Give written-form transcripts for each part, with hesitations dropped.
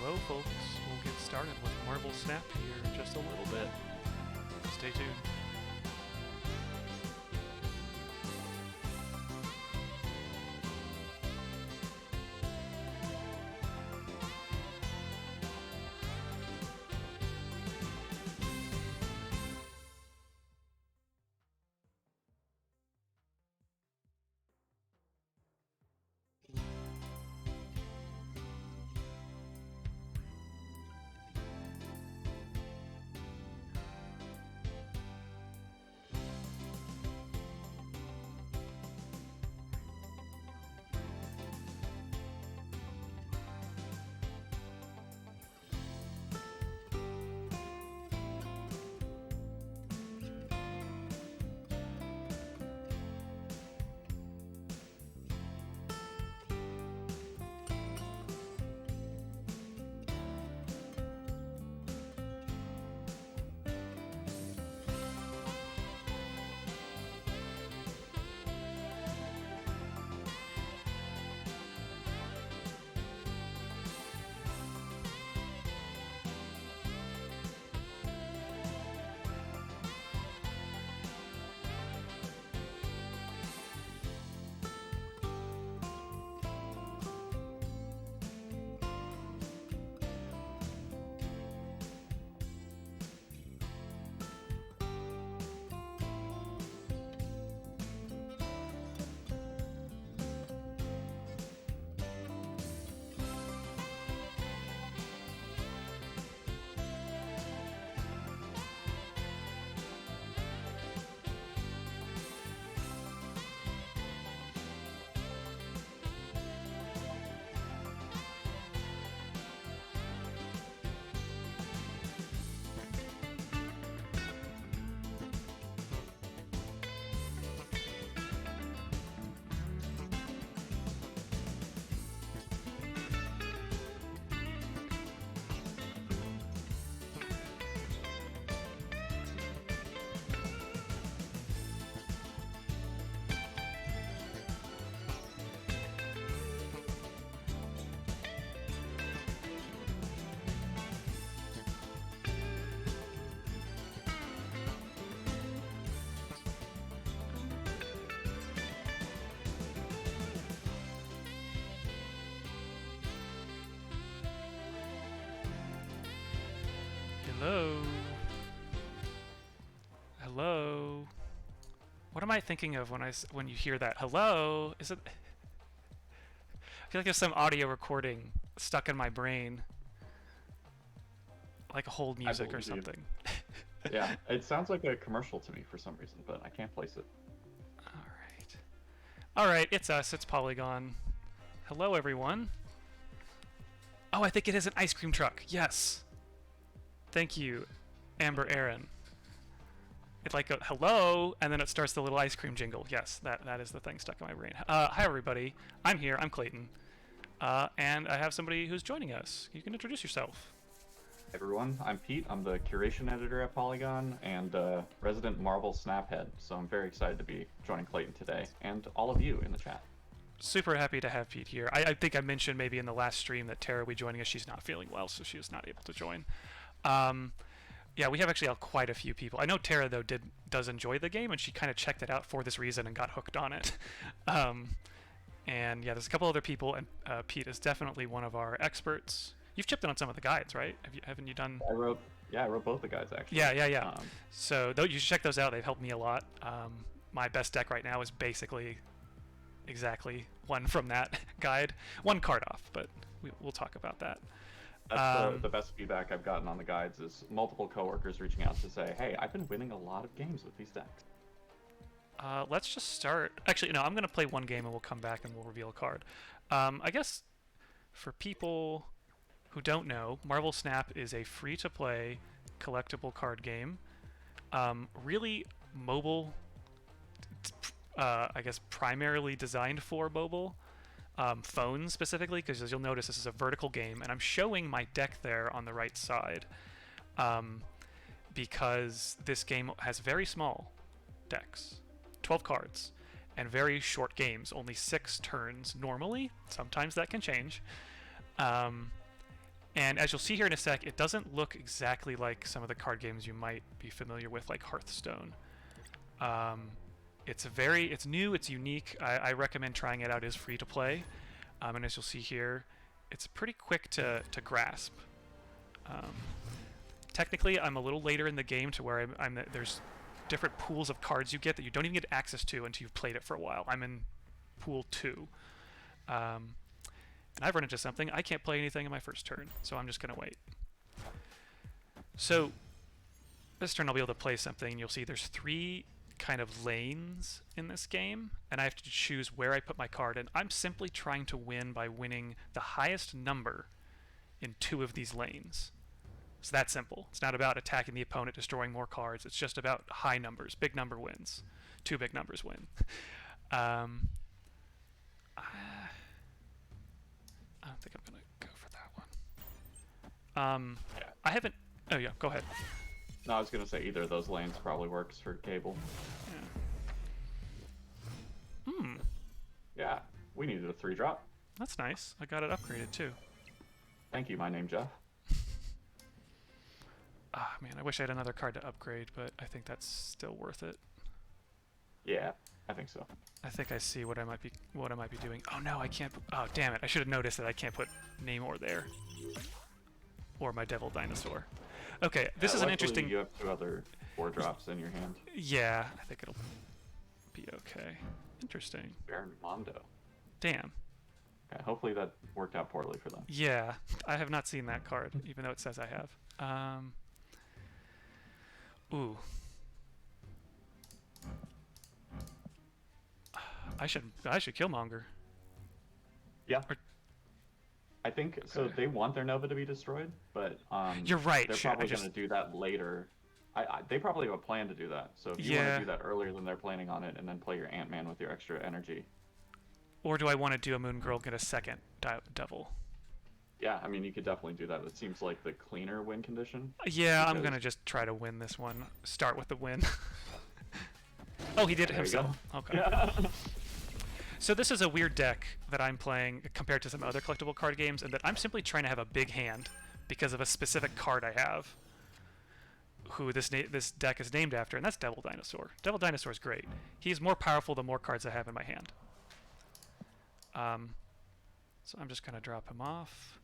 Hello, folks. We'll get started with Marvel Snap here in just a little bit. Stay tuned. Hello? Hello? What am I thinking of when you hear that? Hello? Is it... I feel like there's some audio recording stuck in my brain. Like hold music or something. Yeah, it sounds like a commercial to me for some reason, but I can't place it. Alright. Alright, it's us. It's Polygon. Hello, everyone. Oh, I think it is an ice cream truck. Yes. Thank you, Amber Aaron. It's like a hello, and then it starts the little ice cream jingle. Yes, that is the thing stuck in my brain. Hi, everybody. I'm here. I'm Clayton. And I have somebody who's joining us. You can introduce yourself. Hey everyone, I'm Pete. I'm the curation editor at Polygon and resident Marvel Snaphead, so I'm very excited to be joining Clayton today, and all of you in the chat. Super happy to have Pete here. I think I mentioned maybe in the last stream that Tara will be joining us. She's not feeling well, so she was not able to join. Yeah, we have actually quite a few people. I know Tara, though, does enjoy the game, and she kind of checked it out for this reason and got hooked on it. And yeah, there's a couple other people, and Pete is definitely one of our experts. You've chipped in on some of the guides, right? Haven't you done? I wrote both the guides, actually. Yeah. So you should check those out. They've helped me a lot. My best deck right now is basically exactly one from that guide. One card off, but we'll talk about that. That's the best feedback I've gotten on the guides is multiple coworkers reaching out to say, hey, I've been winning a lot of games with these decks. Let's just start. Actually, no, I'm going to play one game and we'll come back and we'll reveal a card. I guess for people who don't know, Marvel Snap is a free-to-play collectible card game. Really mobile, I guess primarily designed for mobile. Phones specifically, because as you'll notice, this is a vertical game, and I'm showing my deck there on the right side because this game has very small decks, 12 cards, and very short games, only 6 turns normally. Sometimes that can change. And as you'll see here in a sec, it doesn't look exactly like some of the card games you might be familiar with, like Hearthstone. It's new, it's unique. I recommend trying it out. It is free to play. And as you'll see here, it's pretty quick to grasp. Technically, I'm a little later in the game to where there's different pools of cards you get that you don't even get access to until you've played it for a while. I'm in pool 2. And I've run into something. I can't play anything in my first turn, so I'm just going to wait. So this turn I'll be able to play something, and you'll see there's 3 kind of lanes in this game, and I have to choose where I put my card, and I'm simply trying to win by winning the highest number in 2 of these lanes. It's that simple. It's not about attacking the opponent, destroying more cards. It's just about high numbers. Big number wins. 2 big numbers win. I don't think I'm going to go for that one. I haven't... Oh, yeah, go ahead. No, I was going to say either of those lanes probably works for Cable. Yeah. Yeah, we needed a 3-drop. That's nice. I got it upgraded, too. Thank you, my name Jeff. Ah, man, I wish I had another card to upgrade, but I think that's still worth it. Yeah, I think so. I think I see what I might be doing. Oh no, I can't. Oh damn it! I should have noticed that I can't put Namor there, or my Devil Dinosaur. Okay, this is an interesting. You have 2 other 4-drops in your hand. Yeah, I think it'll be okay. Interesting. Baron Mondo. Damn. Okay, hopefully that worked out poorly for them. Yeah, I have not seen that card, even though it says I have. Ooh. I should Killmonger. Yeah. Or, I think okay. So. They want their Nova to be destroyed, but you're right. They're probably going to do that later. They probably have a plan to do that. So if you want to do that earlier than they're planning on it, and then play your Ant-Man with your extra energy. Or do I want to do a Moon Girl, get a second Devil? Yeah, I mean you could definitely do that. It seems like the cleaner win condition. Yeah, I'm gonna just try to win this one. Start with the win. Oh, he did it himself. Okay. Yeah. So this is a weird deck that I'm playing compared to some other collectible card games, and that I'm simply trying to have a big hand because of a specific card I have, who this deck is named after, and that's Devil Dinosaur. Devil Dinosaur is great. He's more powerful the more cards I have in my hand. So I'm just gonna drop him off.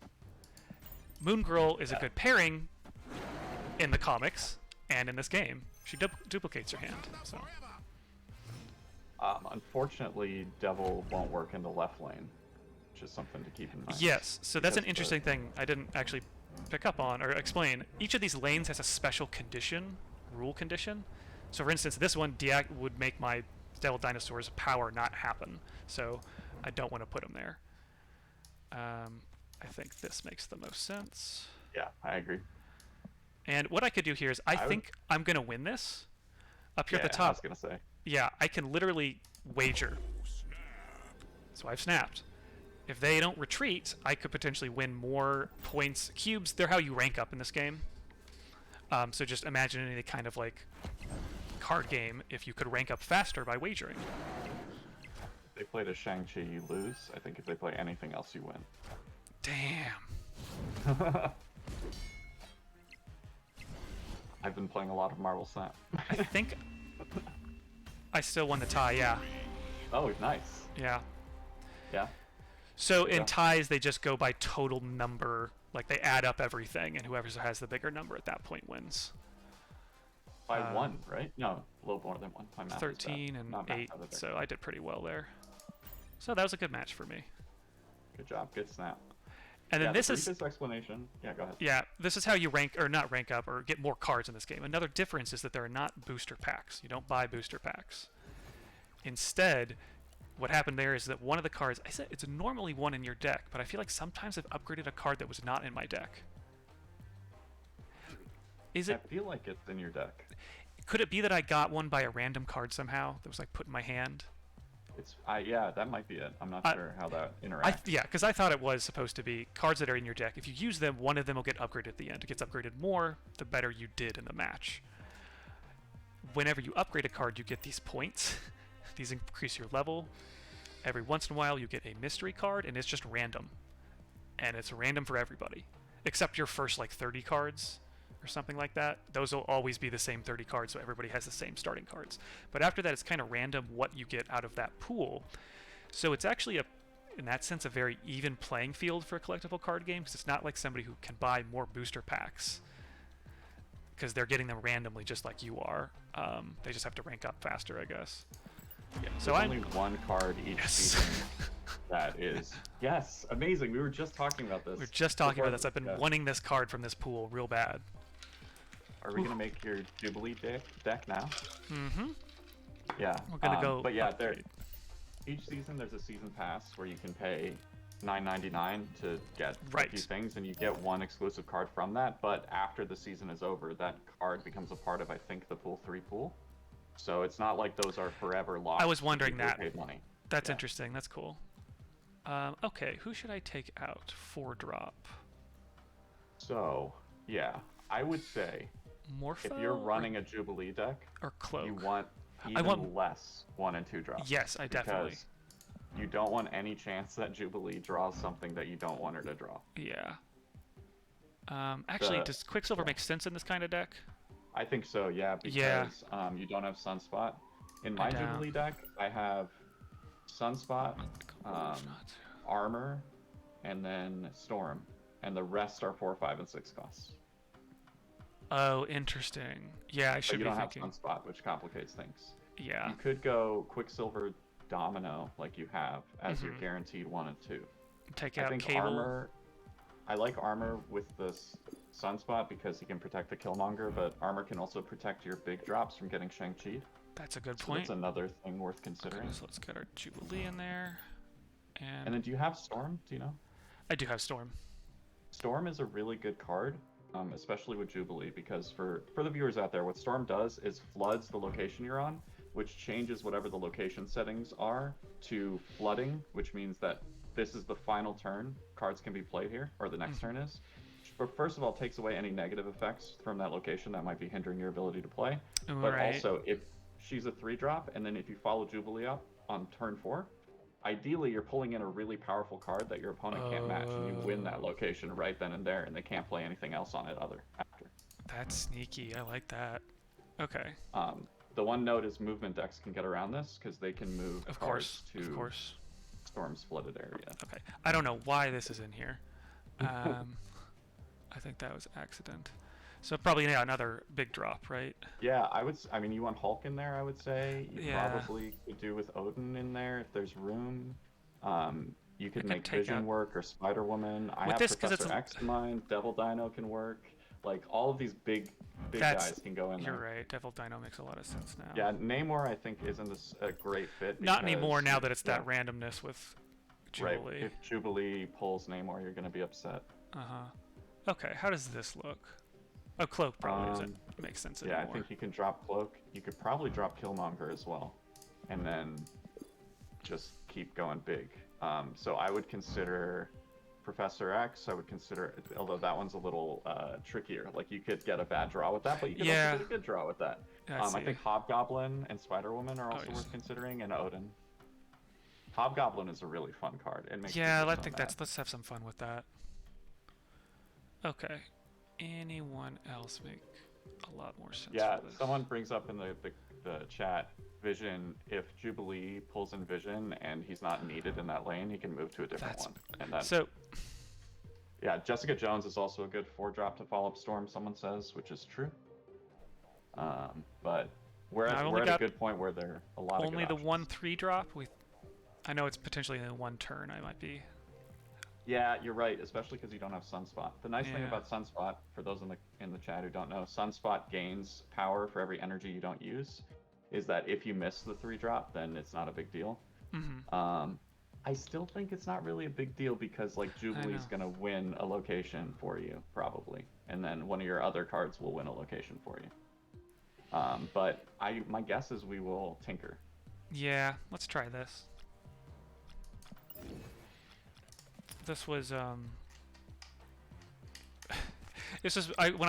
Moon Girl is a good pairing in the comics and in this game. She duplicates her hand. So. Unfortunately, Devil won't work in the left lane, which is something to keep in mind. Yes, so that's an interesting thing I didn't actually pick up on or explain. Each of these lanes has a special condition, rule condition. So for instance, this one would make my Devil Dinosaur's power not happen, so I don't want to put him there. I think this makes the most sense. Yeah, I agree. And what I could do here is I think I'm going to win this. Up here at the top. I was going to say. Yeah, I can literally wager. So I've snapped. If they don't retreat, I could potentially win more points. Cubes, they're how you rank up in this game. So just imagine any kind of like card game if you could rank up faster by wagering. If they played a Shang-Chi, you lose. I think if they play anything else, you win. Damn. I've been playing a lot of Marvel Snap. I think I still won the tie, yeah. Oh, nice. Yeah. Yeah. So in ties, they just go by total number. Like they add up everything, and whoever has the bigger number at that point wins. By 1, right? No, a little more than 1. My math 13 and 8, so I did pretty well there. So that was a good match for me. Good job. Good snap. And then this is explanation. Yeah, go ahead. Yeah, this is how you rank, or not rank up, or get more cards in this game. Another difference is that there are not booster packs. You don't buy booster packs. Instead, what happened there is that one of the cards, I said it's normally one in your deck, but I feel like sometimes I've upgraded a card that was not in my deck. Is it? I feel like it's in your deck. Could it be that I got one by a random card somehow that was like put in my hand? Yeah, that might be it. I'm not sure how that interacts. Yeah, because I thought it was supposed to be cards that are in your deck. If you use them, one of them will get upgraded at the end. It gets upgraded more, the better you did in the match. Whenever you upgrade a card, you get these points. These increase your level. Every once in a while, you get a mystery card, and it's just random. And it's random for everybody. except your first like 30 cards or something like that. Those will always be the same 30 cards, so everybody has the same starting cards. But after that, it's kind of random what you get out of that pool. So it's actually in that sense, a very even playing field for a collectible card game, because it's not like somebody who can buy more booster packs, because they're getting them randomly just like you are. They just have to rank up faster, I guess. Yeah, so only one card each season. That is amazing. We were just talking about this. We were just talking about this. I've been wanting this card from this pool real bad. Are we gonna make your Jubilee deck now? Mm-hmm. Yeah. We're gonna go. But yeah, each season there's a season pass where you can pay $9.99 to get a few things, and you get one exclusive card from that. But after the season is over, that card becomes a part of, I think, the Pool 3 pool. So it's not like those are forever lost. I was wondering that. Paid money. That's interesting. That's cool. Okay, who should I take out? 4-drop. So, yeah, I would say Morpho, if you're running a Jubilee deck, or Cloak, you want less 1 and 2 drops. Yes, I definitely. Because you don't want any chance that Jubilee draws something that you don't want her to draw. Yeah. Actually, does Quicksilver make sense in this kind of deck? I think so, yeah, because you don't have Sunspot. In my Jubilee deck, I have Sunspot, Armor, and then Storm, and the rest are 4, 5, and 6 costs. Oh, interesting. Yeah, I should be thinking. But you don't have Sunspot, which complicates things. Yeah. You could go Quicksilver Domino, like you have, as your guaranteed 1 and 2. Take out I think Cable. Armor. I like Armor with this Sunspot because he can protect the Killmonger, but Armor can also protect your big drops from getting Shang-Chi. That's a good point. That's another thing worth considering. Okay, so let's get our Jubilee in there. And then do you have Storm? Do you know? I do have Storm. Storm is a really good card, especially with Jubilee, because for the viewers out there, what Storm does is floods the location you're on, which changes whatever the location settings are to flooding, which means that this is the final turn cards can be played here, or the next turn is. But first of all, takes away any negative effects from that location that might be hindering your ability to play. But also, if she's a 3-drop, and then if you follow Jubilee up on turn 4, ideally you're pulling in a really powerful card that your opponent can't match, and you win that location right then and there, and they can't play anything else on it after. That's sneaky. I like that. Okay. The one note is movement decks can get around this because they can move cards to Storm's flooded area. Okay. I don't know why this is in here. I think that was accident. So probably another big drop, right? Yeah, I mean, you want Hulk in there, I would say. You probably could do with Odin in there if there's room. You could make Vision work or Spider-Woman. I have Professor X in mind. Devil Dino can work. Like, all of these big guys can go in there. You're right. Devil Dino makes a lot of sense now. Yeah, Namor, I think, isn't a great fit. Not anymore now that it's that randomness with Jubilee. Right. If Jubilee pulls Namor, you're going to be upset. Uh-huh. Okay, how does this look? Oh, Cloak probably doesn't make sense anymore. Yeah, I think you can drop Cloak. You could probably drop Killmonger as well. And then just keep going big. So I would consider Professor X. I would consider, although that one's a little trickier. Like, you could get a bad draw with that, but you could also get a good draw with that. I think Hobgoblin and Spider-Woman are also worth considering, and Odin. Hobgoblin is a really fun card. It makes let's have some fun with that. Okay. Anyone else make a lot more sense? Yeah, someone brings up in the chat, Vision. If Jubilee pulls in Vision and he's not needed in that lane, he can move to a different one. And that's yeah, Jessica Jones is also a good 4-drop to follow up Storm. Someone says, which is true. But we're at a good point where there are a lot of only the 1/3 drop. I know it's potentially in 1 turn. I might be. Yeah, you're right, especially because you don't have Sunspot. The nice thing about Sunspot, for those in the chat who don't know, Sunspot gains power for every energy you don't use. Is that if you miss the 3-drop, then it's not a big deal. I still think it's not really a big deal because, like, Jubilee's gonna win a location for you probably, and then one of your other cards will win a location for you. But my guess is we will tinker. Yeah, let's try this. This was when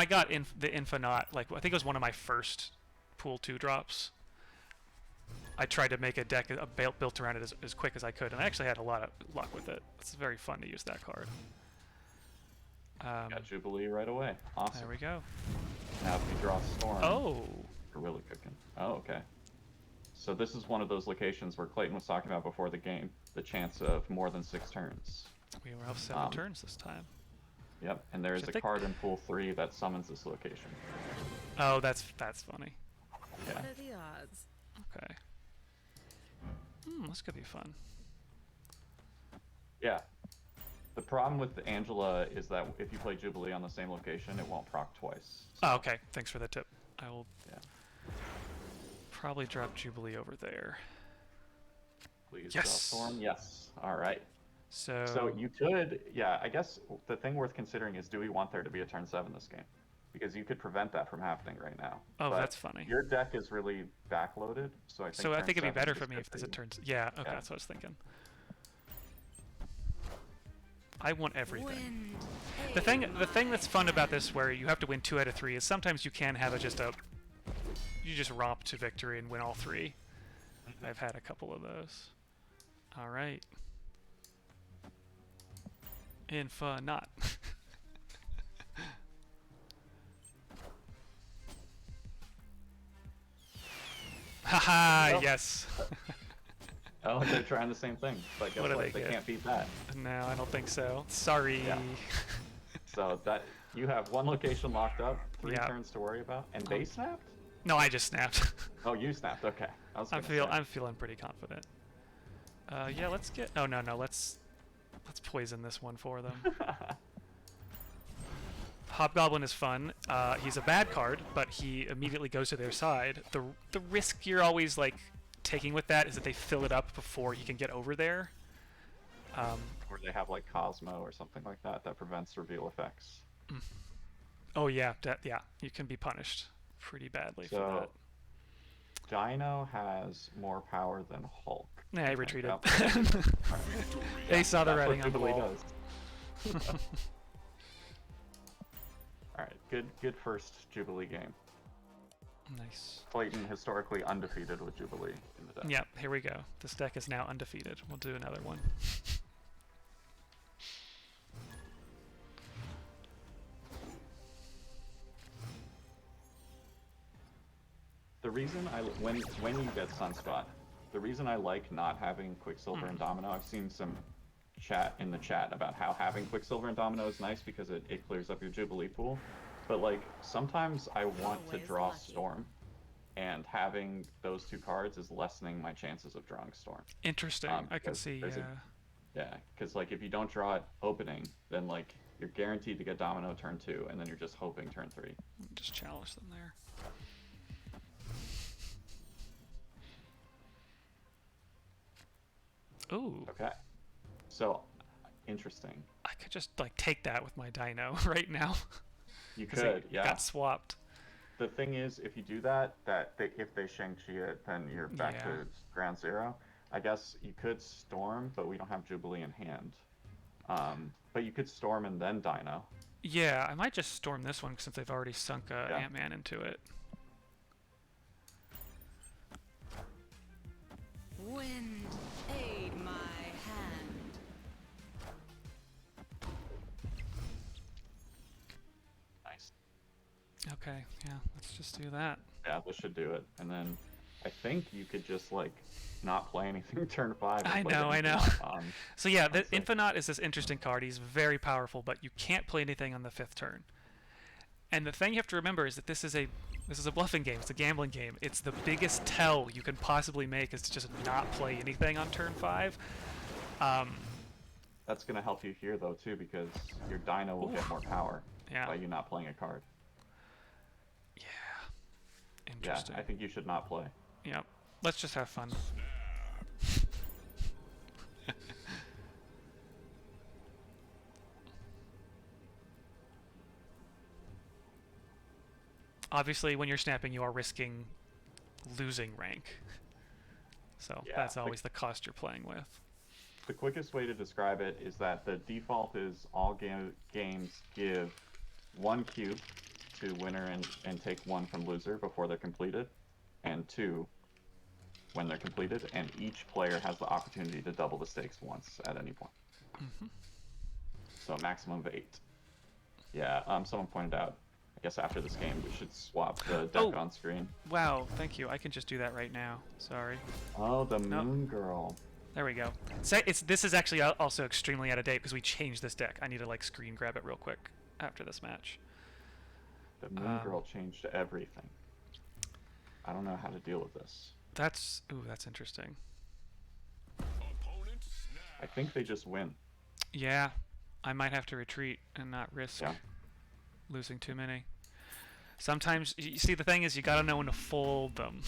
I got the Infinite, like, I think it was one of my first Pool 2 drops. I tried to make a deck built around it as quick as I could, and I actually had a lot of luck with it. It's very fun to use that card. Got Jubilee right away. Awesome. There we go. Now if you draw Storm, Oh. you're really cooking. Oh, okay. So this is one of those locations where Clayton was talking about before the game, the chance of more than 6 turns. We will have 7 turns this time. Yep, and there is a card in pool 3 that summons this location. Oh, that's funny. Yeah. What are the odds? Okay. This could be fun. Yeah. The problem with Angela is that if you play Jubilee on the same location, it won't proc twice. So, Oh, okay. Thanks for the tip. I will probably drop Jubilee over there. please Yes. draw Storm. Yes. All right. So So you could, yeah, I guess the thing worth considering is, do we want there to be a turn 7 this game? Because you could prevent that from happening right now. Oh, But that's funny. your deck is really backloaded, so I think I think it'd be turn 7 better is for me good if there's a you. turn. Yeah, okay, Yeah. that's what I was thinking. I want everything. Wind. The thing that's fun about this, where you have to win 2 out of 3, is sometimes you can have you just romp to victory and win all 3. I've had a couple of those. All right. Not. Haha, Well, yes. Oh, they're trying the same thing, but guess What do what? they They get? can't beat that. No, I don't think so. Sorry. Yeah. So that you have 1 location locked up, 3 Yeah. turns to worry about, and they snapped. No, I just snapped. Oh, you snapped. Okay. I was I'm gonna say. feeling pretty confident. Yeah, let's get. Oh no, let's poison this one for them. Hobgoblin is fun. He's a bad card, but he immediately goes to their side. The risk you're always like taking with that is that they fill it up before he can get over there. Or they have like Cosmo or something like that that prevents reveal effects. Oh yeah, yeah, you can be punished pretty badly for that. Dino has more power than Hulk. Nah, he retreated. Alright. They saw the That's writing what on the Jubilee wall. does. Alright, good first Jubilee game. Nice. Clayton historically undefeated with Jubilee in the deck. Yeah, here we go. This deck is now undefeated. We'll do another one. The reason when you get Sunspot, the reason I like not having Quicksilver and Domino, I've seen some chat in the chat about how having Quicksilver and Domino is nice because it clears up your Jubilee pool. But like sometimes I want to Always draw lucky. Storm, and having those 2 cards is lessening my chances of drawing Storm. Interesting. I can because see. there's Yeah. Yeah, because like if you don't draw it opening, then like you're guaranteed to get Domino turn 2, and then you're just hoping turn 3. Just challenge them there. Ooh, Okay. So, interesting. I could just like take that with my Dino right now. You 'Cause could, it yeah. got swapped. The thing is, if you do that, if they Shang-Chi it, then you're back Yeah. to ground zero. I guess you could Storm, but we don't have Jubilee in hand. But you could Storm and then Dino. Yeah, I might just storm this one since they've already sunk Yeah. Ant-Man into it. Wind, aid my hand. Nice. Okay, yeah, let's just do that. Yeah, this should do it. And then I think you could just like not play anything turn 5. and I play know, the I know. Infinite on- So yeah, the That's it. Infinite is this interesting card. He's very powerful, but you can't play anything on the 5th turn. And the thing you have to remember is that this is a bluffing game. It's a gambling game. It's the biggest tell you can possibly make is to just not play anything on turn 5. That's gonna help you here though too, because your Dino will get more power Yeah. by you not playing a card. Yeah. Yeah, Interesting. I think you should not play. Yeah. Let's just have fun. Obviously, when you're snapping, you are risking losing rank. So Yeah, that's the- always the cost you're playing with. The quickest way to describe it is that the default is all games give 1 cube to winner and take 1 from loser before they're completed, and 2 when they're completed, and each player has the opportunity to double the stakes once at any point. Mhm. So a maximum of 8. Yeah, someone pointed out, I guess after this game, we should swap the deck Oh. on screen. Wow, thank you. I can just do that right now. Sorry. Oh, the Nope. Moon Girl. There we go. This is actually also extremely out of date because we changed this deck. I need to like screen grab it real quick after this match. The Moon Girl changed everything. I don't know how to deal with this. That's interesting. I think they just win. Yeah, I might have to retreat and not risk Yeah. losing too many. Sometimes you see the thing is you gotta know when to fold them.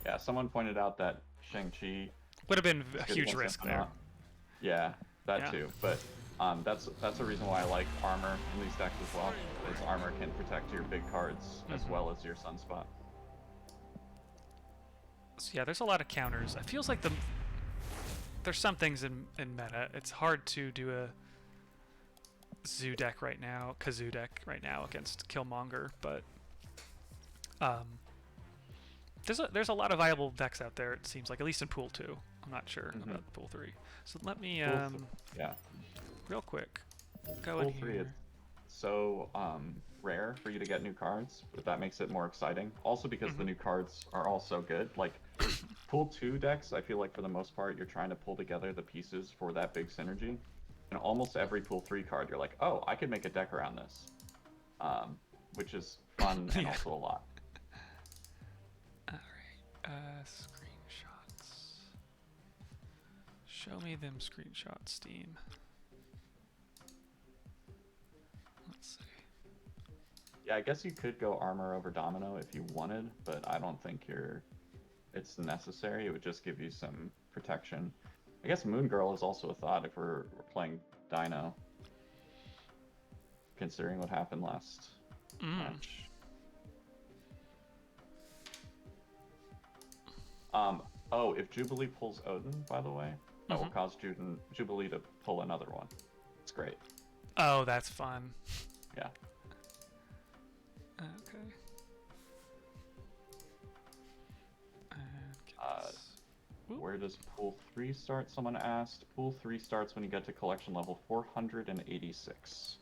Yeah, someone pointed out that Shang-Chi Would have been is a good huge against risk them there. not. Yeah, that Yeah. too. But that's a reason why I like armor in these decks as well. Is armor can protect your big cards as well as your sunspot. So yeah, there's a lot of counters. It feels like there's some things in meta. It's hard to do a Kazoo deck right now against Killmonger, but there's a lot of viable decks out there. It seems like, at least in Pool 2. I'm not sure about Pool 3. So let me Yeah. real quick go Pool in 3 here. is so rare for you to get new cards, but that makes it more exciting. Also because the new cards are all so good. Like Pool 2 decks, I feel like for the most part, you're trying to pull together the pieces for that big synergy. And almost every Pool 3 card, you're like, oh, I could make a deck around this. Which is fun and also a lot. Alright, screenshots. Show me them screenshots, Steam. Let's see. Yeah, I guess you could go armor over domino if you wanted, but I don't think it's necessary. It would just give you some protection. I guess Moon Girl is also a thought if we're playing Dino, considering what happened last match. Oh, if Jubilee pulls Odin, by the way, that will cause Jubilee to pull another one. It's great. Oh, that's fun. Yeah. Okay. And get this. Where does Pool 3 start? Someone asked. Pool 3 starts when you get to collection level 486.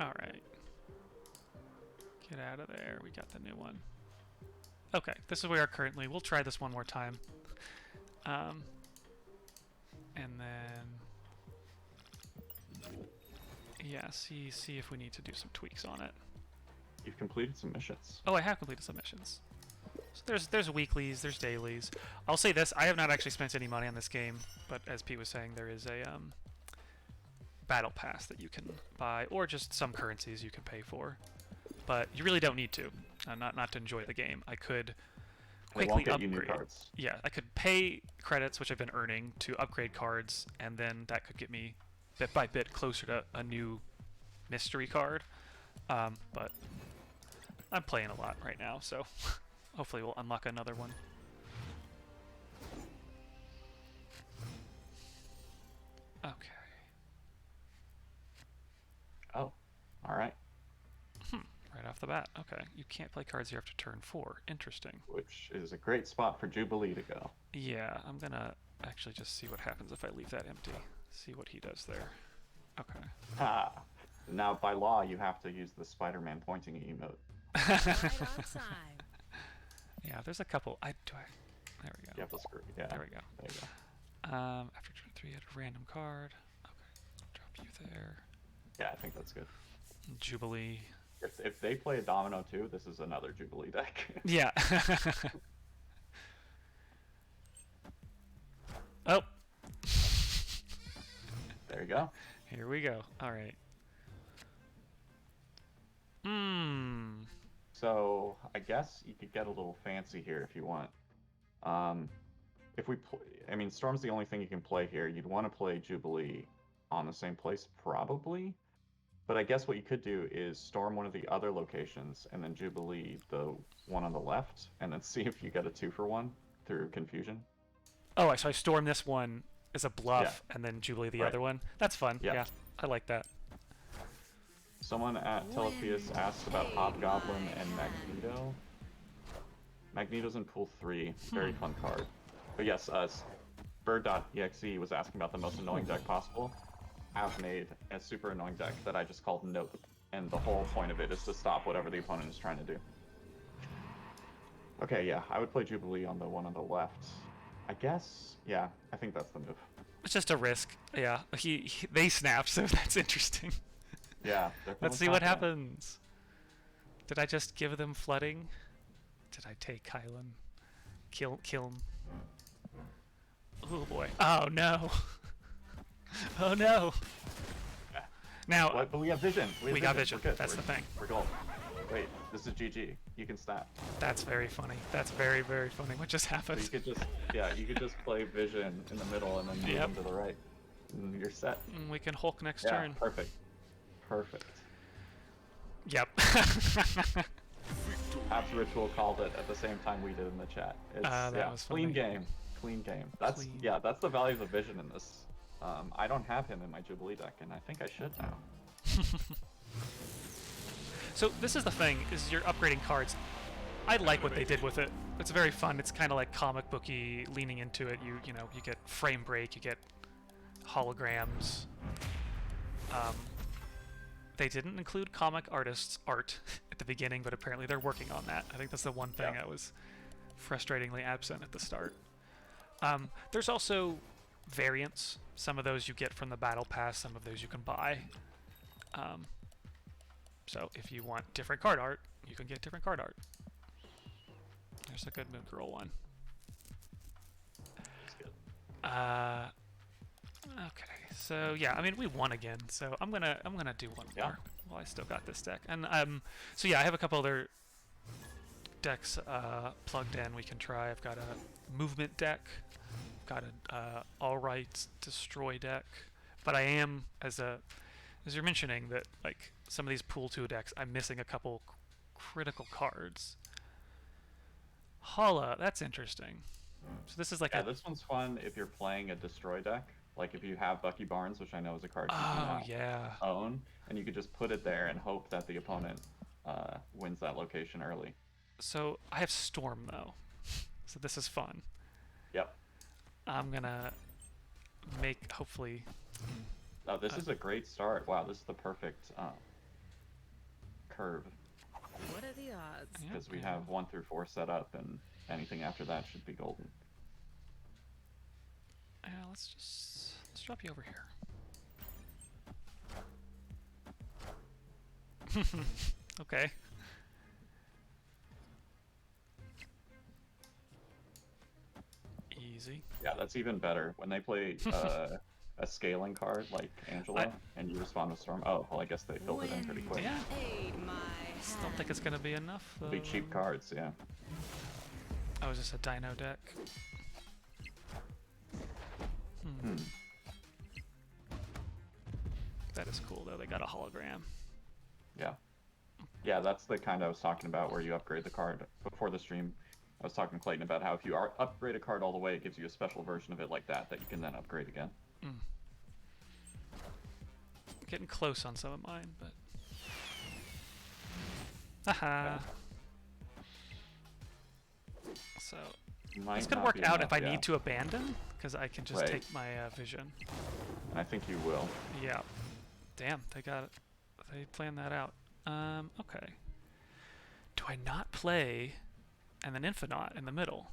Alright. Get out of there. We got the new one. Okay, this is where we are currently. We'll try this one more time. And then... yeah, see if we need to do some tweaks on it. You've completed some missions. Oh, I have completed some missions. So there's weeklies, there's dailies. I'll say this, I have not actually spent any money on this game, but as Pete was saying, there is a battle pass that you can buy, or just some currencies you can pay for. But you really don't need to, not to enjoy the game. I could They quickly won't get upgrade. you new cards. Yeah, I could pay credits, which I've been earning, to upgrade cards, and then that could get me bit by bit closer to a new mystery card. But I'm playing a lot right now, so hopefully we'll unlock another one. Okay. Oh, all right. Right off the bat. Okay. You can't play cards here after turn 4. Interesting. Which is a great spot for Jubilee to go. Yeah, I'm gonna actually just see what happens if I leave that empty. See what he does there. Okay. Ah. Now, by law, you have to use the Spider-Man pointing emote. Right outside. Yeah, there's a couple. There we go. You have to screw. Yeah. There we go. There you go. After turn 3, add a random card. Okay. Drop you there. Yeah, I think that's good. Jubilee. If they play a domino too, this is another Jubilee deck. Yeah. Oh. There you go. Here we go. All right. So I guess you could get a little fancy here if you want. If we play, I mean, Storm's the only thing you can play here. You'd want to play Jubilee on the same place, probably. But I guess what you could do is Storm one of the other locations and then Jubilee the one on the left, and then see if you get a 2-for-1 through confusion. Oh, so I storm this one as a bluff, and then Jubilee the Right. other one. That's fun. Yeah. Yeah, I like that. Someone at Telepius asked about Hobgoblin and Magneto. Magneto's in Pool 3. Very fun card. But yes, bird.exe was asking about the most annoying deck possible. I've made a super annoying deck that I just called Nope, and the whole point of it is to stop whatever the opponent is trying to do. Okay, yeah, I would play Jubilee on the one on the left. I guess, yeah, I think that's the move. It's just a risk. Yeah, they snap, so that's interesting. Yeah, Let's see what happens. Did I just give them flooding? Did I take Kylan? Kill him. Oh boy. Oh no. Oh no. Now. What? But we have vision. We got vision. That's the thing. We're gold. Wait, this is GG. You can snap. That's very funny. That's very, very funny. What just happened? So you could just, yeah, you could just play vision in the middle and then move them to the right. And you're set. We can Hulk next Yeah, turn. perfect. Perfect. Yep. Abs Ritual called it at the same time we did in the chat. It's that was funny. clean game. Clean game. That's Clean. Yeah, that's the value of the vision in this. I don't have him in my Jubilee deck, and I think I should now. So this is the thing: is you're upgrading cards. I like what they did with it. It's very fun. It's kind of like comic booky, leaning into it. You know, you get frame break, you get holograms. They didn't include comic artists' art at the beginning, but apparently they're working on that. I think that's the one thing that was frustratingly absent at the start. There's also variants. Some of those you get from the battle pass, some of those you can buy. So if you want different card art, you can get different card art. There's a good Moon Girl one. That's good. Okay, so yeah, I mean we won again, so I'm gonna do one more while I still got this deck. And so yeah, I have a couple other decks plugged in we can try. I've got a movement deck, got a all right destroy deck, but I am as you're mentioning that like some of these pool 2 decks, I'm missing a couple critical cards. Hala, that's interesting. So this is like this one's fun if you're playing a destroy deck. Like if you have Bucky Barnes, which I know is a card you can own, and you could just put it there and hope that the opponent wins that location early. So I have Storm though, so this is fun. Yep. I'm gonna make hopefully. Oh, this is a great start. Wow, this is the perfect curve. What are the odds? Because we have 1 through 4 set up, and anything after that should be golden. Let's drop you over here. Okay. Easy. Yeah, that's even better. When they play a scaling card like Angela, and you respond with Storm. Oh, well, I guess they filled it in pretty quick. Yeah. Aid my Still don't think it's gonna be enough. Big cheap cards, yeah. Oh, is this a Dino deck? That is cool though. They got a hologram. Yeah. Yeah, that's the kind I was talking about where you upgrade the card. Before the stream, I was talking to Clayton about how if you upgrade a card all the way, it gives you a special version of it like that you can then upgrade again. Getting close on some of mine, but... Haha. So, it's gonna work out if I need to abandon, because I can just take my vision. And I think you will. Yeah. Damn, they got it. They planned that out. Okay. Do I not play and then Infinaut in the middle?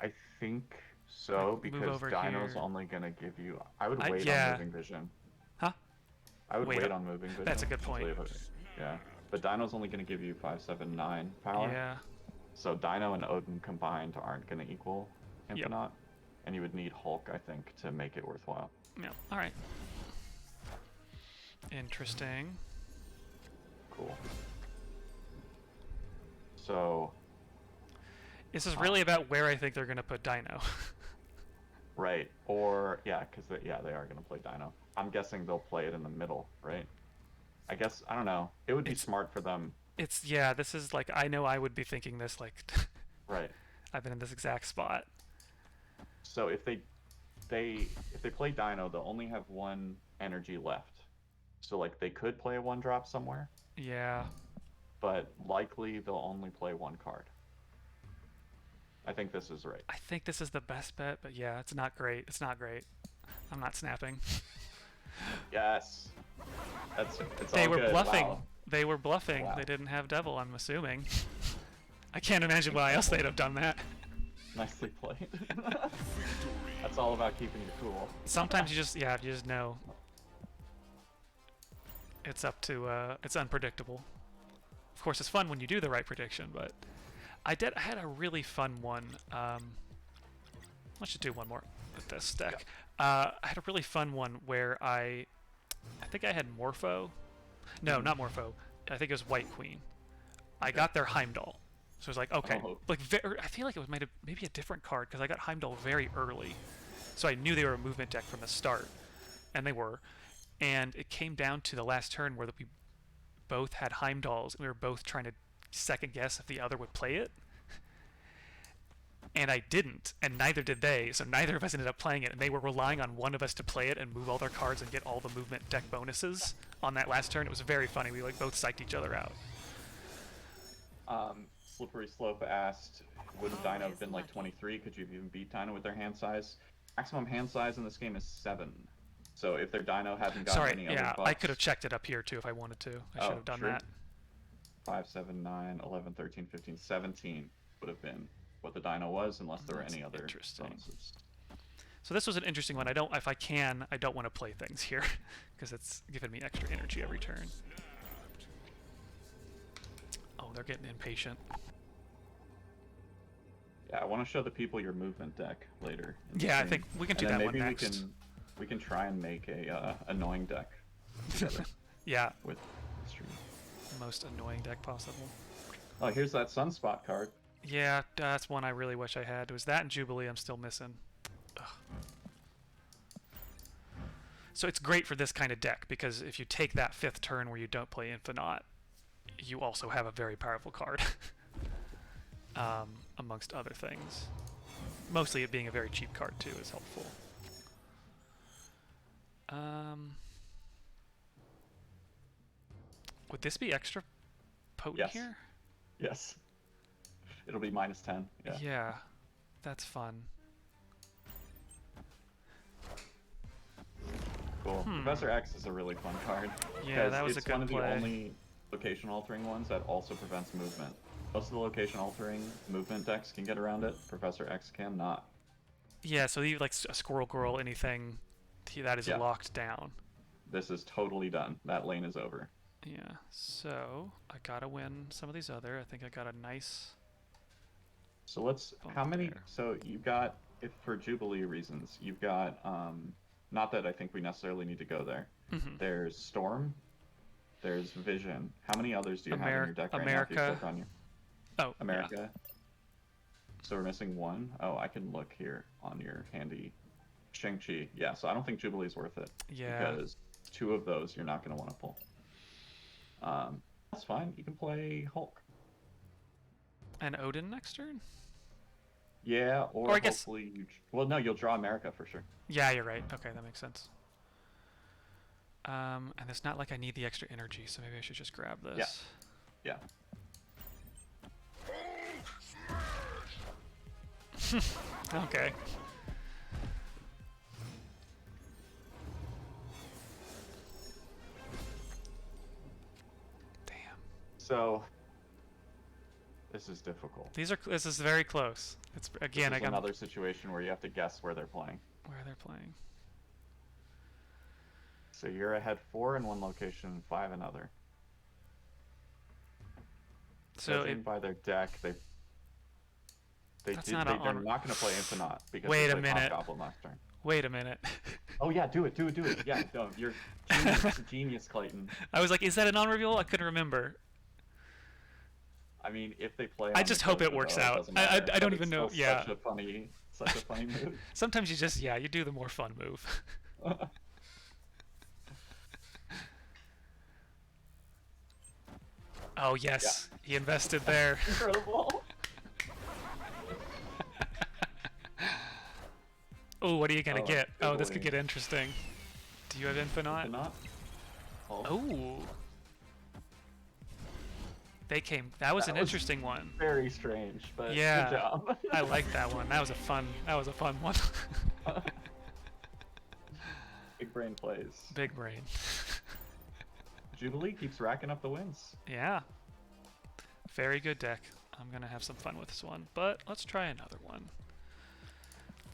I think so, because Dino's only gonna give you... I would wait on Moving Vision. Huh? I would wait on Moving Vision. That's a good point. Yeah. But Dino's only gonna give you 5, 7, 9 power. Yeah. So Dino and Odin combined aren't gonna equal Infinaut. And you would need Hulk, I think, to make it worthwhile. Yeah, alright. Interesting. Cool. So... This is really about where I think they're going to put Dino. Right. Or, yeah, because they are going to play Dino. I'm guessing they'll play it in the middle, right? I guess, I don't know. It would be smart for them. This is like, I know I would be thinking this, like... Right. I've been in this exact spot. So if they play Dino, they'll only have 1 energy left. So, like, they could play a 1-drop somewhere. Yeah. But likely they'll only play 1 card. I think this is right. I think this is the best bet, but yeah, it's not great. It's not great. I'm not snapping. Yes. It's They all were good. bluffing. Wow. They were bluffing. Wow. They didn't have devil, I'm assuming. I can't imagine why else they'd have done that. Nicely played. That's all about keeping you cool. Sometimes you just know. It's up to it's unpredictable. Of course, it's fun when you do the right prediction, but I had a really fun one. Let's just do one more with this deck. I had a really fun one where I think I had Morpho. No, not Morpho. I think it was White Queen. I got their Heimdall. So I was like, okay. Oh. Like I feel like it was maybe a different card because I got Heimdall very early. So I knew they were a movement deck from the start. And they were. And it came down to the last turn where we both had Heimdalls and we were both trying to second guess if the other would play it. And I didn't, and neither did they, so neither of us ended up playing it, and they were relying on one of us to play it and move all their cards and get all the movement deck bonuses on that last turn. It was very funny. We like both psyched each other out. Slippery Slope asked, wouldn't Dino have been like 23? Could you have even beat Dino with their hand size? Maximum hand size in this game is 7. So if their Dino hadn't gotten any other buffs... I could have checked it up here too if I wanted to. I should have done that. 5, 7, 9, 11, 13, 15, 17 would have been what the Dino was, unless there were any other bonuses. So this was an interesting one. I don't want to play things here because it's giving me extra energy every turn. Oh, they're getting impatient. Yeah, I want to show the people your movement deck later. Yeah, I think we can do that one next. Maybe we can try and make a annoying deck together. Yeah. With stream. The most annoying deck possible. Oh, here's that Sunspot card. Yeah, that's one I really wish I had. It was that and Jubilee I'm still missing. Ugh. So it's great for this kind of deck, because if you take that 5th turn where you don't play Infinite, you also have a very powerful card. Amongst other things. Mostly it being a very cheap card too is helpful. Would this be extra potent here? Yes. It'll be -10. Yeah. Yeah, that's fun. Cool. Professor X is a really fun card. Yeah, that was a good play. It's one of the only location altering ones that also prevents movement. Most of the location altering movement decks can get around it. Professor X cannot. Yeah, so you like a Squirrel Girl, anything that is locked down. This is totally done. That lane is over. Yeah, so I gotta win some of these other. I think I got a nice. So let's. How many? So you've got, if for Jubilee reasons, you've got. Not that I think we necessarily need to go there. There's Storm. There's Vision. How many others do you have in your deck right now? If you click on your... Oh, America. Yeah. So we're missing one. Oh, I can look here on your handy Shang-Chi. Yeah, so I don't think Jubilee's worth it. Yeah. Because 2 of those you're not going to want to pull. That's fine. You can play Hulk. And Odin next turn? Yeah, or I guess... hopefully you... Well, no, you'll draw America for sure. Yeah, you're right. Okay, that makes sense. And it's not like I need the extra energy, so maybe I should just grab this. Yeah. Okay. Damn. So this is difficult. This is very close. It's again. This is another situation where you have to guess where they're playing. Where they're playing. So you're ahead 4 in one location, 5 in other. So by their deck, they're not going to play Infinite because Wait they a play minute. Goblin last turn. Wait a minute. Oh yeah, do it. Yeah, no, you're genius, Clayton. I was like, is that a non-reveal? I couldn't remember. I mean, if they play. I just hope it works out. I don't even know. Yeah. Such a funny move. Sometimes you just you do the more fun move. Oh yes, he invested there. Incredible. Oh, what are you gonna get? Oh, this could get interesting. Do you have Infinite? Infinite? Oh. They came. That was That an was interesting one. Very strange, but Yeah, good job. I like that one. That was a fun. That was a fun one. Big brain plays. Big brain. Jubilee keeps racking up the wins. Yeah. Very good deck. I'm gonna have some fun with this one, but let's try another one.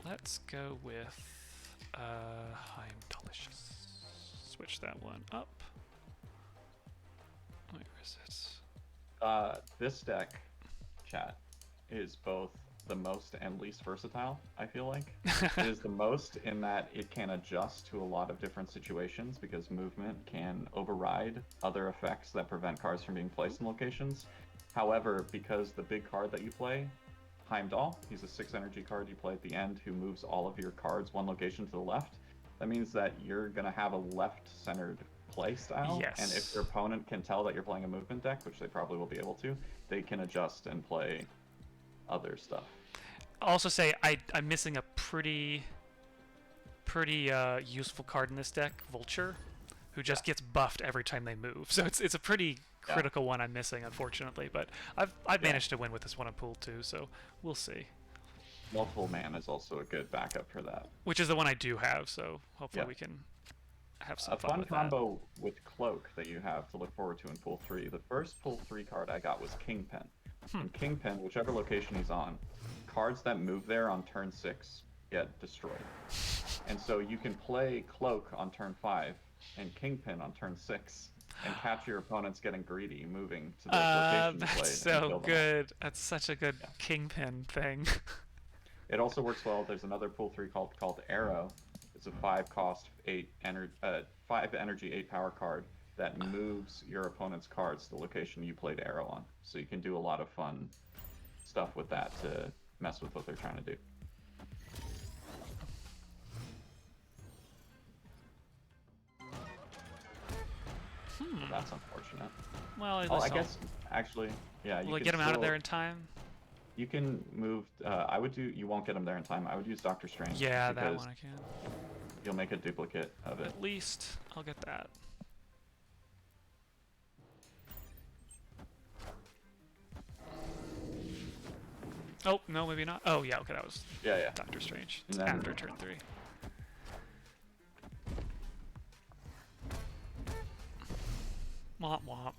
Let's go with I'm delicious. Switch that one up. Where is it? This deck, chat, is both the most and least versatile, I feel like. It is the most in that it can adjust to a lot of different situations because movement can override other effects that prevent cards from being placed in locations. However, because the big card that you play, Heimdall, he's a 6 energy card you play at the end who moves all of your cards one location to the left. That means that you're going to have a left-centered play style. Yes. And if your opponent can tell that you're playing a movement deck, which they probably will be able to, they can adjust and play other stuff. I'll also say I'm missing a pretty useful card in this deck, Vulture, who just gets buffed every time they move. So it's a pretty critical one I'm missing, unfortunately. But I've managed to win with this one in pool too, so we'll see. Multiple Man is also a good backup for that. Which is the one I do have, so hopefully we can have some fun fun with combo with Cloak that you have to look forward to in pool 3. The first pool 3 card I got was Kingpin. And Kingpin, whichever location he's on, cards that move there on turn 6 get destroyed. And so you can play Cloak on turn 5 and Kingpin on turn 6 and catch your opponents getting greedy, moving to the location you played. That's so good. That's such a good Kingpin thing. It also works well. There's another pool 3 called Arrow. It's a 5 cost, 5 energy, 8 power card that moves your opponent's cards to the location you played Arrow on. So you can do a lot of fun stuff with that to mess with what they're trying to do. That's unfortunate. Well, at Oh, least I guess actually, yeah. will I get him out of there in time? You can move. I would do. You won't get him there in time. I would use Doctor Strange. Yeah, that one I can. You'll make a duplicate of it. At least I'll get that. Oh, no, maybe not. Oh, yeah, okay, that was Doctor Strange. It's after turn 3. Womp womp.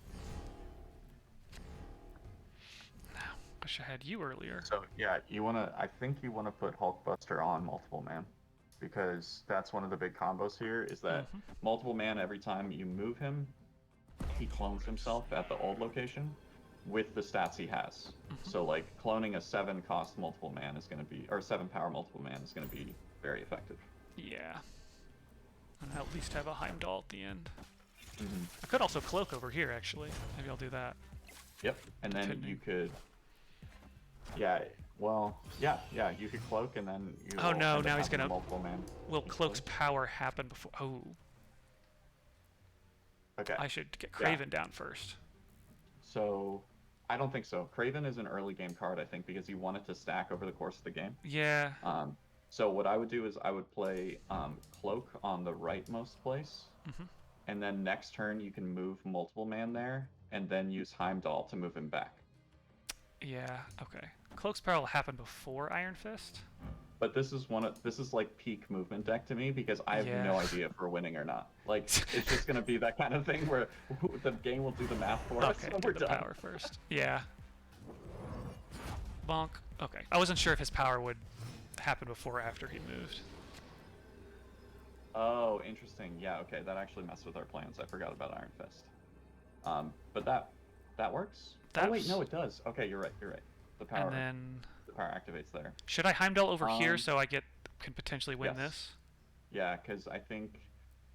Now, wish I had you earlier. So, yeah, I think you wanna put Hulkbuster on Multiple Man. Because that's one of the big combos here, is that Multiple Man, every time you move him, he clones himself at the old location with the stats he has. So like cloning a 7 cost Multiple Man is going to be, or 7 power Multiple Man is going to be very effective. Yeah. And I'll at least have a Heimdall at the end. I could also Cloak over here, actually. Maybe I'll do that. Yep, and then you could... Yeah, well, yeah, you could Cloak and then you... Oh no, now he's gonna... Multiple Man. Will Cloak's power happen before... Oh. Okay. I should get Craven down first. So, I don't think so. Craven is an early game card, I think, because you want it to stack over the course of the game. Yeah. So what I would do is I would play Cloak on the rightmost place, and then next turn you can move Multiple Man there, and then use Heimdall to move him back. Yeah, okay. Cloak's power will happen before Iron Fist? But this is like peak movement deck to me because I have no idea if we're winning or not. Like it's just gonna be that kind of thing where the game will do the math for us when we're do the done. power first. Yeah. Bonk. Okay. I wasn't sure if his power would happen before or after he moved. Oh, interesting. Yeah. Okay, that actually messed with our plans. I forgot about Iron Fist. But that works. Oh wait, no, it does. Okay, you're right. The power. And then the power activates there. Should I Heimdall over here so I can potentially win this? Yeah, because I think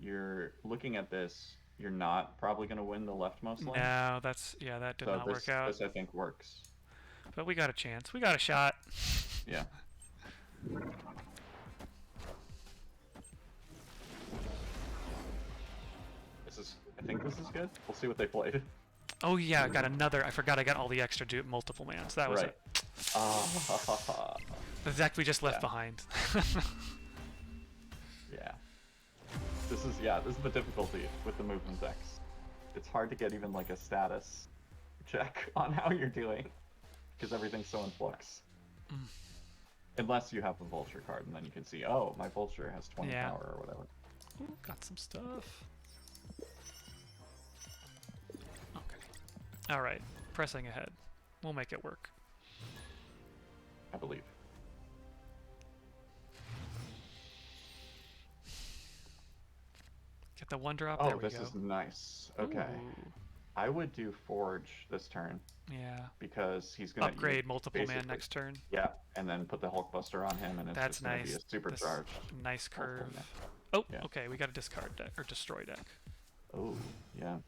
you're looking at this. You're not probably going to win the leftmost lane. No, that did not work out. This I think works. But we got a chance. We got a shot. Yeah. I think this is good. We'll see what they played. Oh yeah, I got another. I forgot I got all the extra multiple mans. That was it. The deck we just left behind. Yeah. This is the difficulty with the movement decks. It's hard to get even like a status check on how you're doing, because everything's so in flux. Unless you have a vulture card, and then you can see, oh, my vulture has 20 Yeah. power or whatever. Ooh, got some stuff. Okay. All right. Pressing ahead. We'll make it work. I believe. Get the one drop. Oh, There we this go. is nice. Okay. Ooh. I would do Forge this turn, Yeah. because he's going to Upgrade multiple man next turn. Yeah, and then put the Hulkbuster on him, and it's That's just going to nice. be a supercharged. This nice curve. multiple man. Oh, Yeah. okay. We got a discard deck or destroy deck. Oh, yeah.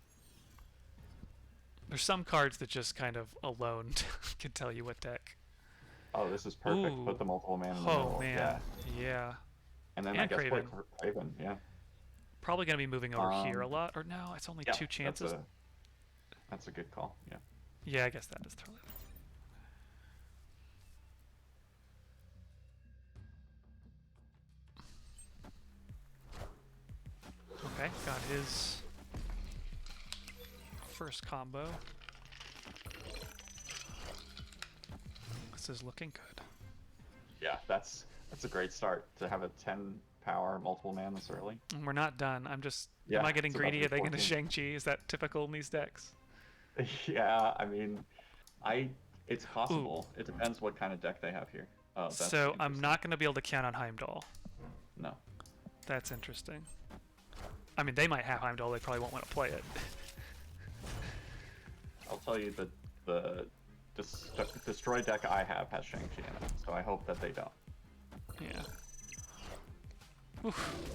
There's some cards that just kind of alone can tell you what deck. Oh, this is perfect. Ooh. Put the multiple man in the Oh middle. man. Yeah. Yeah. And then And I guess play Craven. Craven. Yeah. Probably gonna be moving over here a Um, lot. Or no, it's only Yeah, 2 chances. That's a good call. Yeah. Yeah, I guess that is totally. Okay, got his first combo. This is looking good. Yeah, that's a great start to have a 10 power multiple man this early. And we're not done. I'm just. Yeah, am I getting it's about to greedy? be Are they going to 14. Shang-Chi? Is that typical in these decks? Yeah, I mean, it's possible. It depends what kind of deck they have here. Oh, that's So I'm interesting. not going to be able to count on Heimdall. No. That's interesting. I mean, they might have Heimdall. They probably won't want to play it. I'll tell you that the destroy deck I have has Shang-Chi in it, so I hope that they don't. Yeah. Oof.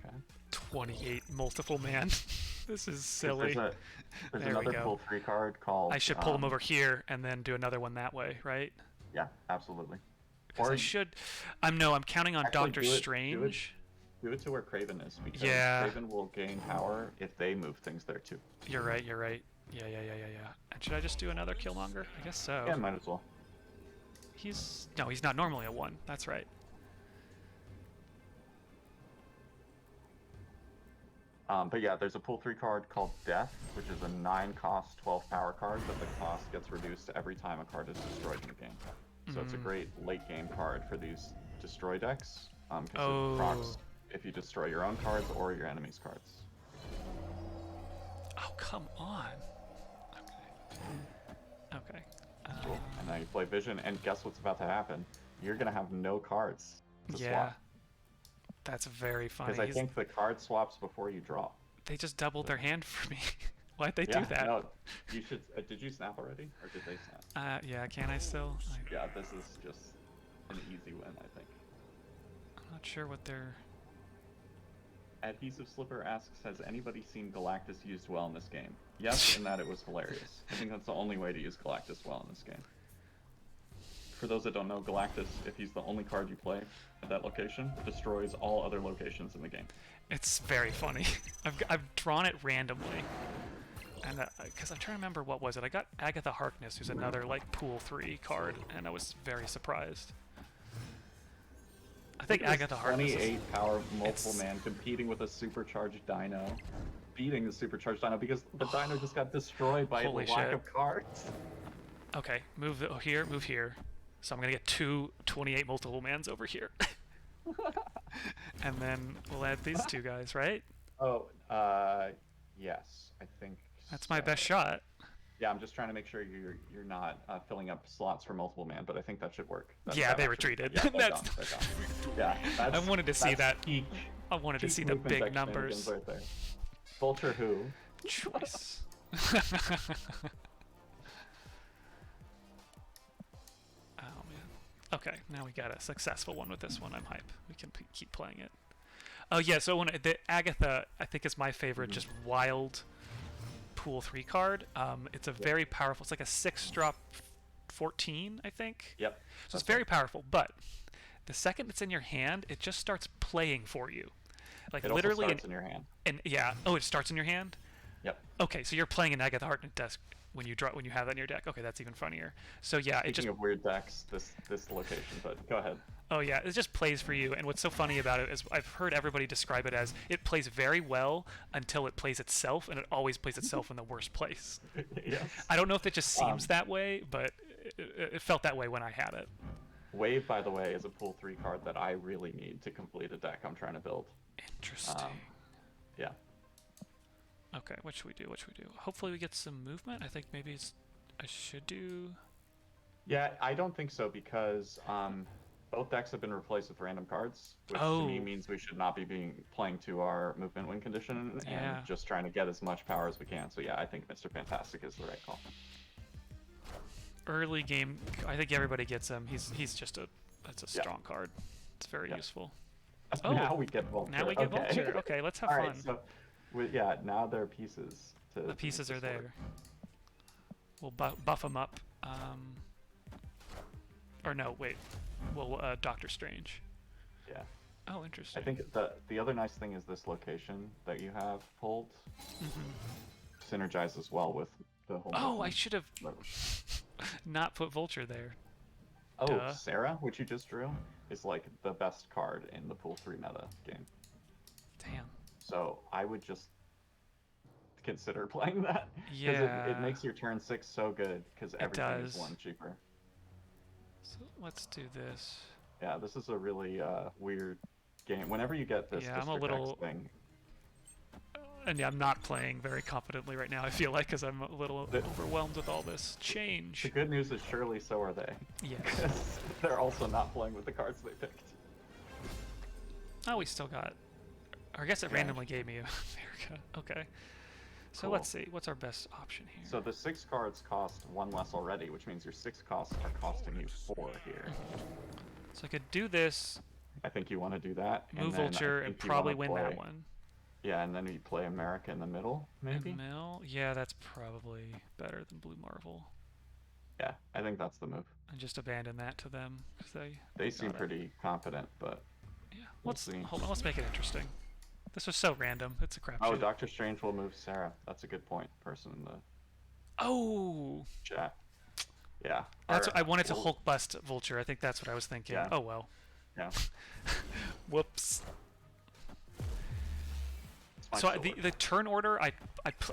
Okay. 28 multiple man. This is silly. There's There we another go. pull 3 card called. I should pull him over here and then do another one that way, right? Yeah, absolutely. Because I should. I'm counting on Actually, Doctor do it- Strange. Do it to where Craven is, because Yeah. Craven will gain power if they move things there too. You're right. You're right. Yeah. And should I just do another Killmonger? I guess so. Yeah, might as well. He's not normally a 1. That's right. But yeah, there's a pull 3 card called Death, which is a 9 cost, 12 power card, but the cost gets reduced every time a card is destroyed in the game. So it's a great late game card for these destroy decks, because it procs if you destroy your own cards or your enemy's cards. Oh, come on. Okay. Cool. And now you play Vision, and guess what's about to happen? You're gonna have no cards to Yeah. swap. That's very funny. Because I think the card swaps before you draw. They just doubled their hand for me. Why'd they Yeah, do that? no, you should. Did you snap already, or did they snap? Yeah, can I still? Yeah, this is just an easy win, I think. I'm not sure what they're... Adhesive Slipper asks, has anybody seen Galactus used well in this game? Yes, in that it was hilarious. I think that's the only way to use Galactus well in this game. For those that don't know, Galactus, if he's the only card you play at that location, destroys all other locations in the game. It's very funny. I've drawn it randomly. And because I'm trying to remember what was it. I got Agatha Harkness, who's another like pool 3 card, and I was very surprised. I think Agatha Harkness is... 28 power multiple man competing with a supercharged Dino, beating the supercharged Dino because the Dino just got destroyed by the Holy lack shit. of cards. Okay, move here, move here. So I'm gonna get 2 28 multiple mans over here. And then we'll add these 2 guys, right? Oh, yes, I think That's my so. best shot. Yeah, I'm just trying to make sure you're not filling up slots for multiple man, but I think that should work. Yeah, they retreated. Yeah, they're That's... gone, they're gone. Yeah, that's, I wanted to see that's that. Peak, I wanted to peak see the movement big X numbers. shenanigans right there. Vulture who? Choice. Oh man. Okay, now we got a successful one with this one. I'm hype. We can keep playing it. Oh yeah, so when the Agatha, I think is my favorite, just wild pool 3 card. It's a very powerful. It's like a 6-drop 14, I think. Yep. So it's very powerful, but the second it's in your hand, it just starts playing for you. Like It literally also starts in your hand. and yeah. Oh, it starts in your hand? Yep. Okay, so you're playing an Agatha Harkness deck. when you have that in your deck. Okay, that's even funnier. So yeah, it just Speaking of weird decks, this location, but go ahead. oh yeah, it just plays for you. And what's so funny about it is I've heard everybody describe it as it plays very well until it plays itself, and it always plays itself in the worst place. Yes. I don't know if it just seems that way, but it felt that way when I had it. Wave, by the way, is a pool 3 card that I really need to complete a deck I'm trying to build. Interesting. Yeah. Okay, what should we do? Hopefully we get some movement. I think maybe I should do... Yeah, I don't think so because both decks have been replaced with random cards, which to me means we should not be playing to our movement win condition and just trying to get as much power as we can. So yeah, I think Mr. Fantastic is the right call. Early game, I think everybody gets him. That's a strong card. It's very useful. Oh, now we get Vulture. Now we get Vulture. Okay, let's have All fun. Right, so yeah, now there are pieces. The pieces are there. We'll buff them up. Or no, wait. We'll Doctor Strange. Yeah. Oh, interesting. I think the other nice thing is this location that you have pulled synergizes well with the whole. Oh, I should have not put Vulture there. Oh, Duh. Sarah, which you just drew, is like the best card in the pool 3 meta game. Damn. So I would just consider playing that. Yeah. It makes your turn 6 so good because everything is 1 cheaper. So let's do this. Yeah, this is a really weird game. Whenever you get this I'm a little thing. And yeah, I'm not playing very confidently right now, I feel like, because I'm a little overwhelmed with all this change. The good news is surely so are they. Yes. They're also not playing with the cards they picked. Oh, we still got... Or I guess it randomly gave me America. Okay. So let's see. What's our best option here? So the 6 cards cost 1 less already, which means your 6 costs are costing you 4 here. So I could do this. I think you want to do that. Move Vulture and probably win that one. Yeah, and then you play America in the middle, maybe? In the middle? Yeah, that's probably better than Blue Marvel. Yeah, I think that's the move. And just abandon that to them. They seem pretty confident, but yeah. We'll see. Hold on, let's make it interesting. This was so random. It's a crapshoot. Oh, Doctor Strange will move Sarah. That's a good point, person in the chat. Yeah. That's I wanted to Hulk bust Vulture. I think that's what I was thinking. Yeah. Oh well. Yeah. Whoops. So the turn order, I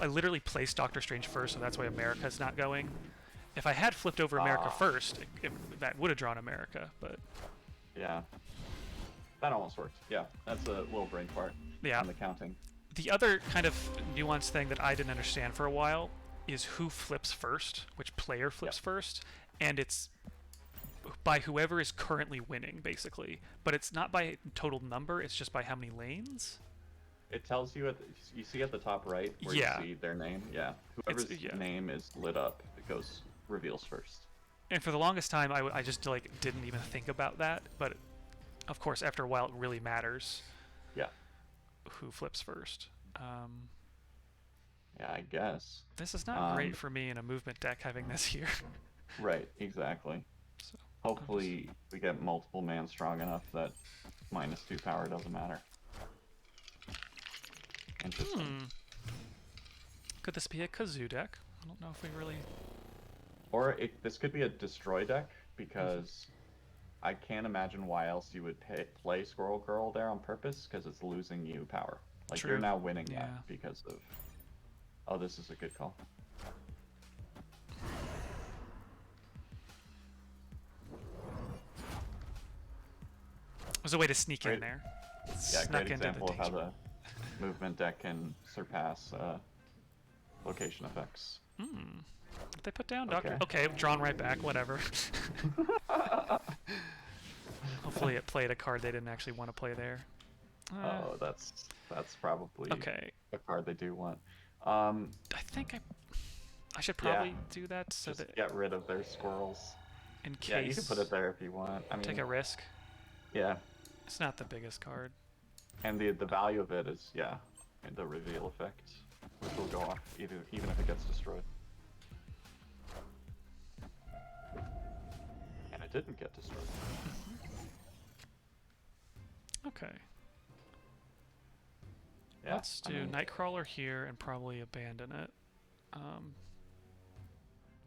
literally placed Doctor Strange first, so that's why America's not going. If I had flipped over America first, that would have drawn America, but... Yeah. That almost worked. Yeah, that's a little brain fart on the counting. The other kind of nuanced thing that I didn't understand for a while is who flips first, which player flips first, and it's by whoever is currently winning, basically. But it's not by total number, it's just by how many lanes. It tells you you see at the top right where you see their name. Yeah, whoever's name is lit up, it reveals first. And for the longest time, I just didn't even think about that. But of course, after a while, it really matters. Yeah. Who flips first? Yeah, I guess. This is not great for me in a movement deck having this here. Right. Exactly. So hopefully we get multiple man strong enough that -2 power doesn't matter. Interesting. Could this be a Kazoo deck? I don't know if we really... Or this could be a destroy deck, because I can't imagine why else you would play Squirrel Girl there on purpose, because it's losing you power. Like, you're now winning that because of... Oh, this is a good call. It was a way to sneak in there. Yeah, great example of how the movement deck can surpass location effects. What did they put down? Doctor? Okay, drawn right back, whatever. Hopefully it played a card they didn't actually want to play there. Oh, that's probably a card they do want. I think I should probably do that so just that... get rid of their squirrels. In case... Yeah, you can put it there if you want. I mean, take a risk. Yeah. It's not the biggest card. And the value of it is, the reveal effect, which will go off even if it gets destroyed. And it didn't get destroyed. Okay. Yeah, Let's do Nightcrawler here and probably abandon it.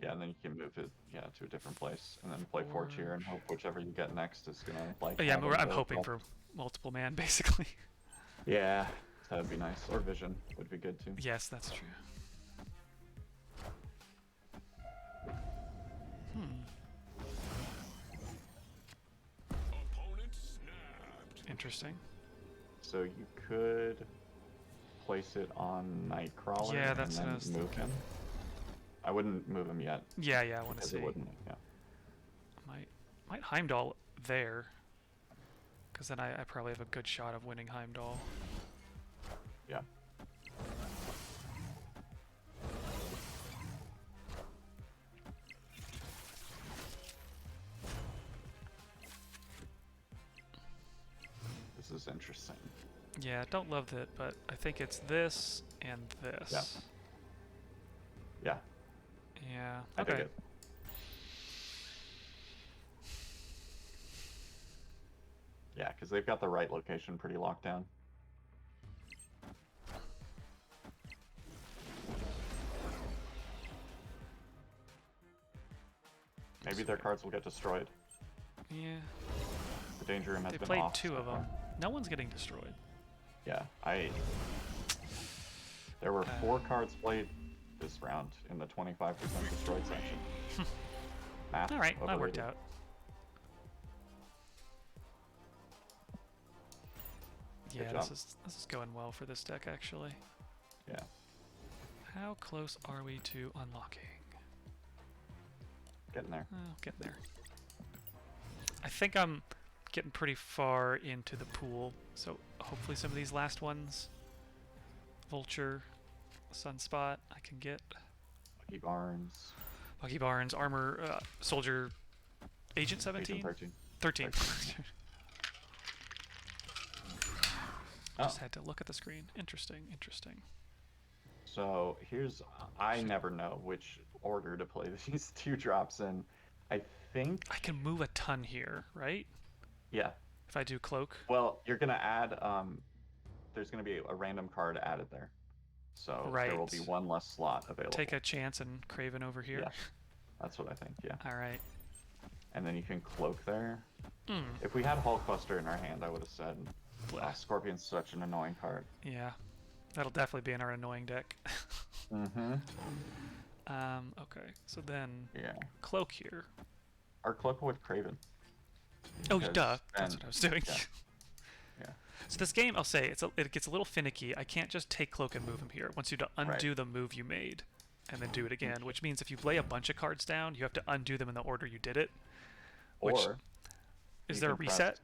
Yeah, and then you can move it, to a different place, and then play Or- 4-tier and hope whichever you get next is gonna like. Oh, yeah, add I'm into hoping health. for multiple man, basically. Yeah, that would be nice. Or vision would be good too. Yes, that's true. Interesting. So you could place it on Nightcrawler Yeah, that's and what I then was move him. I wouldn't move him yet. Yeah, I want to Because see. it wouldn't. Yeah. Might Heimdall there, because then I probably have a good shot of winning Heimdall. Yeah. This is interesting. Yeah, don't love that, but I think it's this and this. Yeah. Yeah. I dig Okay. it. Yeah, because they've got the right location pretty locked down. Maybe their cards will get destroyed. Yeah. The danger room has They been played off. 2 of them. No one's getting destroyed. Yeah, There were 4 cards played this round in the 25% destroyed section. Math All right, that worked overrated. out. Yeah, job. this is going well for this deck actually. Yeah. How close are we to unlocking? Getting there. Oh, getting there. I think I'm getting pretty far into the pool, so hopefully some of these last ones, Vulture, Sunspot, I can get. Lucky Barnes. Bucky Barnes, Armor, Soldier, Agent 17? Agent 13. 13. 13. Just had to look at the screen. Interesting, interesting. So I never know which order to play these 2 drops in. I think, I can move a ton here, right? yeah. If I do Cloak. Well, you're gonna add, there's gonna be a random card added there. So there will be Right. 1 less slot available. Take a chance and Craven over here. Yeah. That's what I think, yeah. All right. And then you can cloak there. Mm. If we had Hulkbuster in our hand, I would have said, Blah. Scorpion's such an annoying card. Yeah. That'll definitely be in our annoying deck. Mm-hmm. Okay. So then Yeah. Cloak here. Or cloak with Craven. Oh, Because duh. That's then- what I was doing. yeah. Yeah. So this game, I'll say, it gets a little finicky. I can't just take Cloak and move him here. It wants you to undo the move you made and then do it again, which means if you lay a bunch of cards down, you have to undo them in the order you did it. Which, Or is you there a can reset?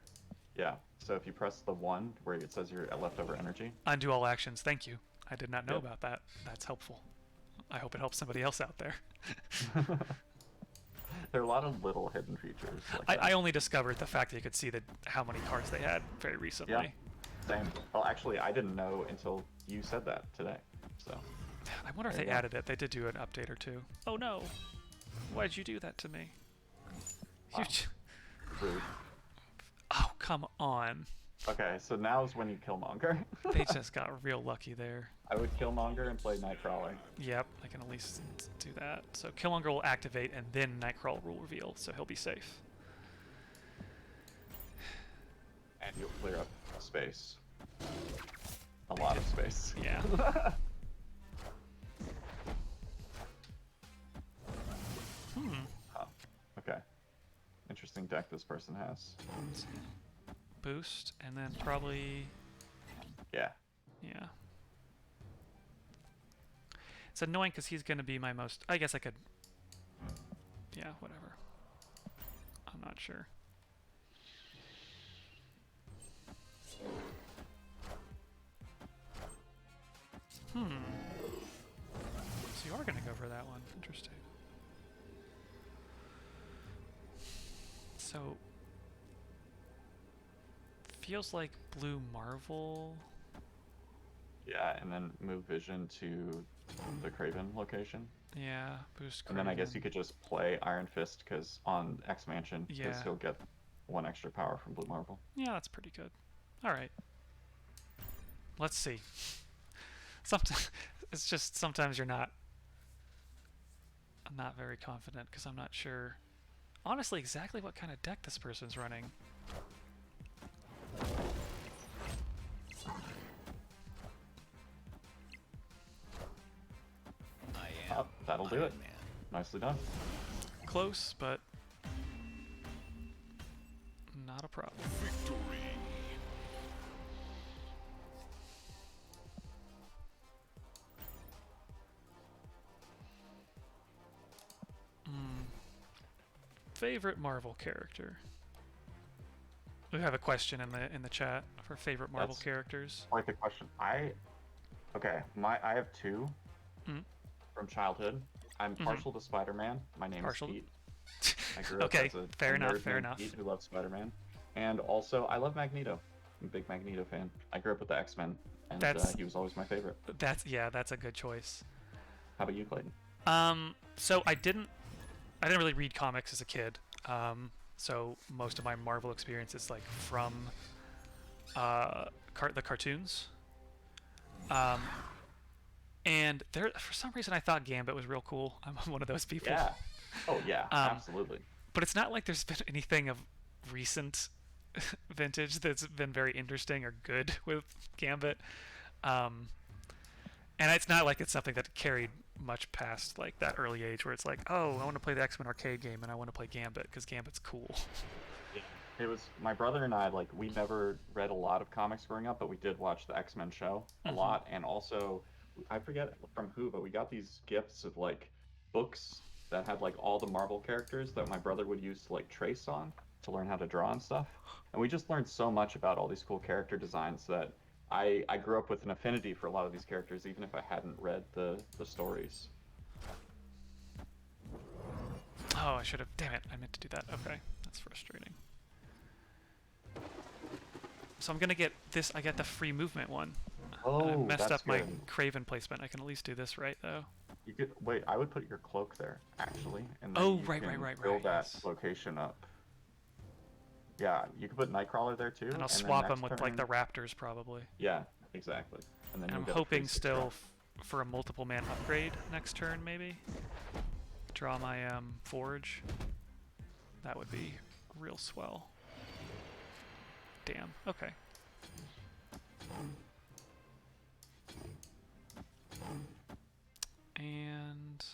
Yeah. So if you press the 1 where it says your leftover energy. Undo all actions. Thank you. I did not know Yep. about that. That's helpful. I hope it helps somebody else out there. There are a lot of little hidden features. Like I only discovered the fact that you could see how many cards they had very recently. Yeah. Same. Well, actually, I didn't know until you said that today. So. I wonder if There they you go. added it. They did do an update or 2. Oh no! Why'd you do that to me? Wow. Rude. Oh, come on. Okay, so now's when you Killmonger. They just got real lucky there. I would Killmonger and play Nightcrawler. Yep, I can at least do that. So Killmonger will activate and then Nightcrawler will reveal, so he'll be safe. And you'll clear up space. A lot of space. Yeah. Huh. Okay. Interesting deck this person has. Boost, and then probably... Yeah. Yeah. It's annoying because he's going to be my most... I guess I could... Yeah, whatever. I'm not sure. So you are going to go for that one. Interesting. So... Feels like Blue Marvel... Yeah, and then move Vision to the Craven location. Yeah, boost And then I guess Craven. you could just play Iron Fist because on X Mansion, because Yeah. he'll get 1 extra power from Blue Marvel. Yeah, that's pretty good. All right. Let's see. Sometimes it's just sometimes you're not I'm not very confident because I'm not sure, honestly, exactly what kind of deck this person's running. That'll do it. Nicely done. Close, but not a problem. Favorite Marvel character? We have a question in the chat for favorite Marvel That's characters. quite the question. I have two from childhood. I'm partial to Spider-Man. My name is Pete. I grew up as a fair enough, nerd fair named enough. Pete who loves Spider-Man. And also, I love Magneto. I'm a big Magneto fan. I grew up with the X-Men, and he was always my favorite. That's a good choice. How about you, Clayton? So I didn't really read comics as a kid. So most of my Marvel experience is like from the cartoons. And there, for some reason, I thought Gambit was real cool. I'm one of those people. Yeah. Oh yeah, absolutely. But it's not like there's been anything of recent vintage that's been very interesting or good with Gambit. And it's not like it's something that carried much past like that early age where it's like, oh, I want to play the X-Men arcade game and I want to play Gambit because Gambit's cool. It was my brother and I, like, we never read a lot of comics growing up, but we did watch the X-Men show a lot. And also, I forget from who, but we got these gifts of like books that had like all the Marvel characters that my brother would use to like trace on to learn how to draw and stuff. And we just learned so much about all these cool character designs that I grew up with an affinity for a lot of these characters, even if I hadn't read the stories. Oh, I should have. Damn it! I meant to do that. Okay, that's frustrating. So I'm gonna get this. I get the free movement one. Oh, I messed that's up my good. Craven placement. I can at least do this right though. You could wait. I would put your cloak there actually, and then Oh, you right, can right, build that yes. location up. Yeah, you could put Nightcrawler there too. And I'll then swap them next with like turn- the Raptors probably. Yeah, exactly. And then And you'll I'm get a free hoping six still drop. for a multiple man upgrade next turn maybe. Draw my Forge. That would be real swell. Damn. Okay. And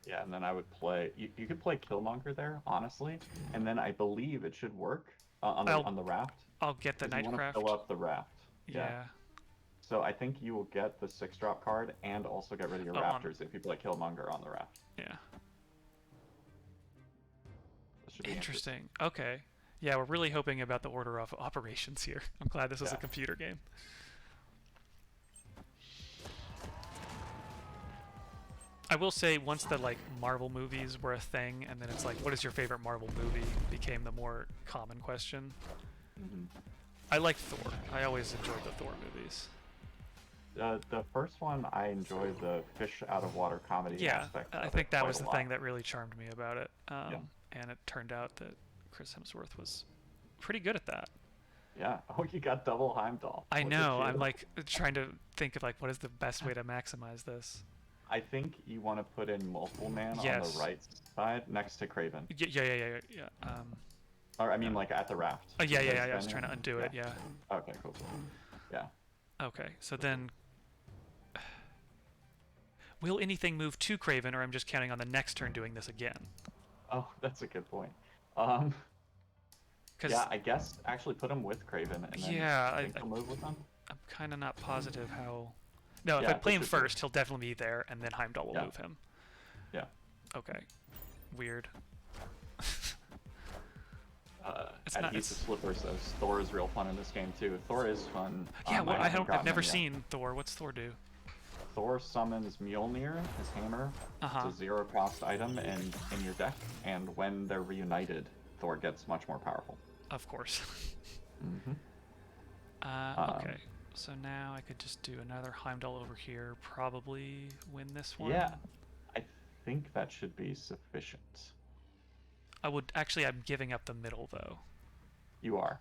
Yeah, and then I would play. You could play Killmonger there, honestly, and then I believe it should work on the raft. I'll get the 'Cause you want to Nightcraft. fill up the raft. Yeah. So I think you will get the 6-drop card and also get rid of your Oh, Raptors if you play Killmonger on the raft. Yeah. This should be Interesting. Okay. Yeah, we're really hoping about the order of operations here. I'm glad this was a Yeah. computer game. I will say once the like Marvel movies were a thing and then it's like what is your favorite Marvel movie became the more common question. I like Thor. I always enjoyed the Thor movies. The first one, I enjoyed the fish out of water comedy Yeah, aspect. I of think it that quite was a the lot. thing that really charmed me about it. And it turned out that Chris Hemsworth was pretty good at that. Yeah. Oh, you got double Heimdall. I Look at know. I'm you. like trying to think of like what is the best way to maximize this. I think you want to put in multiple man on Yes. the right side next to Craven. Yeah. Or I mean, like at the raft. Yeah. Because I was then- trying to undo it. Yeah. Okay, cool. Yeah. Okay. So then, will anything move to Craven, or I'm just counting on the next turn doing this again? Oh, that's a good point. Because Yeah, I guess actually put him with Craven and then Yeah, think he'll move with him. I'm kind of not positive how. No, if Yeah, I play him this is- first, he'll definitely be there, and then Heimdall will Yeah. move him. Yeah. Okay. Weird. It's At not- Heath the it's- Slipper says Thor is real fun in this game too. Thor is fun. Yeah, well, haven't I've gotten never him yet. seen Thor. What's Thor do? Thor summons Mjolnir, his hammer. Uh-huh. It's a 0-cost item in your deck, and when they're reunited, Thor gets much more powerful. Of course. Mm-hmm. Okay. So now I could just do another Heimdall over here. Probably win this one. Yeah, I think that should be sufficient. I would actually. I'm giving up the middle though. You are.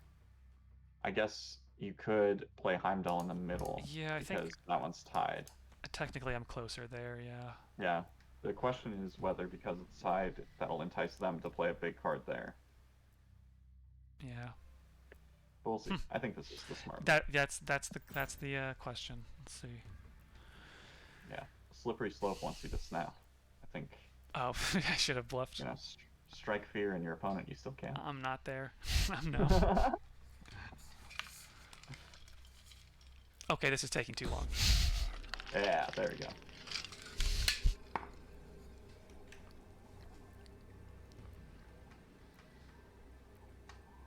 I guess you could play Heimdall in the middle. Yeah, I think- because that one's tied. Technically, I'm closer there. Yeah. Yeah, The question is whether because it's side that'll entice them to play a big card there. Yeah. But we'll see. I think this is the smart move. That's the question. Let's see. Yeah, slippery slope wants you to snap. I think. Oh, I should have bluffed. You know, strike fear in your opponent. You still can. I'm not there. No. Okay, this is taking too long. Yeah, there we go.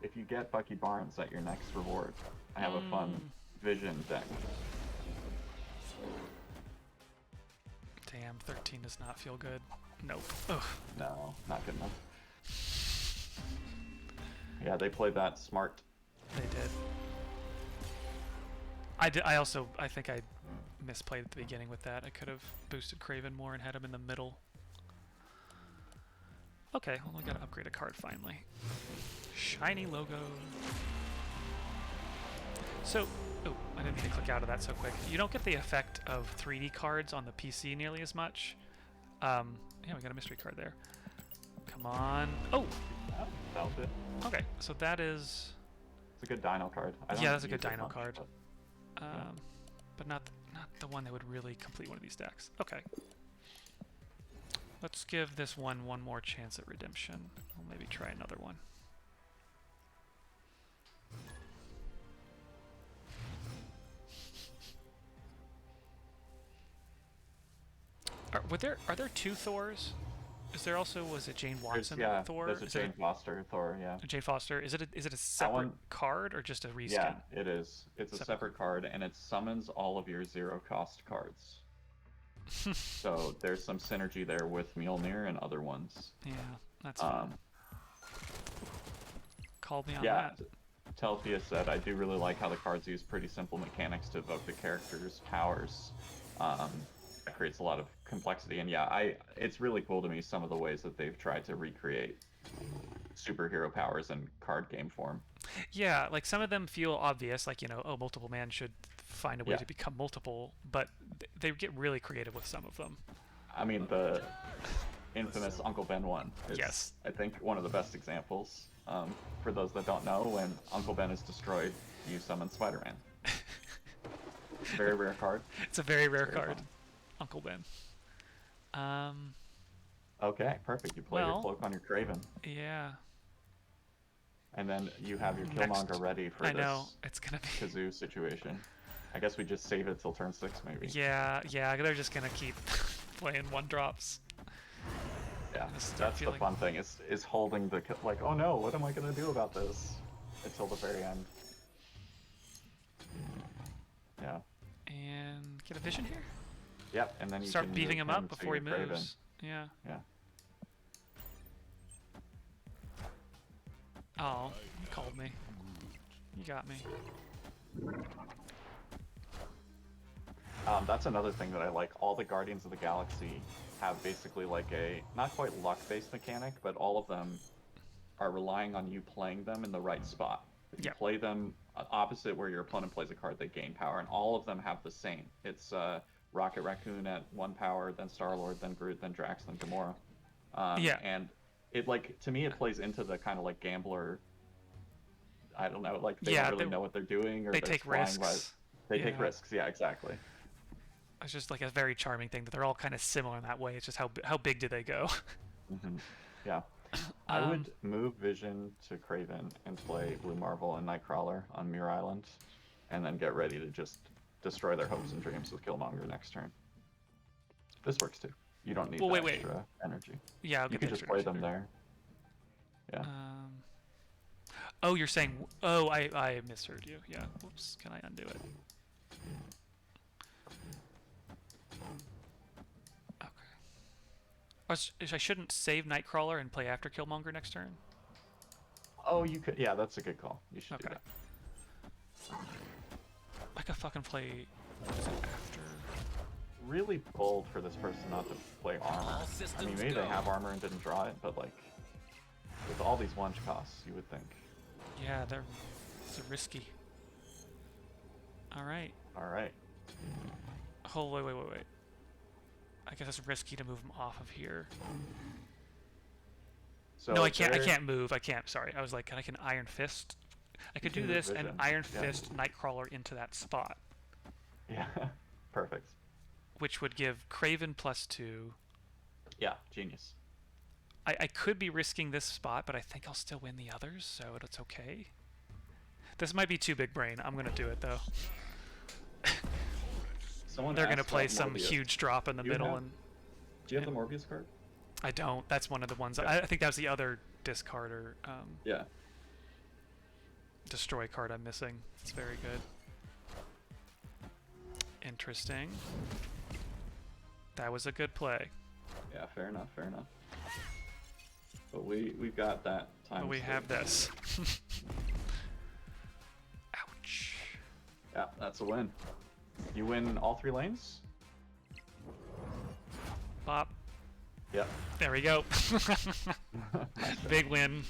If you get Bucky Barnes at your next reward, I have a fun vision deck. Damn, 13 does not feel good. Nope. Ugh. No, not good enough. Yeah, they played that smart. They did. I think I misplayed at the beginning with that. I could have boosted Craven more and had him in the middle. Okay, well, we gotta upgrade a card finally. Shiny logo. So, oh, I didn't mean to click out of that so quick. You don't get the effect of 3D cards on the PC nearly as much. Yeah, we got a mystery card there. Come on. Oh! That was it. Okay, so that is... It's a good dino card. Yeah, that's a good dino much, card. But, But not the one that would really complete one of these decks. Okay. Let's give this one more chance at redemption. We'll maybe try another one. Are there two Thors? Is there also, was it Jane Watson Thor? There's a Jane Foster Thor, yeah. Jane Foster. Is it a separate card or just a reskin? Yeah, it is. It's a separate card, and it summons all of your zero-cost cards. So there's some synergy there with Mjolnir and other ones. Yeah, that's fun. Called me on that. Telfia said, I do really like how the cards use pretty simple mechanics to evoke the character's powers. That creates a lot of complexity, and yeah, it's really cool to me some of the ways that they've tried to recreate superhero powers in card game form. Yeah, like some of them feel obvious, like, you know, oh, multiple man should find a way to become multiple, but they get really creative with some of them. I mean, the infamous Uncle Ben one is, I think, one of the best examples. For those that don't know, when Uncle Ben is destroyed, you summon Spider-Man. Very rare card. It's a very rare card. Fun. Uncle Ben. Okay, perfect. You play your cloak on your Craven. Yeah. And then you have your Killmonger ready for this it's gonna be Kazoo situation. I guess we just save it till turn 6, maybe. Yeah, they're just gonna keep playing 1-drops. Yeah, that's the fun thing, is holding the, like, oh no, what am I gonna do about this? Until the very end. Yeah. And get a vision here? Yep, and then you start can beating him up before he moves. Craven. Yeah. Yeah. Oh, you called me. You got me. That's another thing that I like. All the Guardians of the Galaxy have basically like a, not quite luck-based mechanic, but all of them are relying on you playing them in the right spot. If you play them opposite where your opponent plays a card, they gain power, and all of them have the same. It's Rocket Raccoon at 1 power, then Star-Lord, then Groot, then Drax, then Gamora. And it, like, to me, it plays into the kind of like gambler, I don't know, like they don't really know what they're doing, or they take risks. They take risks, yeah, exactly. It's just like a very charming thing that they're all kind of similar in that way. It's just how big do they go? Yeah. I would move Vision to Craven and play Blue Marvel and Nightcrawler on Muir Island, and then get ready to just destroy their hopes and dreams with Killmonger next turn. This works too. You don't need extra energy. Yeah, I'll you can just play them there. Yeah. Oh, you're saying... Oh, I misheard you. Yeah. Whoops. Can I undo it? I shouldn't save Nightcrawler and play after Killmonger next turn? Oh, you could. Yeah, that's a good call. You should do that. I could fucking play after. Really bold for this person not to play armor. I mean, maybe they have armor and didn't draw it, but like, with all these launch costs, you would think. Yeah, it's risky. All right. All right. Oh, wait. I guess it's risky to move him off of here. So No, I can't. I there- can't move. I can't. Sorry, I was like, I can Iron Fist. I could can do move this and vision, Iron yeah. Fist Nightcrawler into that spot, Yeah, perfect. which would give Craven +2. Yeah, genius. I could be risking this spot, but I think I'll still win the others, so it's okay. This might be too big brain. I'm gonna do it though. Someone They're gonna asked play about some Morbius. huge drop in the You middle, have- and Do you have the Morbius card? I don't. That's one of the ones. Yeah. I think that was the other discard or Yeah. destroy card I'm missing. It's very good. Interesting. That was a good play. Yeah, fair enough, fair enough. But we've got that time. But we have this. Ouch. Yeah, that's a win. You win all 3 lanes? Bop. Yep. There we go. Big win.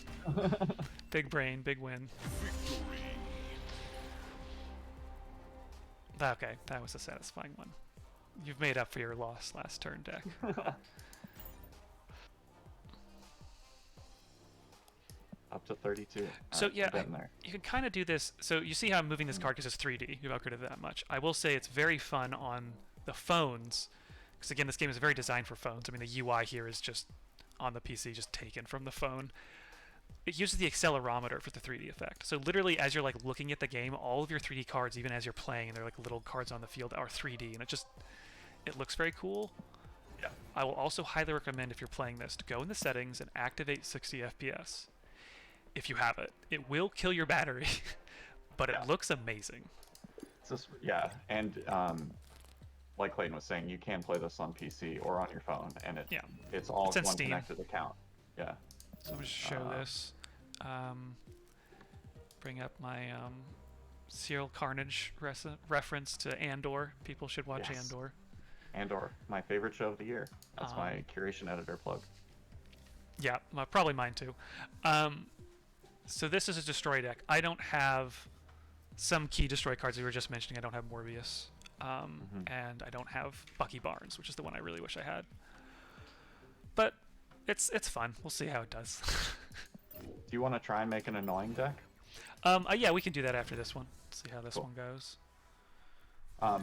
Big brain, big win. Okay, that was a satisfying one. You've made up for your loss last turn, deck. Up to 32. So Alright, yeah, we're getting there. you can kind of do this. So you see how I'm moving this card because it's 3D. You've upgraded that much. I will say it's very fun on the phones, because again, this game is very designed for phones. I mean, the UI here is just on the PC, just taken from the phone. It uses the accelerometer for the 3D effect. So literally, as you're like looking at the game, all of your 3D cards, even as you're playing, and they're like little cards on the field, are 3D, and it looks very cool. Yeah. I will also highly recommend, if you're playing this, to go in the settings and activate 60 FPS. If you have it, it will kill your battery, but Yeah. it looks amazing. It's just, yeah, and like Clayton was saying, you can play this on PC or on your phone, and Yeah. it's all It's on one Steam. connected account. Yeah. So I'm just show this. Bring up my Serial Carnage reference to Andor. People should watch Yes. Andor. And/or my favorite show of the year. That's my Um, curation editor plug. Yeah, probably mine too. So this is a destroy deck. I don't have some key destroy cards we were just mentioning. I don't have Morbius, and I don't have Bucky Barnes, which is the one I really wish I had. But it's fun. We'll see how it does. Do you want to try and make an annoying deck? Yeah, we can do that after this one. See how this Cool. one goes.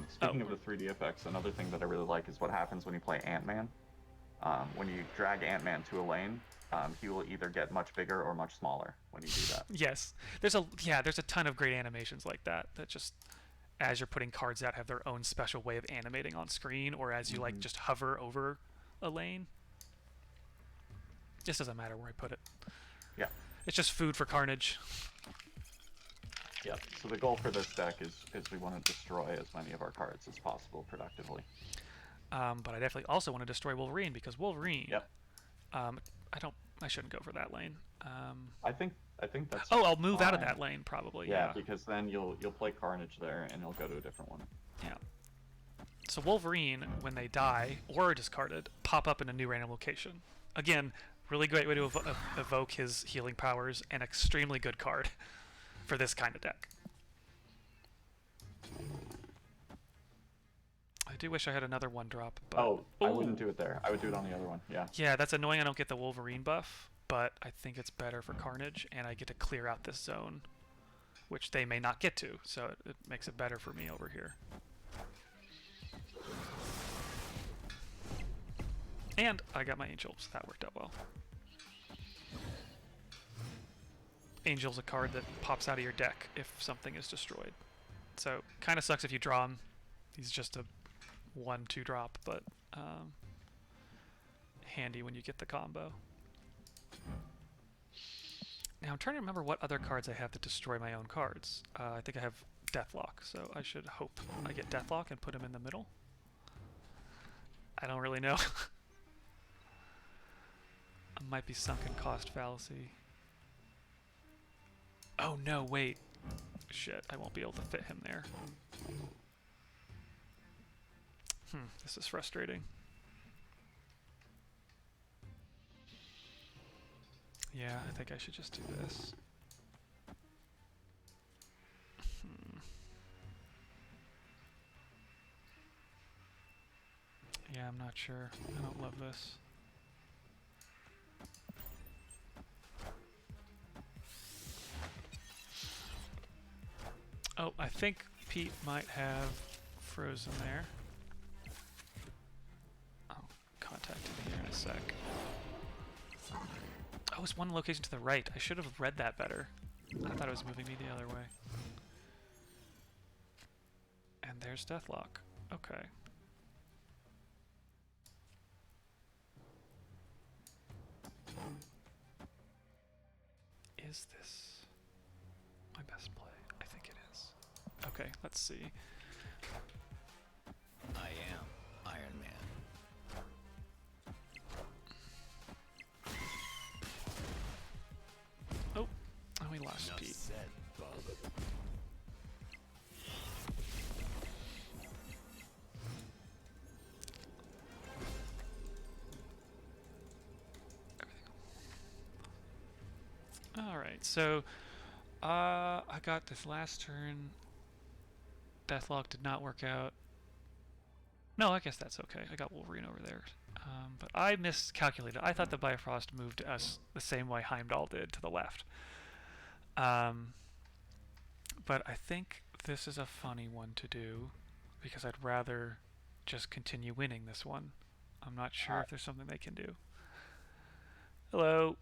Speaking of the 3D effects, another thing that I really like is what happens when you play Ant-Man. When you drag Ant-Man to a lane, he will either get much bigger or much smaller when you do that. Yes, there's a ton of great animations like that just as you're putting cards out have their own special way of animating on screen, or as you like just hover over a lane. Just doesn't matter where I put it. Yeah. It's just food for Carnage. Yep. So the goal for this deck is we want to destroy as many of our cards as possible productively. But I definitely also want to destroy Wolverine, because Wolverine. Yep. I shouldn't go for that lane. I think that's. Oh, I'll move out of fine. that lane probably. Yeah, Yeah. because then you'll play Carnage there, and he'll go to a different one. Yeah. So Wolverine, when they die or are discarded, pop up in a new random location. Again, really great way to evoke his healing powers, and extremely good card for this kind of deck. I do wish I had another 1-drop, but I wouldn't do it there. I would do it on the other one. Yeah. yeah, that's annoying. I don't get the Wolverine buff, but I think it's better for Carnage, and I get to clear out this zone, which they may not get to, so it makes it better for me over here. And I got my Angel, so that worked out well. Angel's a card that pops out of your deck if something is destroyed. So, kind of sucks if you draw him. He's just a 1/2 drop, but handy when you get the combo. Now I'm trying to remember what other cards I have that destroy my own cards. I think I have Deathlock, so I should hope I get Deathlock and put him in the middle. I don't really know. I might be sunken cost fallacy. Oh no, wait. Shit, I won't be able to fit him there. This is frustrating. Yeah, I think I should just do this. Yeah, Yeah, I'm not sure. I don't love this. Oh, I think Pete might have frozen there. I'll contact him here in a sec. Oh, it's one location to the right. I should have read that better. I thought it was moving me the other way. And there's Deathlock. Okay. Is this my best play? I think it is. Okay, let's see. I am Iron Man. Oh, we lost Enough Pete. said, bub. Alright, so I got this last turn. Deathlock did not work out. No, I guess that's okay. I got Wolverine over there. But I miscalculated. I thought the Bifrost moved us the same way Heimdall did, to the left. But I think this is a funny one to do, because I'd rather just continue winning this one. I'm not sure if there's something they can do. Hello.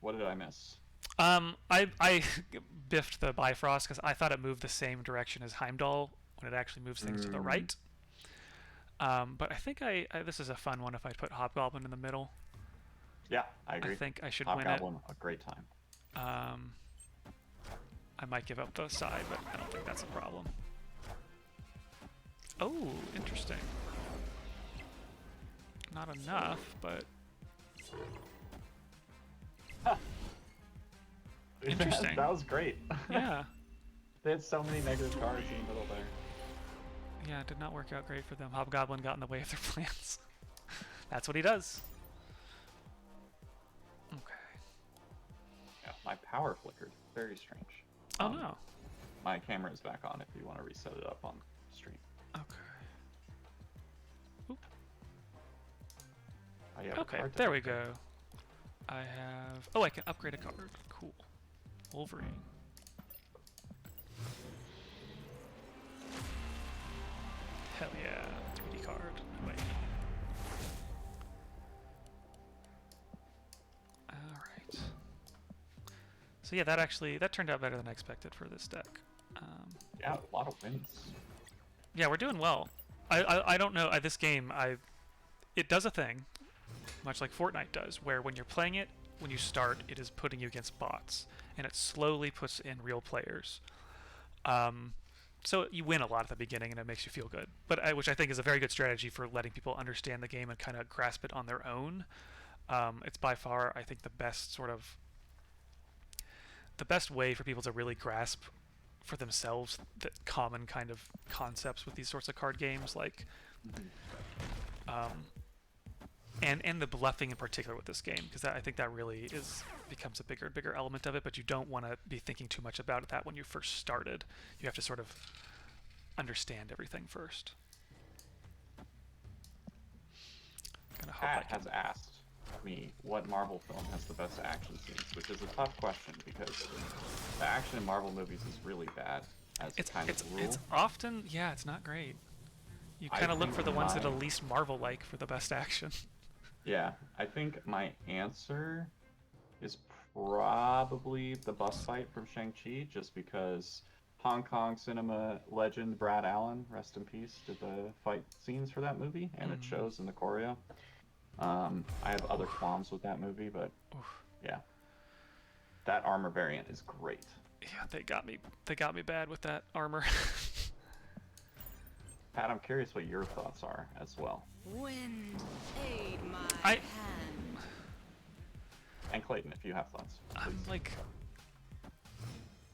What did I miss? I biffed the Bifrost because I thought it moved the same direction as Heimdall when it actually moves things to the right. But I think this is a fun one if I put Hobgoblin in the middle. Yeah, I agree. I think I should win it. Hobgoblin, a great time. I might give up the side, but I don't think that's a problem. Oh, interesting. Not enough, but interesting. That was great. Yeah. They had so many negative cards in the middle there. Yeah, it did not work out great for them. Hobgoblin got in the way of their plans. That's what he does. Okay. Yeah, my power flickered. Very strange. Oh no. My camera is back on if you want to reset it up on stream. Okay. Oop. Oh, you have a Okay, card to there we upgrade. go. I have... Oh, I can upgrade a card. Cool. Wolverine. Hell yeah. 3D card. Wait. Alright. So yeah, that turned out better than I expected for this deck. Yeah, a lot of wins. Yeah, we're doing well. I don't know. This game, it does a thing, much like Fortnite does, where when you're playing it, when you start, it is putting you against bots, and it slowly puts in real players. So you win a lot at the beginning, and it makes you feel good. But which I think is a very good strategy for letting people understand the game and kind of grasp it on their own. It's by far, I think, the best way for people to really grasp for themselves the common kind of concepts with these sorts of card games, like and the bluffing in particular with this game, because I think that really becomes a bigger and bigger element of it. But you don't want to be thinking too much about that when you first started. You have to sort of understand everything first. Gonna hope Pat I can. has asked me what Marvel film has the best action scenes, which is a tough question because the action in Marvel movies is really bad as It's kind of rule. it's often, yeah, it's not great. You I kind of look think for the ones that are my- least Marvel-like for the best action. Yeah, I think my answer is probably the bus fight from Shang-Chi, just because Hong Kong cinema legend Brad Allen, rest in peace, did the fight scenes for that movie, and it shows in the choreo. I have other qualms with that movie, but yeah, that armor variant is great. Yeah, they got me. They got me bad with that armor. Pat, I'm curious what your thoughts are as well. Wind, aid my I- hand. And Clayton, if you have thoughts. I'm please. like,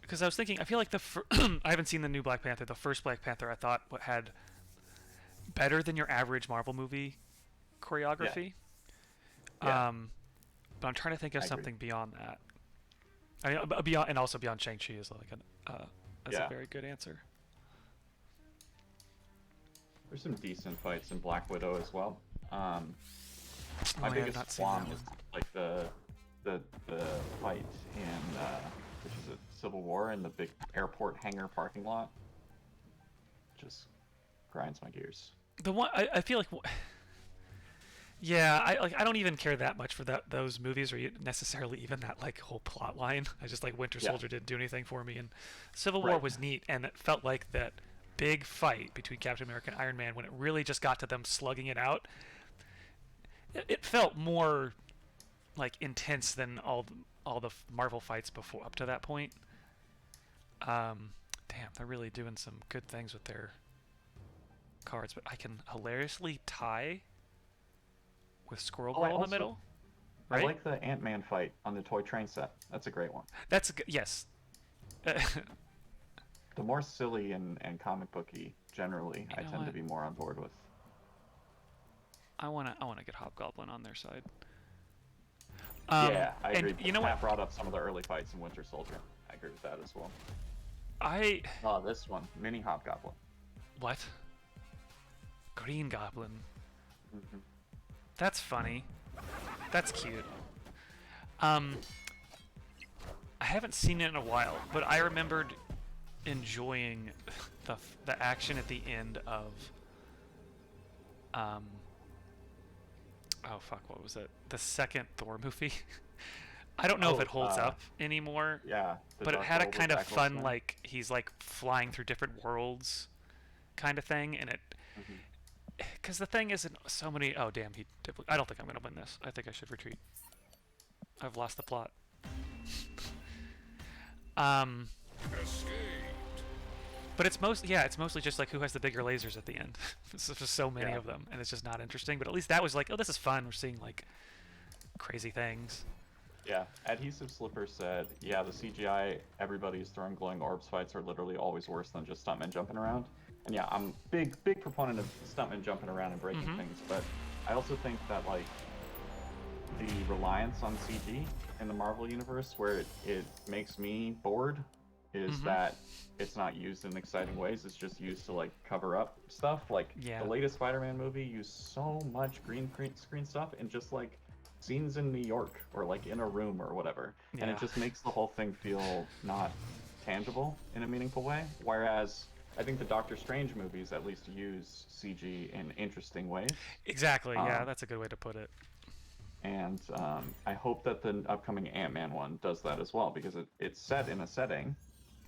because I was thinking, I feel like I haven't seen the new Black Panther. The first Black Panther I thought had better than your average Marvel movie choreography. Yeah. But I'm trying to think of I agree. something beyond that. I mean, beyond, and also beyond Shang-Chi is like that's Yeah. a very good answer. There's some decent fights in Black Widow as well. Oh, My I have biggest not seen that qualm is one. like the fight in which is it, Civil War in the big airport hangar parking lot. Just grinds my gears. The one I feel like, yeah, I don't even care that much for those movies or necessarily even that like whole plot line. I just like Winter Yeah. Soldier didn't do anything for me, and Civil War Right. was neat, and it felt like that big fight between Captain America and Iron Man when it really just got to them slugging it out. It felt more like intense than all the Marvel fights before up to that point. Damn, they're really doing some good things with their cards, but I can hilariously tie with Squirrel Oh, Girl in the middle. Right? I like the Ant-Man fight on the toy train set. That's a great one. That's a good, yes. The more silly and comic booky generally, I know tend to what? be more on board with. I wanna get Hobgoblin on their side. Yeah, I and agree. you know Pat what? brought up some of the early fights in Winter Soldier. I agree with that as well. I Oh, this one, Mini Hobgoblin. what? Green Goblin. Mhm. That's funny. That's cute. I haven't seen it in a while, but I remembered enjoying the action at the end of oh fuck, what was it? The second Thor movie. I don't know if Oh, it holds up anymore, Yeah, the but it Dark had a World with kind of Jack fun Wilson. like he's like flying through different worlds kind of thing, and it Mhm. because the thing isn't so many. Oh damn, I don't think I'm gonna win this. I think I should retreat. I've lost the plot. Um, but it's mostly just like who has the bigger lasers at the end. There's just so many Yeah. of them, and it's just not interesting. But at least that was like, oh, this is fun. We're seeing like crazy things. Yeah, Adhesive Slipper said, yeah, the CGI everybody's throwing glowing orbs fights are literally always worse than just stuntmen jumping around. And yeah, I'm big proponent of stuntmen jumping around and breaking Mhm. things, but I also think that like the reliance on CG in the Marvel universe where it makes me bored is Mhm. that it's not used in exciting ways. It's just used to like cover up stuff. Like Yeah. the latest Spider-Man movie used so much green screen stuff and just like scenes in New York or like in a room or whatever. And Yeah. it just makes the whole thing feel not tangible in a meaningful way. Whereas I think the Doctor Strange movies at least use CG in interesting ways. Exactly. Yeah, Um, that's a good way to put it. and I hope that the upcoming Ant-Man one does that as well because it's set in a setting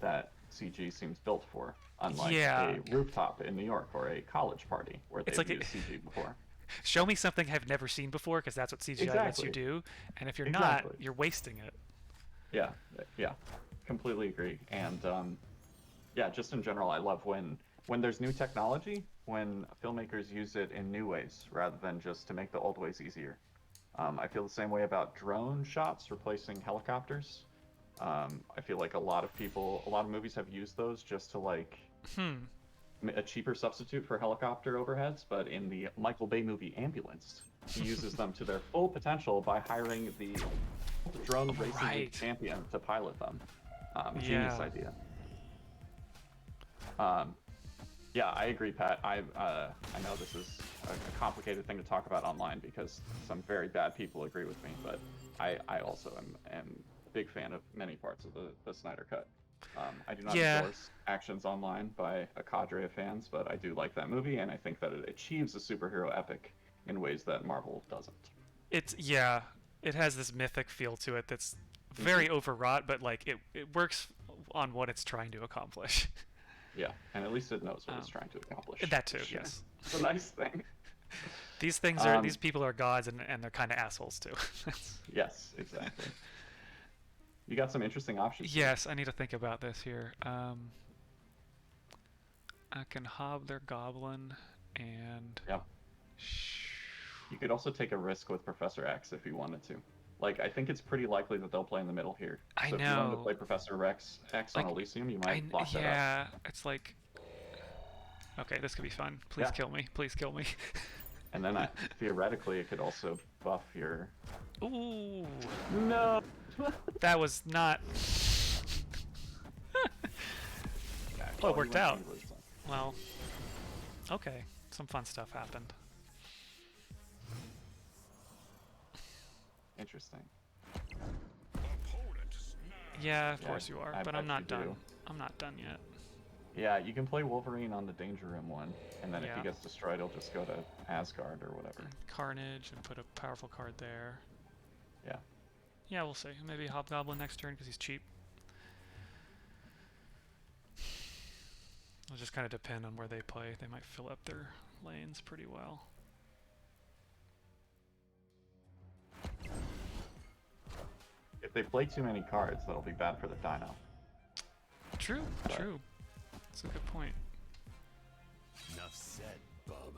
that CG seems built for, unlike Yeah. a rooftop in New York or a college party where It's they've like used CG before. show me something I've never seen before, because that's what CGI lets you Exactly. do. And if you're Exactly. not, you're wasting it. Yeah, yeah, completely agree. And yeah, just in general, I love when there's new technology, when filmmakers use it in new ways rather than just to make the old ways easier. I feel the same way about drone shots replacing helicopters. I feel like a lot of movies have used those just to like Hmm. a cheaper substitute for helicopter overheads. But in the Michael Bay movie Ambulance, he uses them to their full potential by hiring the drone racing league Right. champion to pilot them. Genius Yeah. idea. Yeah, I agree, Pat. I know this is a complicated thing to talk about online because some very bad people agree with me, but I also am a big fan of many parts of the Snyder Cut. I do not Yeah. endorse actions online by a cadre of fans, but I do like that movie, and I think that it achieves a superhero epic in ways that Marvel doesn't. It has this mythic feel to it that's very overwrought, but like it works on what it's trying to accomplish. Yeah, and at least it knows what it's trying to accomplish. That too, Sure. yes. It's a nice thing. These people are gods, and they're kind of assholes too. Yes, exactly. You got some interesting options. here. Yes, I need to think about this here. I can hob their goblin, and Yeah. You could also take a risk with Professor X if you wanted to. Like, I think it's pretty likely that they'll play in the middle here. I So if you wanted to know. play Professor X on Like, Elysium, you might lock that up. yeah, it's like, okay, this could be fun. Please Yeah. kill me. Please kill me. And then theoretically, it could also buff your. Ooh, No. that was not. Well, it worked out. Well, okay. some fun stuff happened. Interesting. Yeah, of Yeah, course you are, I but bet I'm you not done. do. I'm not done yet. Yeah, you can play Wolverine on the Danger Room one, and then if he Yeah. gets destroyed, he'll just go to Asgard or whatever. Carnage and put a powerful card there. Yeah. Yeah, we'll see. Maybe Hobgoblin next turn because he's cheap. It'll just kind of depend on where they play. They might fill up their lanes pretty well. If they play too many cards, that'll be bad for the Dino. True, But- true. That's a good point. Enough said, bub.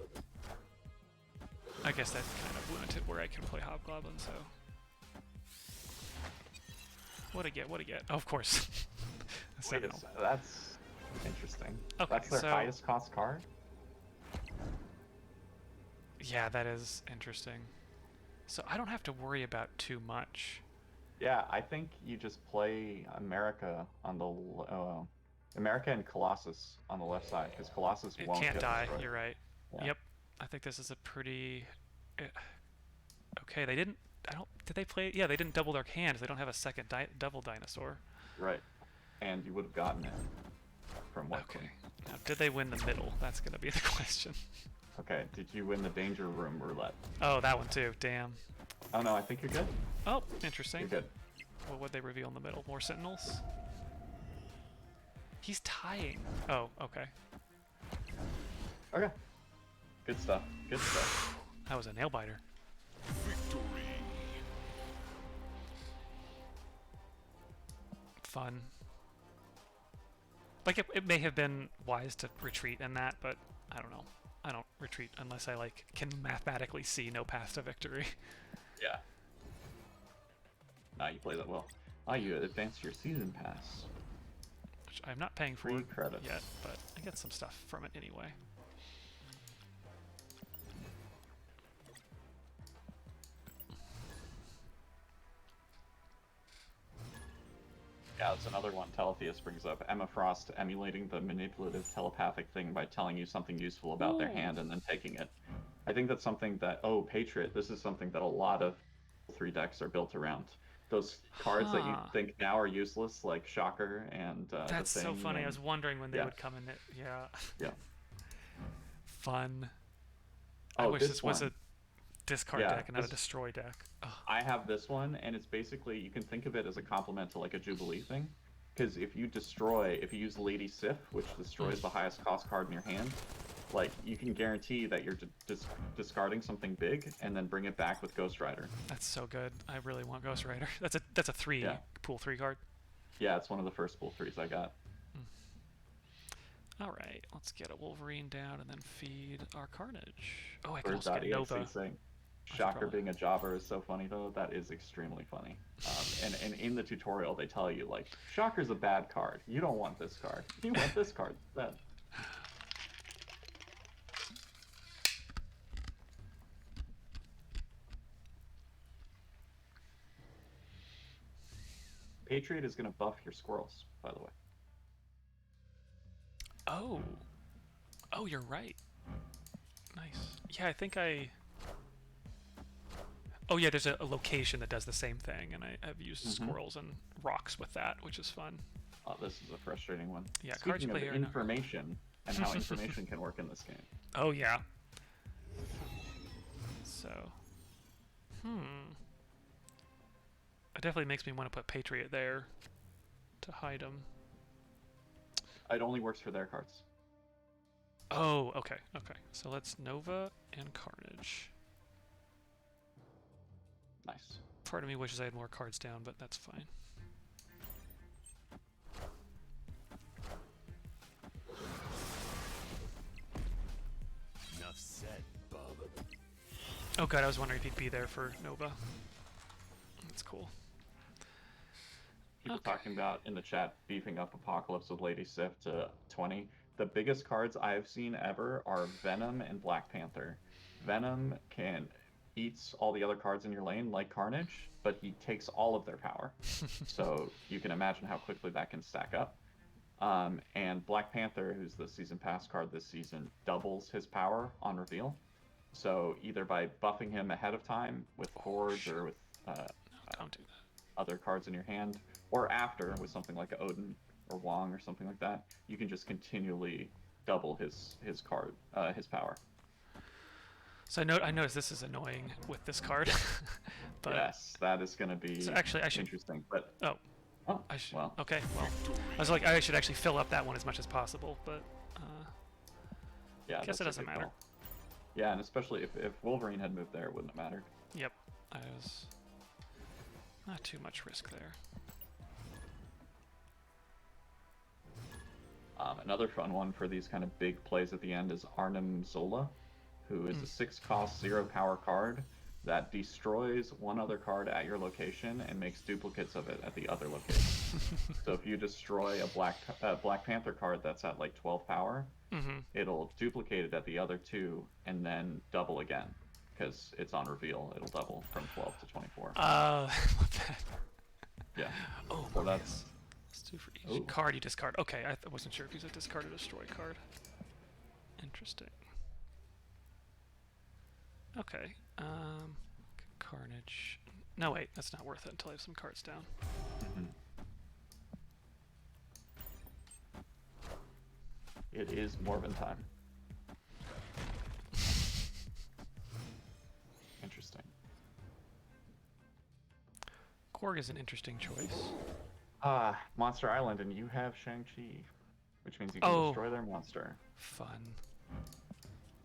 I guess that's kind of limited where I can play Hobgoblin, so. What a get, what a get. Oh, of course. Wait, Sentinel. that's interesting. Okay, That's their so- highest cost card? Yeah, that is interesting. So I don't have to worry about too much. Yeah, I think you just play America on the America and Colossus on the left side, because Colossus It won't can't get die, destroyed. you're right. Yeah. Yep. I think this is a pretty... okay, they didn't... I don't... Did they play... Yeah, they didn't double their hands. They don't have a second double dinosaur. Right. And you would have gotten it from what? Okay. Now, did they win the middle? That's going to be the question. Okay, did you win the Danger Room roulette? Oh, that one too. Damn. Oh no, I think you're good. Oh, interesting. You're good. What would they reveal in the middle? More sentinels? He's tying. Oh, okay. Okay. Good stuff. Good stuff. That was a nail biter. Fun. Like, it may have been wise to retreat in that, but I don't know. I don't retreat unless I, like, can mathematically see no path to victory. Yeah. Ah, you play that well. Ah, you advance your season pass. Which I'm not paying for Free credits. yet, but I get some stuff from it anyway. Yeah, that's another one Teletheus brings up. Emma Frost emulating the manipulative telepathic thing by telling you something useful about their Ooh. hand and then taking it. I think that's something that, oh, Patriot, this is something that a lot of 3 decks are built around. Those cards that you Huh. think now are useless, like Shocker and the That's so Thing funny. I and- was wondering when they yeah. would come in it. Yeah. Yeah. Fun. I Oh, wish this was one. a discard Yeah, deck and not a this- destroy deck. Ugh. I have this one, and it's basically, you can think of it as a complement to like a Jubilee thing. Because if you use Lady Sif, which destroys the highest cost card in your hand, like, you can guarantee that you're discarding something big and then bring it back with Ghost Rider. That's so good. I really want Ghost Rider. That's a 3 Yeah. pool 3 card. Yeah, it's one of the first pool 3s I got. All right, let's get a Wolverine down and then feed our Carnage. Oh, I can Bird also get Exe Nova. saying, Shocker probably- being a jobber is so funny though. That is extremely funny. And in the tutorial they tell you, like, Shocker's a bad card. You don't want this card. You want this card instead. Patriot is going to buff your squirrels, by the way. Oh. Oh, you're right. Nice. Yeah, I think I... Oh yeah, there's a location that does the same thing, and I've used squirrels and rocks with that, which is fun. Oh, this is a frustrating one. Yeah, cards Speaking play of here are not- information and how information can work in this game. Oh yeah. So... It definitely makes me want to put Patriot there to hide him. It only works for their cards. Oh, okay, okay. So let's Nova and Carnage. Nice. Part of me wishes I had more cards down, but that's fine. Enough said, bub. Oh god, I was wondering if he'd be there for Nova. That's cool. People Okay. talking about in the chat beefing up Apocalypse with Lady Sif to 20. The biggest cards I've seen ever are Venom and Black Panther. Venom can eats all the other cards in your lane like Carnage, but he takes all of their power. So you can imagine how quickly that can stack up. And Black Panther, who's the season pass card this season, doubles his power on reveal. So either by buffing him ahead of time with Forge or with No, don't do that. other cards in your hand, or after with something like Odin or Wong or something like that, you can just continually double his power. So I noticed this is annoying with this card. But Yes, that is going to be so actually I should. interesting. But Oh, oh, I should. well, Okay, well, I was like I should actually fill up that one as much as possible, but yeah, guess it that's a doesn't good matter. call. Yeah, and especially if Wolverine had moved there, it wouldn't have mattered. Yep, I was not too much risk there. Another fun one for these kind of big plays at the end is Arnim Zola, who is a 6-cost 0-power card that destroys one other card at your location and makes duplicates of it at the other location. So if you destroy a Black Panther card that's at like 12 power, it'll duplicate it at the other 2 and then double again because it's on reveal. It'll double from 12 to 24. I love that. Yeah. Oh, So that's 2 for each Ooh. card you discard. Okay, I wasn't sure if he's a discard or destroy card. Interesting. Okay. Carnage. No, wait, that's not worth it until I have some cards down. It is Morbin time. Interesting. Korg is an interesting choice. Monster Island, and you have Shang-Chi, which means you can destroy their monster. Fun.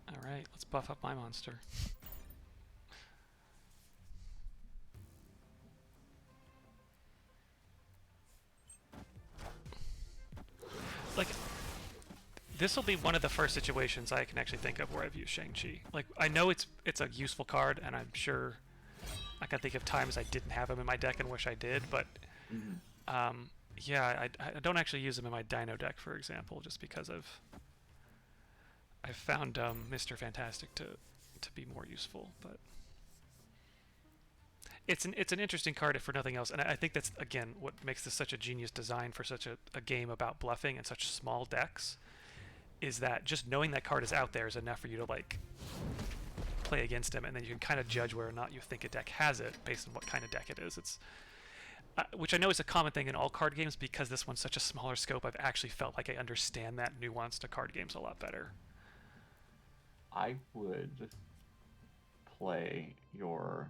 Alright, let's buff up my monster. Like, this will be one of the first situations I can actually think of where I've used Shang-Chi. Like, I know it's a useful card, and I'm sure I can think of times I didn't have him in my deck and wish I did, but yeah, I don't actually use him in my Dino deck, for example, just because I've found Mr. Fantastic to be more useful. But it's an interesting card if for nothing else, and I think that's again what makes this such a genius design for such a game about bluffing and such small decks, is that just knowing that card is out there is enough for you to like play against him, and then you can kind of judge whether or not you think a deck has it based on what kind of deck it is. It's which I know is a common thing in all card games, because this one's such a smaller scope. I've actually felt like I understand that nuance to card games a lot better. I would play your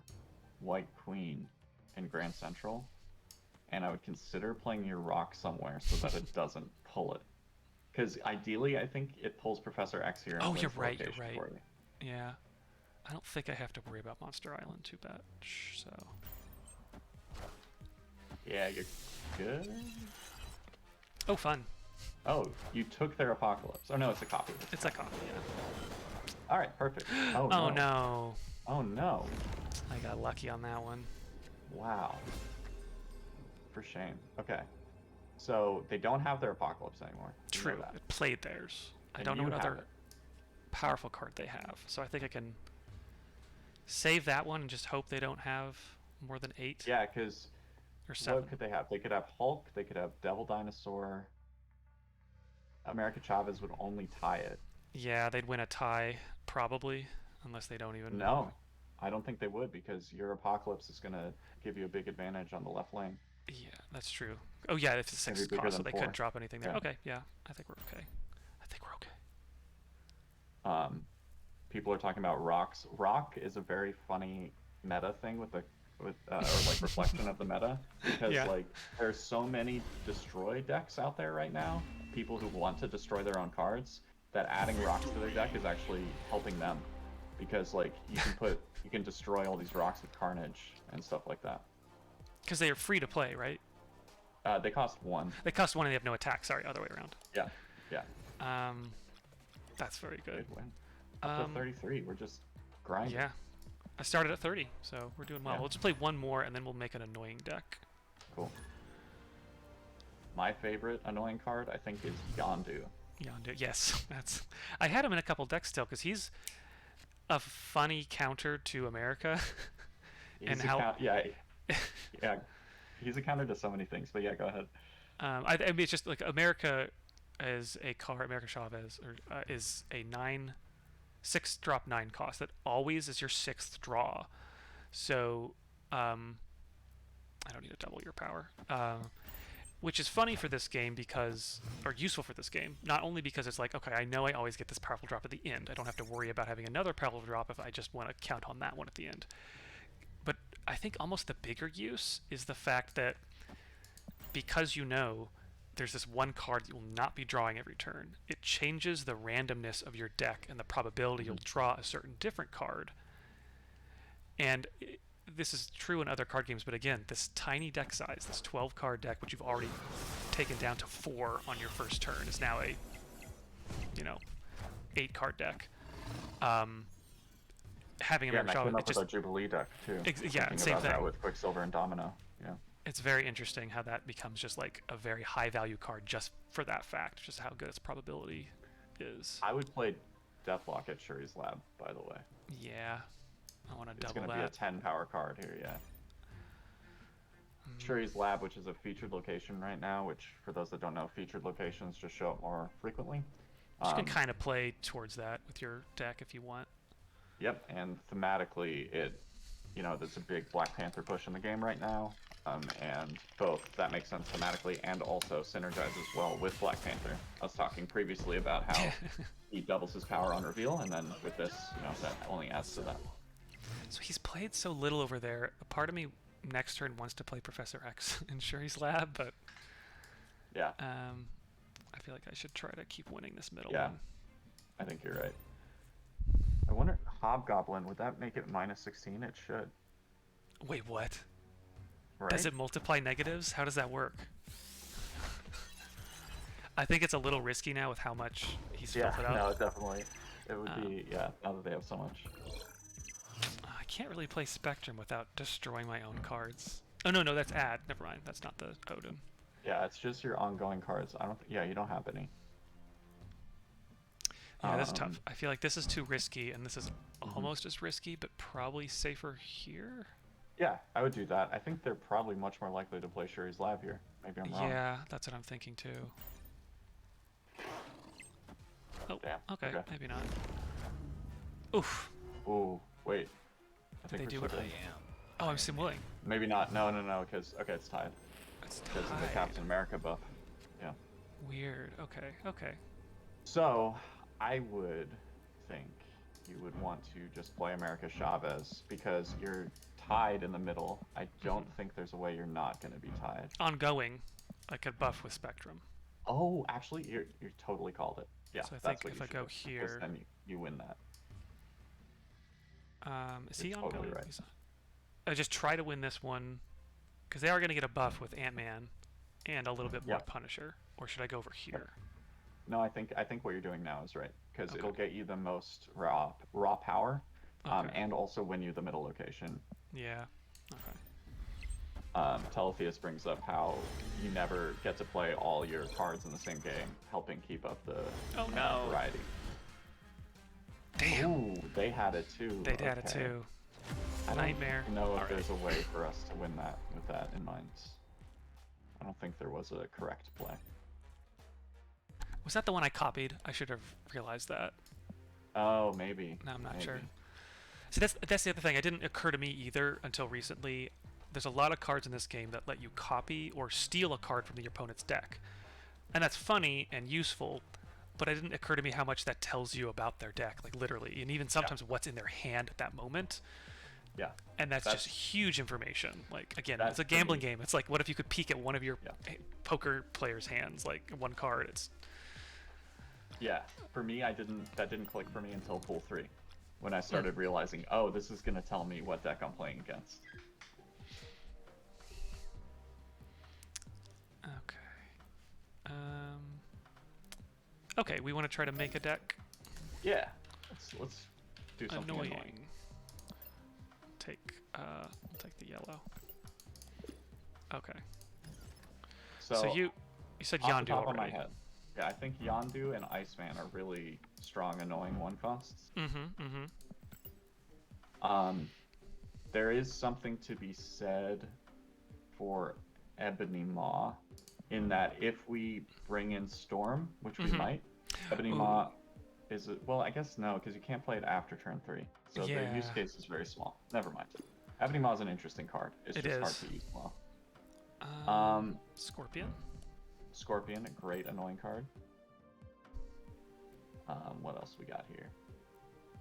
White Queen in Grand Central, and I would consider playing your Rock somewhere so that it doesn't pull it. Because ideally, I think it pulls Professor X here. Oh, and you're wins the right, you're location right. for you. Yeah. I don't think I have to worry about Monster Island too much, so... Yeah, you're good. Oh, fun. Oh, you took their Apocalypse. Oh no, it's a copy. It's a copy, yeah. All right, perfect. Oh, Oh, no. no. Oh no. I got lucky on that one. Wow. For shame. Okay. So they don't have their Apocalypse anymore. You know True. that. It played theirs. I And don't know you what have other it. powerful card they have, so I think I can save that one and just hope they don't have more than 8 Yeah, because or 7. what could they have? They could have Hulk. They could have Devil Dinosaur. America Chavez would only tie it. Yeah, they'd win a tie, probably, unless they don't even... No, I don't think they would, because your Apocalypse is going to give you a big advantage on the left lane. Yeah, that's true. Oh, yeah, if it's Maybe 6 bigger cost, so than they 4. couldn't drop anything there. Yeah. Okay, yeah, I think we're okay. I think we're okay. People are talking about rocks. Rock is a very funny meta thing with or like reflection of the meta, because Yeah. like there's so many destroy decks out there right now. People who want to destroy their own cards, that adding rocks to their deck is actually helping them, because like you can destroy all these rocks with Carnage and stuff like that. Because they are free to play, right? They cost 1. They cost 1 and they have no attack. Sorry, other way around. Yeah, yeah. That's very good. Good win. Up to 33. We're just grinding. Yeah. I started at 30, so we're doing well. Yeah. We'll just play one more and then we'll make an annoying deck. Cool. My favorite annoying card, I think, is Yondu. Yondu, yes. That's. I had him in a couple decks still, because he's a funny counter to America. He's And a how... yeah, he's a counter to so many things, but yeah, go ahead. I mean, it's just like America is a card. America Chavez is a 6 drop 9 cost that always is your 6th draw. So I don't need to double your power. Which is funny for this game because, or useful for this game, not only because it's like, okay, I know I always get this powerful drop at the end. I don't have to worry about having another powerful drop if I just want to count on that one at the end. But I think almost the bigger use is the fact that because you know there's this one card that you will not be drawing every turn, it changes the randomness of your deck and the probability you'll draw a certain different card. And this is true in other card games, but again, this tiny deck size, this 12 card deck, which you've already taken down to 4 on your first turn, is now a 8 card deck. Having Yeah, and I American came Shaw, up with a Jubilee deck too. yeah, Thinking same about thing. that with Quicksilver and Domino. Yeah. It's very interesting how that becomes just like a very high value card just for that fact, just how good its probability is. I would play Deathlock at Shuri's Lab, by the way. Yeah, I want to It's double going to be a that. 10 power card here, yeah. Shuri's Lab, which is a featured location right now, which for those that don't know, featured locations just show up more frequently. You can kind of play towards that with your deck if you want. Yep, and thematically, there's a big Black Panther push in the game right now, and both that makes sense thematically and also synergizes well with Black Panther. I was talking previously about how he doubles his power on reveal, and then with this, that only adds to that. So he's played so little over there. A part of me next turn wants to play Professor X in Shuri's Lab, but Yeah, I feel like I should try to keep winning this middle yeah, one. I think you're right. I wonder, Hobgoblin, would that make it -16? It should. Wait, what? Right? Does it multiply negatives? How does that work? I think it's a little risky now with how much he's Yeah, filled it up. no, definitely. It would be, now that they have so much. I can't really play Spectrum without destroying my own cards. Oh, no, that's Ad. Never mind. That's not the Odin. Yeah, it's just your ongoing cards. You don't have any. Yeah, that's tough. I feel like this is too risky, and this is almost as risky, but probably safer here. Yeah, I would do that. I think they're probably much more likely to play Shuri's Lab here. Maybe I'm wrong. Yeah, that's what I'm thinking too. Oh, Damn. okay, Okay. maybe not. Oof. Ooh, wait. I Did they think do we're it? switching. Oh, I'm simulating. Maybe not. No, because it's tied. It's Because of the tied. Captain America buff. Yeah. Weird. Okay. So, I would think you would want to just play America Chavez because you're tied in the middle. I don't think there's a way you're not going to be tied. Ongoing, I could buff with Spectrum. Oh, actually, you totally called it. Yeah, So I that's think what if you I should go do, 'cause here- then you win that. Is he You're ongoing? totally right. He's not. I just try to win this one, because they are going to get a buff with Ant-Man, and a little bit more Yeah. Punisher. Or should I go over here? No, I think what you're doing now is right because Okay. it'll get you the most raw power, Okay. and also win you the middle location. Yeah. Okay. Teletheus brings up how you never get to play all your cards in the same game, helping keep up the Oh, no. variety. Damn. Ooh, they had it too. They had it Okay. too. I don't Nightmare. know if All there's a way for us to win that with that in mind. I don't think there was a correct play. Was that the one I copied? I should have realized that. Oh, maybe. No, I'm not maybe. sure. See, that's the other thing. It didn't occur to me either until recently. There's a lot of cards in this game that let you copy or steal a card from the opponent's deck. And that's funny and useful, but it didn't occur to me how much that tells you about their deck, like literally, and even sometimes what's in their hand at that moment. Yeah. And that's just huge information. Like, again, That's it's a for gambling me. game. It's like, what if you could peek at one of your Yeah. poker players' hands, like one card? It's Yeah, for me, that didn't click for me until pool 3, when I started realizing, oh, this is gonna tell me what deck I'm playing against. okay. Okay, we want to try to make a deck. Yeah, let's do something annoying. Annoying. We'll take the yellow. Okay. So you said off the Yondu top of my already. head, yeah, I think Yondu and Iceman are really strong, annoying one costs. There is something to be said for Ebony Maw, in that if we bring in Storm, which we Mhm. might, Ebony Ooh. Maw is it? Well, I guess no, because you can't play it after turn 3, so the use Yeah. case is very small. Never mind. Ebony Maw is an interesting card. It's It just hard is. to use well. Scorpion. Scorpion, a great annoying card. What else we got here?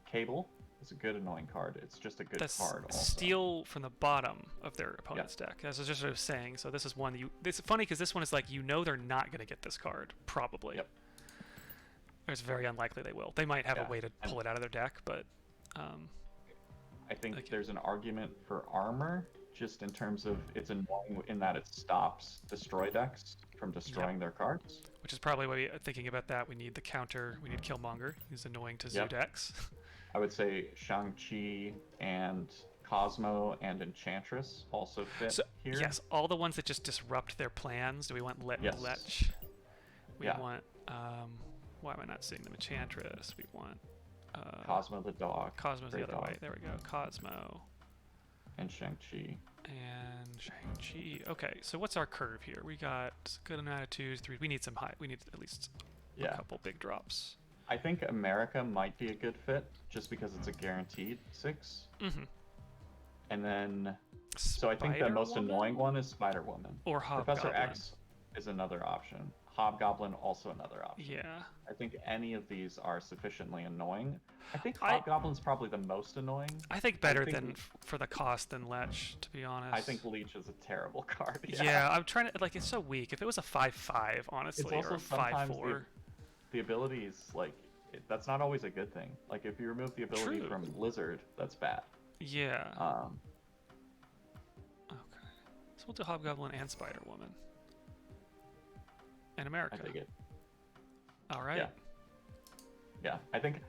Cable is a good annoying card. It's just a good That's card also. steal from the bottom of their opponent's deck. As I was just sort of saying. So this is one that you. It's funny because this one is like, you know, they're not going to get this card probably. Yep. It's very unlikely they will. They might have Yeah, a way to pull it out of their deck, but I think Okay. there's an argument for armor, just in terms of it's annoying in that it stops destroy decks from destroying their cards. which is probably why we thinking about that. We need the counter. We need Killmonger, who's annoying to Yep. zoo decks. I would say Shang-Chi and Cosmo and Enchantress also fit So here. yes, all the ones that just disrupt their plans. Do we want Yes. Lech? We Yeah. want. Why am I not seeing the Enchantress? We want. Cosmo the dog. Cosmo's the Great other dog. way. There we go. Cosmo And Shang-Chi. and Shang-Chi. Okay, so what's our curve here? We got good amount of 2s, 3s. We need some high. We need at least a Yeah. couple big drops. I think America might be a good fit, just because it's a guaranteed 6. Mm-hmm. And then, so I think the most annoying one is Spider-Woman. Or Professor Hobgoblin. X is another option. Hobgoblin also another option. Yeah. I think any of these are sufficiently annoying. I think I- Hobgoblin's probably the most annoying. I think better think than for the cost than Lech, to be honest. I think Leech is a terrible card. Yeah, I'm trying to, like, it's so weak. If it was a 5/5, honestly, It's also or a sometimes 5/4. the abilities, like, that's not always a good thing. Like, if you remove the ability True. from Lizard, that's bad. Yeah. Um, Okay. So we'll do Hobgoblin and Spider-Woman. And I America. dig it. All right. Yeah. Yeah, I think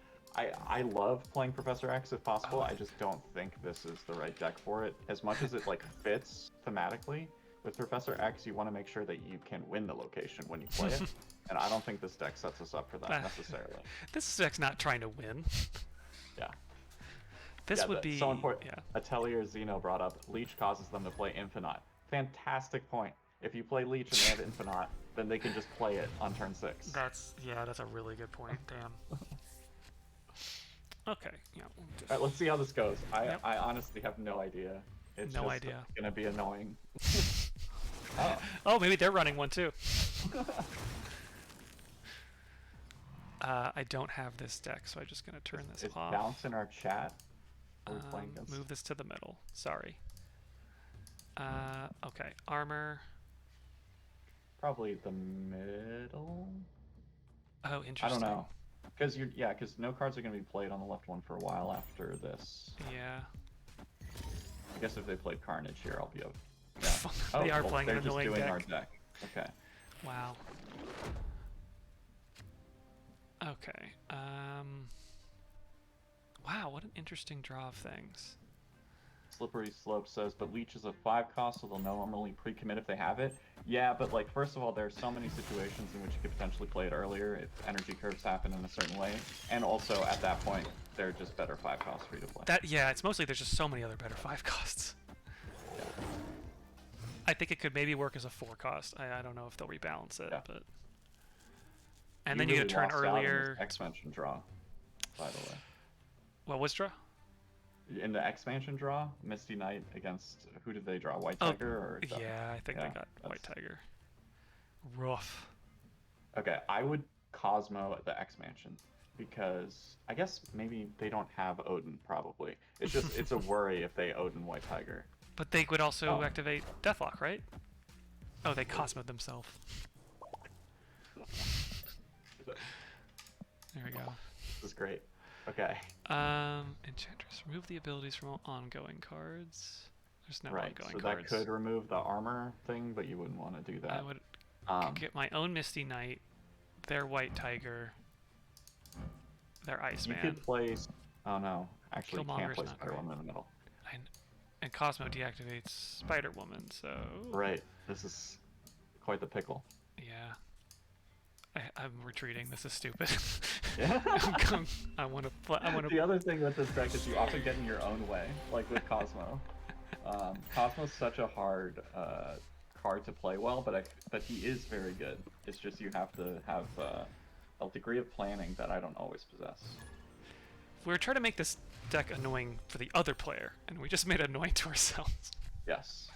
I love playing Professor X if possible. Oh. I just don't think this is the right deck for it. As much as it like fits thematically, with Professor X, you want to make sure that you can win the location when you play it, and I don't think this deck sets us up for that necessarily. This deck's not trying to win. Yeah. This Yeah, would that's be. so important. Yeah. Atelier Zeno brought up Leech causes them to play Infinite. Fantastic point. If you play Leech and they have Infinite, then they can just play it on turn 6. That's a really good point. Damn. Okay. Yeah. We'll just- Alright, let's see how this goes. Yep. I honestly have no idea. It's No just idea. gonna be annoying. Oh. Oh, maybe they're running one too. I don't have this deck, so I'm just gonna turn this Is off. Bounce in our chat? Are we playing against? Move this to the middle. Sorry. Okay. Armor. Probably the middle? Oh, I interesting. don't know. Because no cards are gonna be played on the left one for a while after this. Yeah. I guess if they played Carnage here, I'll be okay. They are playing an they're just annoying doing deck. our deck. Okay. Wow. Okay. Wow, what an interesting draw of things. Slippery Slope says, but Leech is a 5 cost, so they'll normally pre-commit if they have it. Yeah, but like, first of all, there are so many situations in which you could potentially play it earlier if energy curves happen in a certain way, and also at that point, they're just better 5 costs for you to play. It's mostly there's just so many other better 5 costs. Yeah. I think it could maybe work as a 4 cost. I don't know if they'll rebalance it, Yeah. but. And then you get a turn lost out in this earlier. expansion draw, by the way. What was draw? In the expansion draw, Misty Knight against who did they draw? White Oh, Tiger or? Yeah, I think they Yeah, got White that's- Tiger. Rough. Okay, I would Cosmo at the X Mansion because I guess maybe they don't have Odin. Probably it's just it's a worry if they Odin White Tiger. But they would also Oh. activate Deathlock, right? Oh, they Cosmoed themselves. There we go. This is great. Okay, Enchantress. Remove the abilities from all ongoing cards. There's no right. ongoing So cards. that could remove the armor thing, but you wouldn't want to do that. I would Um, get my own Misty Knight, their White Tiger, their you Iceman, could play. Oh no, actually, you can't Killmonger's play not Spider great. Woman in the middle. and Cosmo deactivates Spider Woman. So Right. This is quite the pickle. yeah, I'm retreating. This is stupid. Yeah. I want to play. I want The to. other thing with this deck is you often get in your own way, like with Cosmo. Cosmo's such a hard hard to play well, but he is very good. It's just you have to have a degree of planning that I don't always possess. We were trying to make this deck annoying for the other player, and we just made it annoying to ourselves. Yes.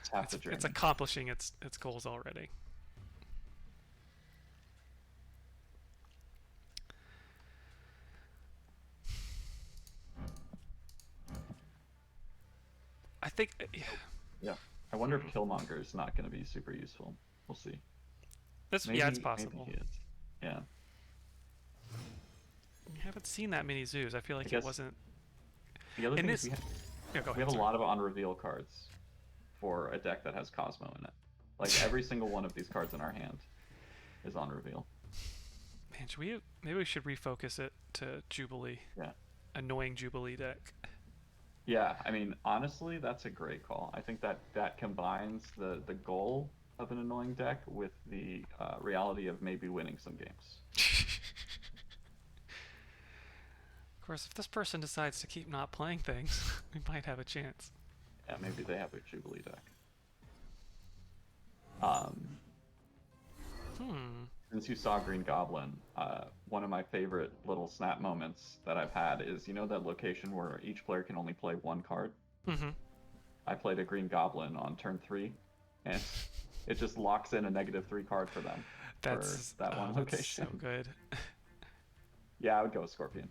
It's half the journey. It's accomplishing its goals already. I think. Yeah. I wonder if Killmonger is not going to be super useful. We'll see. Yeah, it's possible. Maybe he is. Yeah. We haven't seen that many zoos. I feel like it wasn't. The other thing is Yeah, go ahead, we have sorry. a lot of on-reveal cards for a deck that has Cosmo in it. Like every single one of these cards in our hand is on reveal. Man, maybe we should refocus it to Jubilee. Yeah. Annoying Jubilee deck. Yeah, I mean, honestly, that's a great call. I think that combines the goal of an annoying deck with the reality of maybe winning some games. Of course, if this person decides to keep not playing things, we might have a chance. Yeah, maybe they have a Jubilee deck. Since you saw Green Goblin, one of my favorite little snap moments that I've had is, you know that location where each player can only play one card? Mm-hmm. I played a Green Goblin on turn 3, and it just locks in a -3 card for them. That's for that one location. That's so good. Yeah, I would go with Scorpion.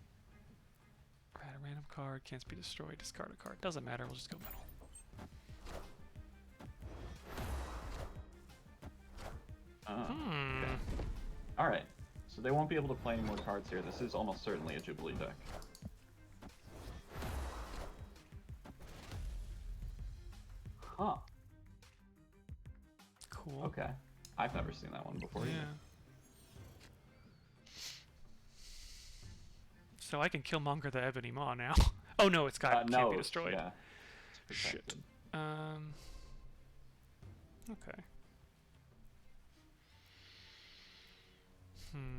Add a random card, can't be destroyed, discard a card. Doesn't matter, we'll just go middle. Okay. Alright, so they won't be able to play any more cards here. This is almost certainly a Jubilee deck. Huh. Cool. Okay. I've never seen that one before Yeah. either. So I can Killmonger the Ebony Maw now. Oh no, it's got No, can't be destroyed. Yeah. It's Shit. protected. Okay.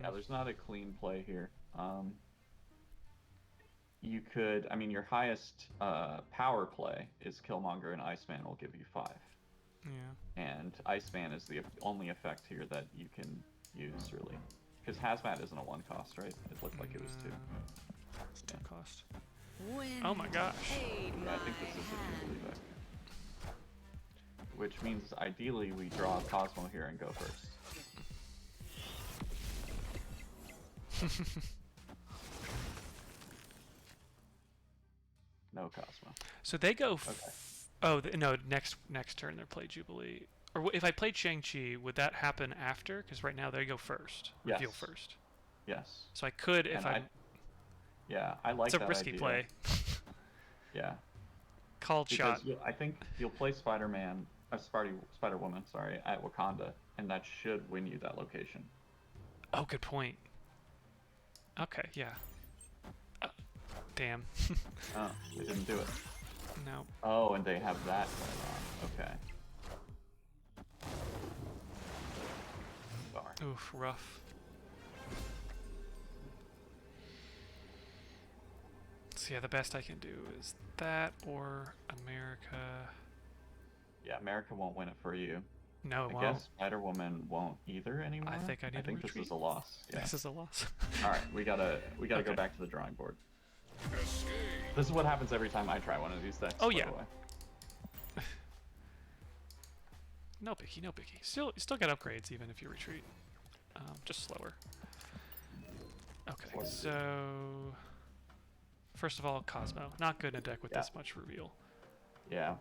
Yeah, there's not a clean play here. You could, I mean, your highest power play is Killmonger, and Iceman will give you 5. Yeah. And Iceman is the only effect here that you can use, really. Because Hazmat isn't a 1 cost, right? It looked like it was 2. It's 2 cost. Wind Oh my gosh. aid Yeah, I think this is a Jubilee deck. Which means, ideally, we draw Cosmo here and go first. No Cosmo. So they go. Okay. Oh no! Next turn they play Jubilee. Or if I played Shang-Chi, would that happen after? Because right now they go first. Reveal Yes. first. Yes. So I could if And yeah, I like It's that a risky idea. play. Yeah. Called Because shot. I think you'll play Spider-Man, Spider-Woman, sorry, at Wakanda, and that should win you that location. Oh, good point. Okay, yeah. Damn. Oh, they didn't do it. No. Oh, and they have that going on. Okay. Bummer. Oof, rough. So yeah, the best I can do is that or America. Yeah, America won't win it for you. No, it I won't. guess Spider-Woman won't either anymore. I think I need to this retreat. is a loss. Yeah. This is a loss. All right, we gotta Okay. go back to the drawing board. This is what happens every time I try one of these decks. Oh, by yeah. the way. No biggie, no biggie. You still get upgrades even if you retreat. Just slower. Okay, Slower. so first of all, Cosmo. Not good in a deck with Yeah. this much reveal. Yeah,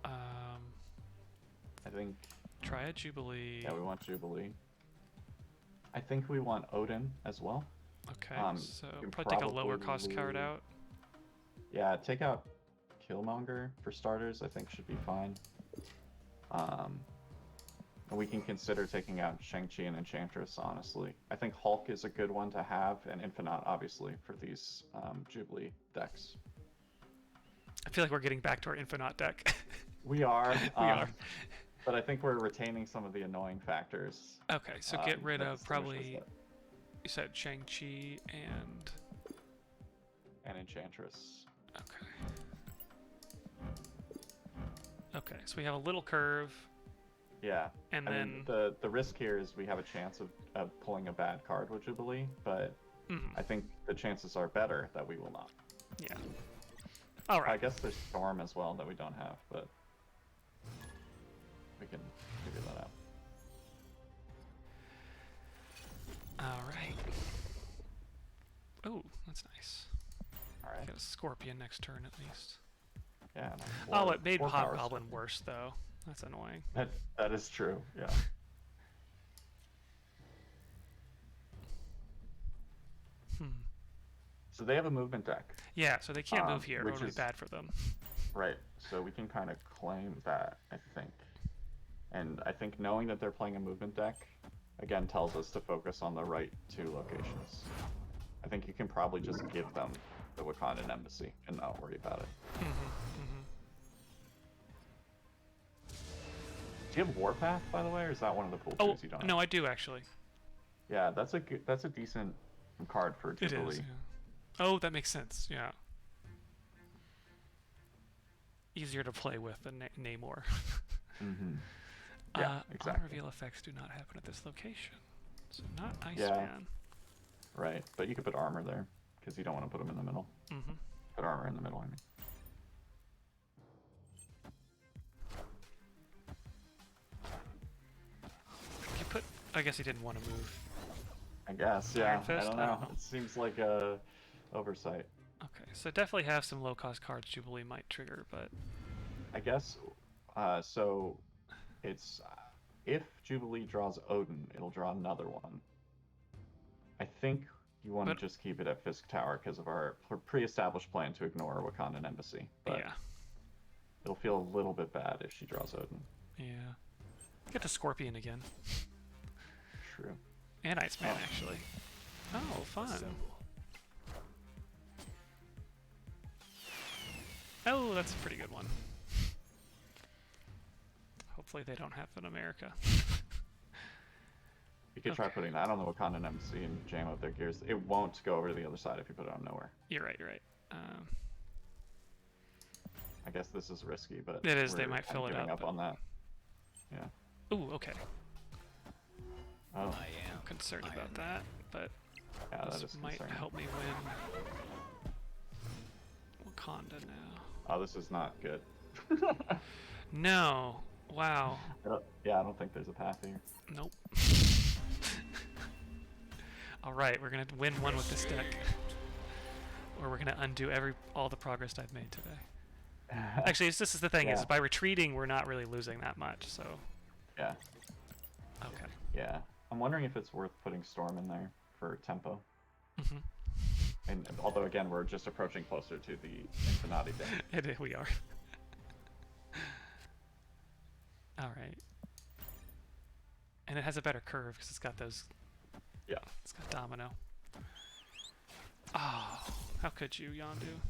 Um, I think. try a Jubilee. Yeah, we want Jubilee. I think we want Odin as well. Okay, so you can probably take a lower cost card probably- out. Yeah, take out Killmonger for starters. I think should be fine. And we can consider taking out Shang-Chi and Enchantress. Honestly, I think Hulk is a good one to have, and Infinite obviously for these Jubilee decks. I feel like we're getting back to our Infinite deck. We are. We are. But I think we're retaining some of the annoying factors. Okay, so get rid that of distinguish probably, us you said Shang-Chi and, and Enchantress. okay. Okay, so we have a little curve, Yeah. And I then mean, the risk here is we have a chance of pulling a bad card with Jubilee, but I think the chances are better that we will not. yeah. All I right. guess there's Storm as well that we don't have, but we can figure that out. All right. Oh, that's nice. All right. Get a Scorpion next turn at least. Yeah. No, Oh, four- it made four power Hobgoblin Scorpion. worse though. That's annoying. That is true. Yeah. So they have a movement deck, Yeah, so they can't move here. It which would be is- bad for them. right? So we can kind of claim that, I think. And I think knowing that they're playing a movement deck, again, tells us to focus on the right two locations. I think you can probably just give them the Wakandan Embassy and not worry about it. Do you have Warpath, by the way, or is that one of the pool Oh, twos you don't no, have? I do actually. Yeah, that's a decent card for It Jubilee. is. Yeah. Oh, that makes sense. Yeah. Easier to play with than Namor. Mm-hmm. Yeah, exactly. On-reveal effects do not happen at this location. So not Iceman. Yeah. Right, but you could put armor there, because you don't want to put them in the middle. Mm-hmm. Put armor in the middle, I mean. You put... I guess he didn't want to move. I guess, yeah. Iron Fist? I don't I know. don't know. It seems like a oversight. Okay, so definitely have some low-cost cards Jubilee might trigger, but... I guess, so it's, if Jubilee draws Odin, it'll draw another one. I think you want to But- just keep it at Fisk Tower because of our pre-established plan to ignore Wakandan Embassy. But yeah. it'll feel a little bit bad if she draws Odin. Yeah. Get the Scorpion again. True. And Iceman, Oh. actually. Oh, fun. Assemble. Oh, that's a pretty good one. Hopefully they don't have it in America. You could try Okay. putting that on the Wakandan Embassy and jam out their gears. It won't go over to the other side if you put it on nowhere. You're right, you're right. I guess this is risky, but It is, they we're might kind fill of it giving up, up but- on that. Yeah. Ooh, okay. Oh, I am I'm concerned Iron about Man. that, but yeah, that this is might concerning. help me win Wakanda now. Oh, this is not good. No. Wow. Yeah, I don't think there's a path here. Nope. Alright, we're gonna win one with this deck. Or we're gonna undo all the progress I've made today. Actually, this is the thing, is Yeah. by retreating we're not really losing that much, so Yeah, okay. yeah. I'm wondering if it's worth putting Storm in there for tempo. Mm-hmm. And although again, we're just approaching closer to the Infinati deck. We are. Alright. And it has a better curve because it's got those. Yeah. It's got Domino. Oh, how could you, Yondu?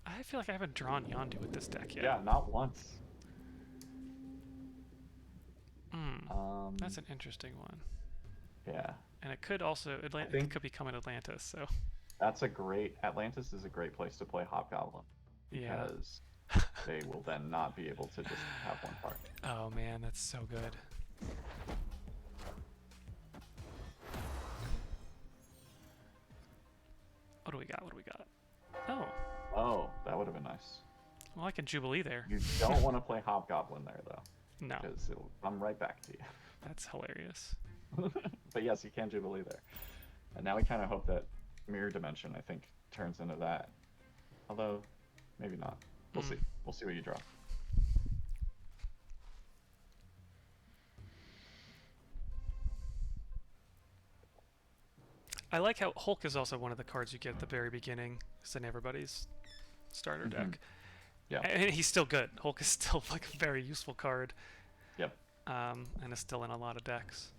I feel like I haven't drawn Yondu with this deck yet. Yeah, not once. That's an interesting one. Yeah, And it could also, it think- could become an Atlantis, so. that's Atlantis is a great place to play Hobgoblin. Yeah. Because they will then not be able to just have one part. Oh man, that's so good. What do we got? What do we got? Oh, Oh, that would have been nice. well, I can Jubilee there. You don't want to play Hobgoblin there, though, No, because it'll come right back to that's hilarious. you. But yes, you can Jubilee there. And now we kind of hope that Mirror Dimension, I think, turns into that. Although, maybe not. We'll see. We'll see what you draw. I like how Hulk is also one of the cards you get at the very beginning. It's in everybody's starter deck. Yeah. And he's still good. Hulk is still like a very useful card. Yep. And is still in a lot of decks.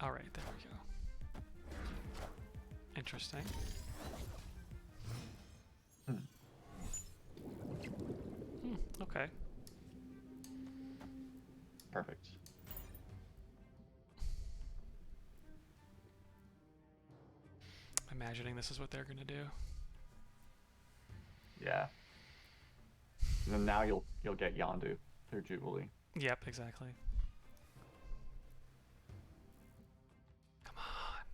All right, there we go. Interesting. Okay. Perfect. imagining this is what they're gonna do. Yeah. And then now you'll get Yondu through Jubilee. Yep, exactly. Come on.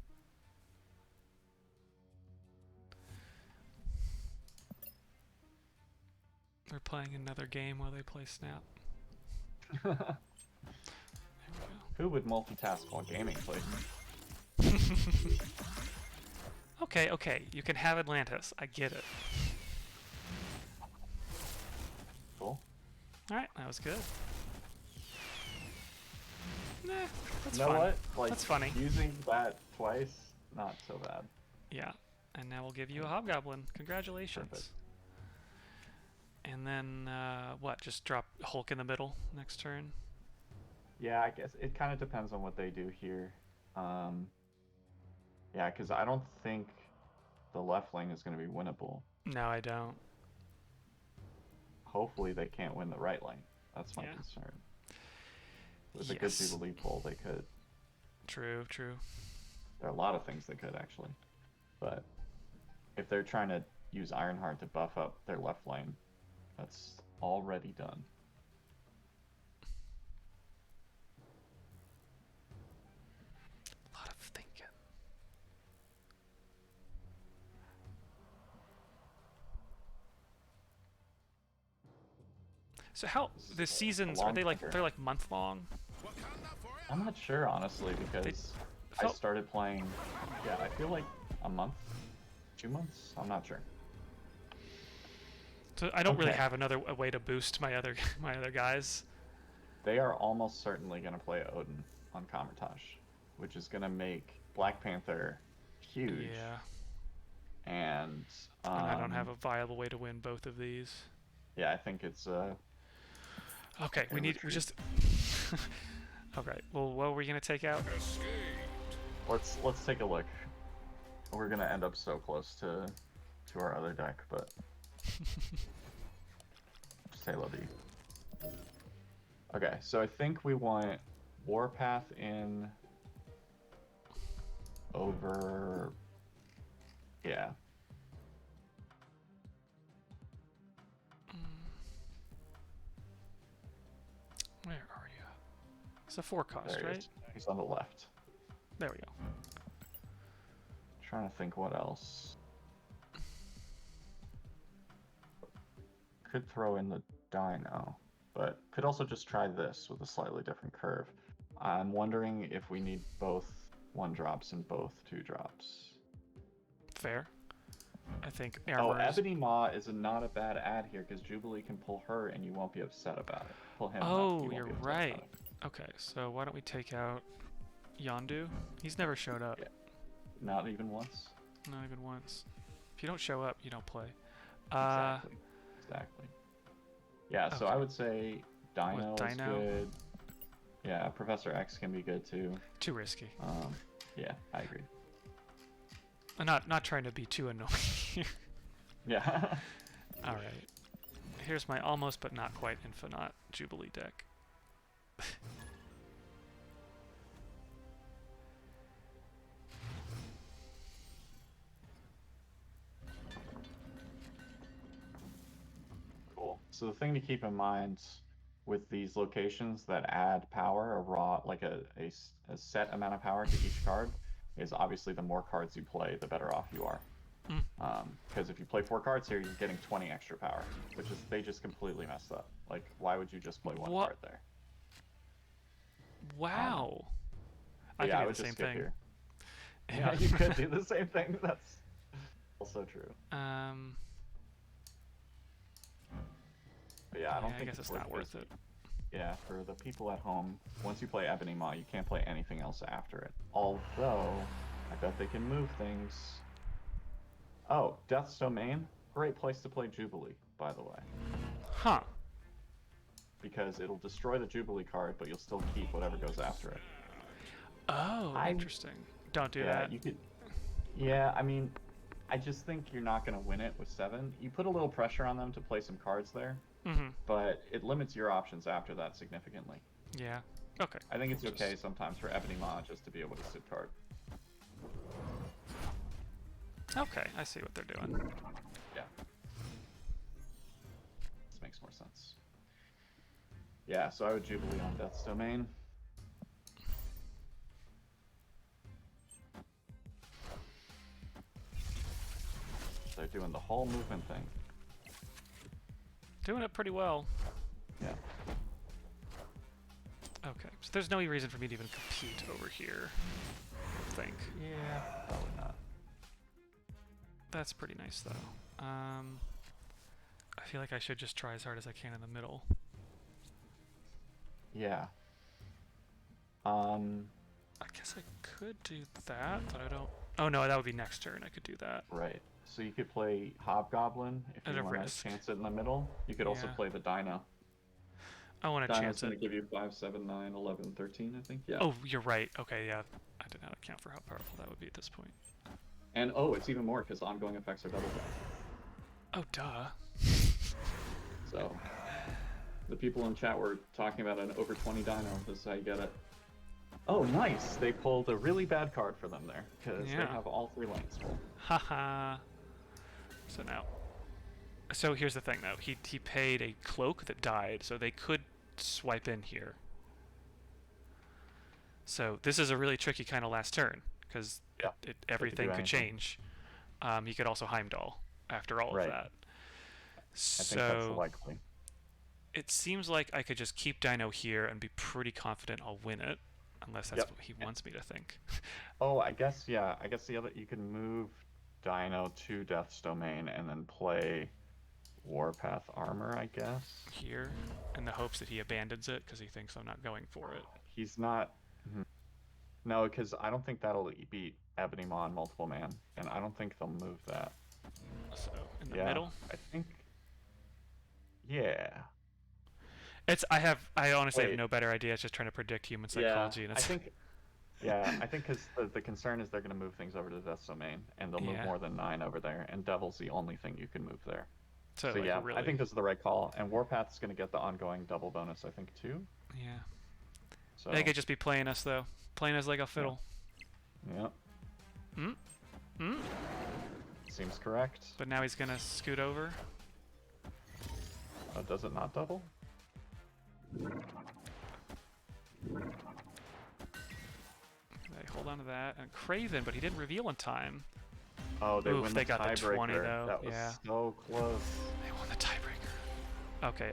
They're playing another game while they play Snap. There Who would multitask while gaming, please? we go. Okay, okay. You can have Atlantis. I get it. Cool. Alright, that was good. Nah, that's You know fun. what? Like, That's funny. Using that twice, not so bad. Yeah. And now we'll give you a Hobgoblin. Congratulations. Perfect. And then, what? Just drop Hulk in the middle next turn? Yeah, I guess it kind of depends on what they do here. Yeah, because I don't think the left lane is going to be winnable. No, I don't. Hopefully they can't win the right lane. That's my Yeah. concern. With a good Yes. Jubilee pull, they could. True, true. There are a lot of things they could, actually. But if they're trying to use Ironheart to buff up their left lane, that's already done. A lot of thinking. So how This is the a seasons long are they like thinker. they're like month long? I'm not sure, honestly, because I felt- started playing, yeah, I feel like a month, 2 months? I'm not sure. So I don't really Okay. have a way to boost my other my other guys. They are almost certainly going to play Odin on Kamertosh, which is going to make Black Panther huge. Yeah. And, And I don't have a viable way to win both of these. yeah, I think it's Okay, we Okay, need we retreat. just Okay, well what are we gonna take out? let's take a look. We're gonna end up so close to our other deck, but say la vie. Okay, so I think we want Warpath in over, yeah. Where are you? It's a 4 cost, There he right? is. He's on the left. There we go. Trying to think what else. Could throw in the Dino, but could also just try this with a slightly different curve. I'm wondering if we need both 1-drops and both 2-drops. Fair. I think Oh, armor is... Ebony Maw is not a bad ad here because Jubilee can pull her and you won't be upset about it. Pull him. Oh, you're right. Okay, so why don't we take out Yondu? He's never showed up. Yeah. Not even once. Not even once. If you don't show up, you don't play. Exactly. Exactly. Yeah, so I okay. would say Dino is Dino? good. Yeah, Professor X can be good too. Too risky. Yeah, I agree. I'm not trying to be too annoying here. Yeah. All right. Here's my almost but not quite Infinite Jubilee deck. Cool. So the thing to keep in mind with these locations that add power, a raw, like a set amount of power to each card, is obviously the more cards you play, the better off you are. Because if you play 4 cards here, you're getting 20 extra power, which is, they just completely messed up. Like, why would you just play 1 What? card there? Wow. I Yeah, I could would do the just same skip thing. here. Yeah. Yeah, you could do the same thing. That's also true. But yeah, I don't yeah, I think guess it's not worth it. Yeah, for the people at home, once you play Ebony Maw, you can't play anything else after it. Although, I bet they can move things. Oh, Death's Domain? Great place to play Jubilee, by the way. Huh. Because it'll destroy the Jubilee card, but you'll still keep whatever goes after it. Oh, interesting. Don't do Yeah, that. you could. Yeah, I mean, I just think you're not going to win it with 7. You put a little pressure on them to play some cards there, but it limits your options after that significantly. Yeah. Okay. I think it's We'll okay just- sometimes for Ebony Maw just to be able to sit card. Okay, I see what they're doing. Yeah. This makes more sense. Yeah, so I would Jubilee on Death's Domain. They're doing the whole movement thing. Doing it pretty well. Yeah. Okay, so there's no reason for me to even compete over here, I think. Yeah, probably not. That's pretty nice, though. I feel like I should just try as hard as I can in the middle. Yeah. I guess I could do that, but I don't... Oh no, that would be next turn. I could do that. Right. So you could play Hobgoblin if At you a want risk. to chance it in the middle. You could also Yeah. play the Dino. I want to Dino's chance going to it. give you 5, 7, 9, 11, 13, I think. Yeah. Oh, you're right. Okay, yeah. I did not account for how powerful that would be at this point. And oh, it's even more because ongoing effects are double back. Oh, duh. So the people in chat were talking about an over 20 Dino. This is how you get it. Oh, nice. They pulled a really bad card for them there because Yeah. they have all 3 lanes full. Haha. So now... So here's the thing, though. He paid a cloak that died, so they could swipe in here. So this is a really tricky kind of last turn, because Yeah, everything could anything. change. He could also Heimdall after all Right. of that. I think that's So likely. it seems like I could just keep Dino here and be pretty confident I'll win it, unless that's Yep. what he wants me to think. Oh, I guess, yeah. I guess the other, you can move Dino to Death's Domain and then play Warpath Armor, I guess. Here, in the hopes that he abandons it because he thinks I'm not going for it. He's not. No, because I don't think that'll beat Ebony Maw and Multiple Man, and I don't think they'll move that. So in the Yeah, middle, I think. Yeah. I honestly have Wait. no better idea. It's just trying to predict human Yeah. psychology, and I it's think. Yeah, I think because the concern is they're going to move things over to Death's Domain, and they'll move Yeah. more than 9 over there, and Devil's the only thing you can move there. so So like, yeah, really, I think this is the right call, and Warpath's going to get the ongoing double bonus, I think, too. yeah. So. They could just be playing us though, playing us like a fiddle. Yeah. Hmm. Seems correct. But now he's gonna scoot over. Does it not double? Okay, hold on to that. And Craven, but he didn't reveal in time. Oh, they Oof, win they the got the tiebreaker. 20 though, That was yeah. so close. They won the tiebreaker. Okay.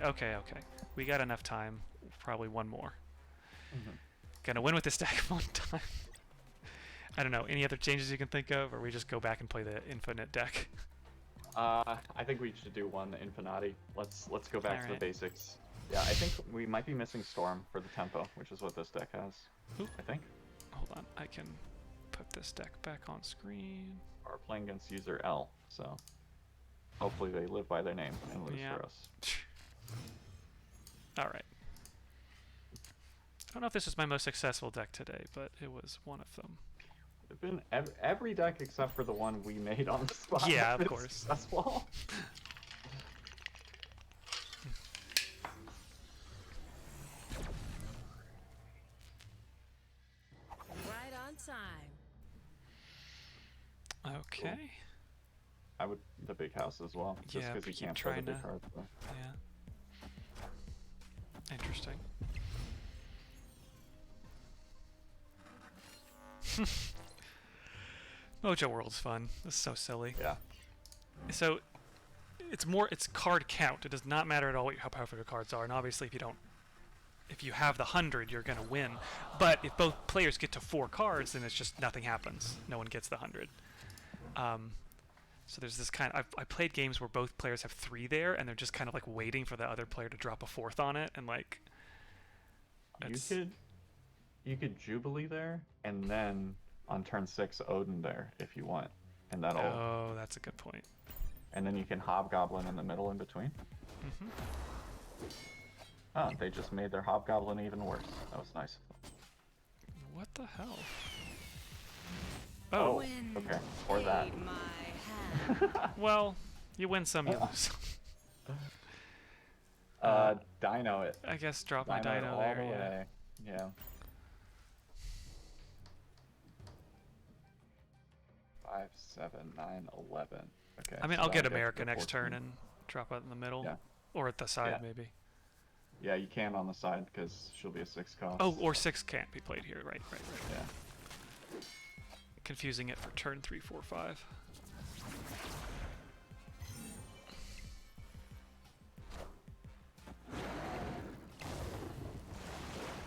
We got enough time. Probably one more. Mhm. Gonna win with this deck one time. I don't know. Any other changes you can think of, or we just go back and play the infinite deck? I think we should do one Infinati. Let's go back to the Alright. basics. Yeah, I think we might be missing Storm for the tempo, which is what this deck has. Ooh. I think. Hold on. I can put this deck back on screen. We're playing against user L, so hopefully they live by their name and lose Yeah. for us. All right. I don't know if this is my most successful deck today, but it was one of them. It's been every deck except for the one we made on the spot. Yeah, has of been course. Successful. Right on time. Okay. I would the big house as well, just Yeah, because you keep can't play the trying big to- cards. So. Yeah. Interesting. Mojo World's fun. This is so silly. Yeah. So it's card count. It does not matter at all how powerful your cards are, and obviously if you have the 100, you're gonna win. But if both players get to 4 cards, then it's just nothing happens. No one gets the 100. So there's this kind of I played games where both players have 3 there, and they're just kind of like waiting for the other player to drop a 4th on it, and like. it's- You could Jubilee there, and then on turn 6 Odin there if you want, and that'll Oh, that's a good point. and then you can Hobgoblin in the middle in between. Hmm. Oh, they just made their Hobgoblin even worse. That was nice of them. What the hell? Oh, Wind okay. Or that. ate my hand. Well, you win some, you lose. Dino it. I guess drop my Dino it dino all there. the Yeah. way. Yeah. 5, 7, 9, 11. Okay. I mean, so I'll get that'll America to next turn 14. and drop out in the middle. Yeah. Or at the side, Yeah. maybe. Yeah, you can on the side because she'll be a 6 cost. Oh, or 6 can't be played here. Right. Yeah. Confusing it for turn 3, 4, 5.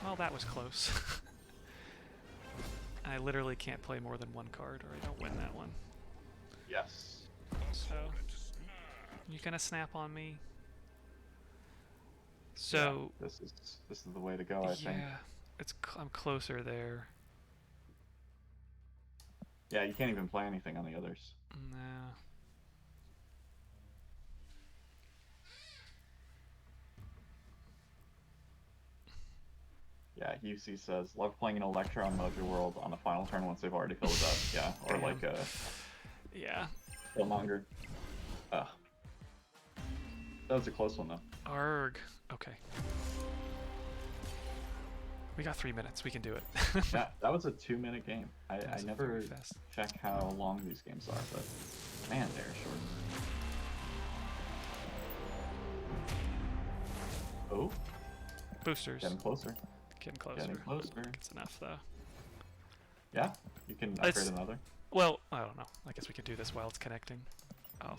Well, that was close. I literally can't play more than one card or I don't win that one. Yes. So, you gonna snap on me? So, yeah, this is the way to go, I think. Yeah, I'm closer there. Yeah, you can't even play anything on the others. No. Yeah, UC says, love playing an Electro on Mojo World on the final turn once they've already filled it up. Yeah, or Damn. like a Yeah. Killmonger. That was a close one though. Arg. Okay. We got 3 minutes. We can do it. Yeah, that was a 2-minute game. I was never very fast. check how long these games are, but man, they're short. Oh, Boosters. getting closer. Getting closer. Getting closer. It's enough though. Yeah, you can It's- upgrade another. Well, I don't know. I guess we could do this while it's connecting. Oh.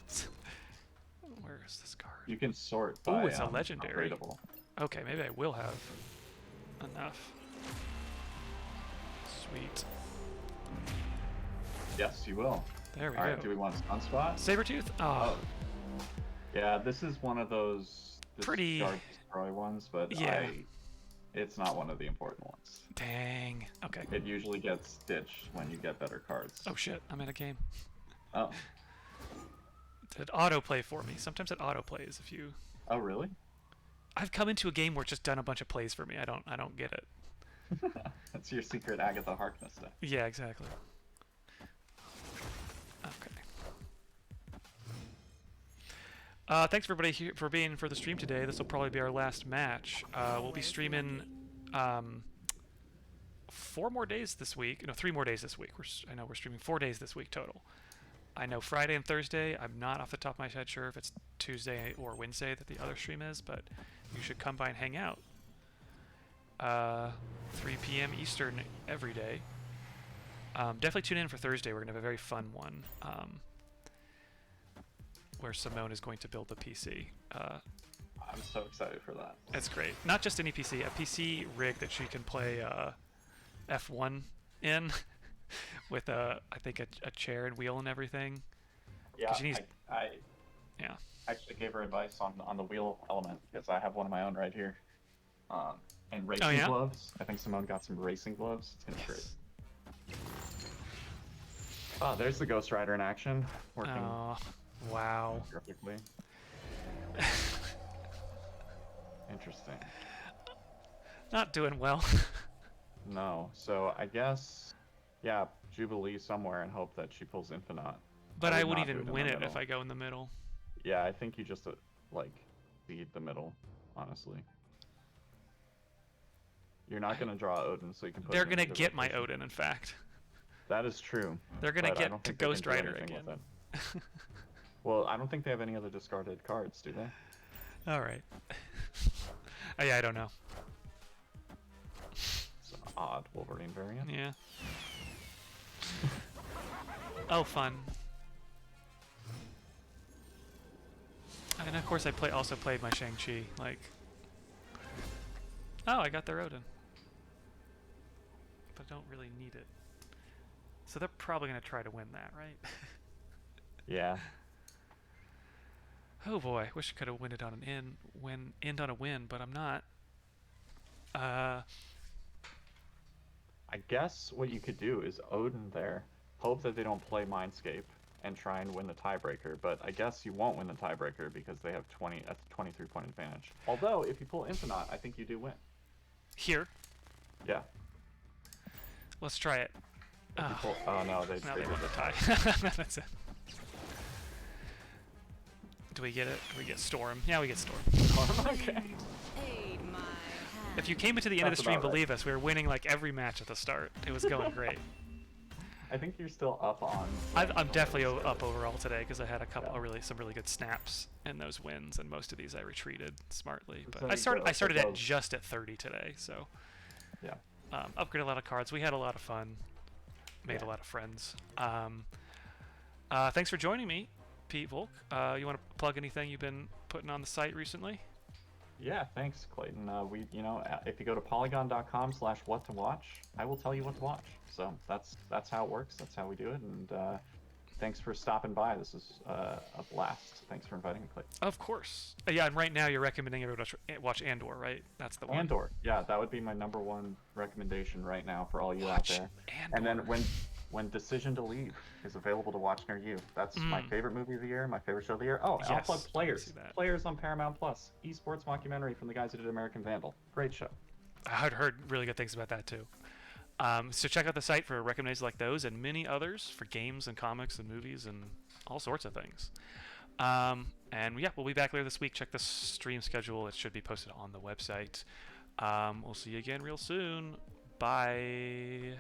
Where is this card? You can sort Oh, by it's a legendary. upgradable. Okay, maybe I will have enough. Sweet. Yes, you will. There we Alright, go. do we want Sunspot? Sabretooth? Oh, Yeah, this is one of those Pretty- discard destroy ones, but Yeah. it's not one of the important ones. dang. Okay. It usually gets ditched when you get better cards. Oh shit, I'm in a game. Oh, Did autoplay for me. Sometimes it autoplays if you... oh really? I've come into a game where it's just done a bunch of plays for me. I don't get it. That's your secret Agatha Harkness stuff. Yeah, exactly. Okay. Thanks everybody here for being for the stream today. This will probably be our last match. We'll be streaming 4 more days this week. No, 3 more days this week. I know we're streaming 4 days this week total. I know Friday and Thursday. I'm not off the top of my head sure if it's Tuesday or Wednesday that the other stream is, but you should come by and hang out. 3 p.m. Eastern every day. Definitely tune in for Thursday. We're going to have a very fun one where Simone is going to build the PC. I'm so excited for that. It's great. Not just any PC, a PC rig that she can play F1 in with, I think, a chair and wheel and everything. Yeah, She needs- I Yeah. actually gave her advice on the wheel element because I have one of my own right here. And racing yeah? gloves. I think Simone got some racing gloves. It's gonna be great. Oh, there's the Ghost Rider in action, working Oh, wow. perfectly. Interesting. Not doing well. No, so I guess, yeah, Jubilee somewhere and hope that she pulls Infinite. But I I would would not do even it in win the it if middle. I go in the middle. Yeah, I think you just like feed the middle, honestly. You're not gonna draw Odin, so you can put. They're it gonna into get my rotation. Odin, in fact. That is true. They're gonna but I get don't to think they can Ghost do Rider anything again. with it. Well, I don't think they have any other discarded cards, do they? All right. Yeah, I don't know. It's an odd Wolverine variant. Yeah. Oh, fun. And of course, I also played my Shang-Chi. Like, oh, I got their Odin, but I don't really need it. So they're probably gonna try to win that, right? Yeah. Oh boy, wish I could have win on an end on a win, but I'm not. I guess what you could do is Odin there, hope that they don't play Mindscape, and try and win the tiebreaker. But I guess you won't win the tiebreaker because they have 20. That's a 23-point advantage. Although if you pull Infinite, I think you do win. Here, Yeah. let's try it. If you Ah, pull, oh no, they now they did won the it. tie. That's it. Do we get it? Do we get Storm? Yeah, we get Storm. Okay. Aid my hand. If you came into the end of the That's stream, about right. believe us, we were winning like every match at the start. It was going great. I think you're still up on. I'm definitely up overall today because I had a couple Yeah. some really good snaps in those wins, and most of these I retreated smartly. But So I you started go at above. just at 30 today, so Yeah. upgraded a lot of cards. We had a lot of fun, made a Yeah. lot of friends. Thanks for joining me, Pete Volk. You want to plug anything you've been putting on the site recently? Yeah, thanks, Clayton. If you go to polygon.com/what to watch, I will tell you what to watch. So that's how it works. That's how we do it. And thanks for stopping by. This is a blast. Thanks for inviting me, Clayton. Of course. Yeah, and right now you're recommending everyone to watch Andor, right? That's the one. Andor. Yeah, that would be my #1 recommendation right now for all you Watch out there. Andor. And then when Decision to Leave is available to watch near you, that's my favorite movie of the year, my favorite show of the year. Oh, and I'll Yes, plug I Players. see that. Players on Paramount Plus. Esports mockumentary from the guys who did American Vandal. Great show. I heard really good things about that too. So check out the site for recommendations like those and many others for games and comics and movies and all sorts of things. And yeah, we'll be back later this week. Check the stream schedule. It should be posted on the website. We'll see you again real soon. Bye.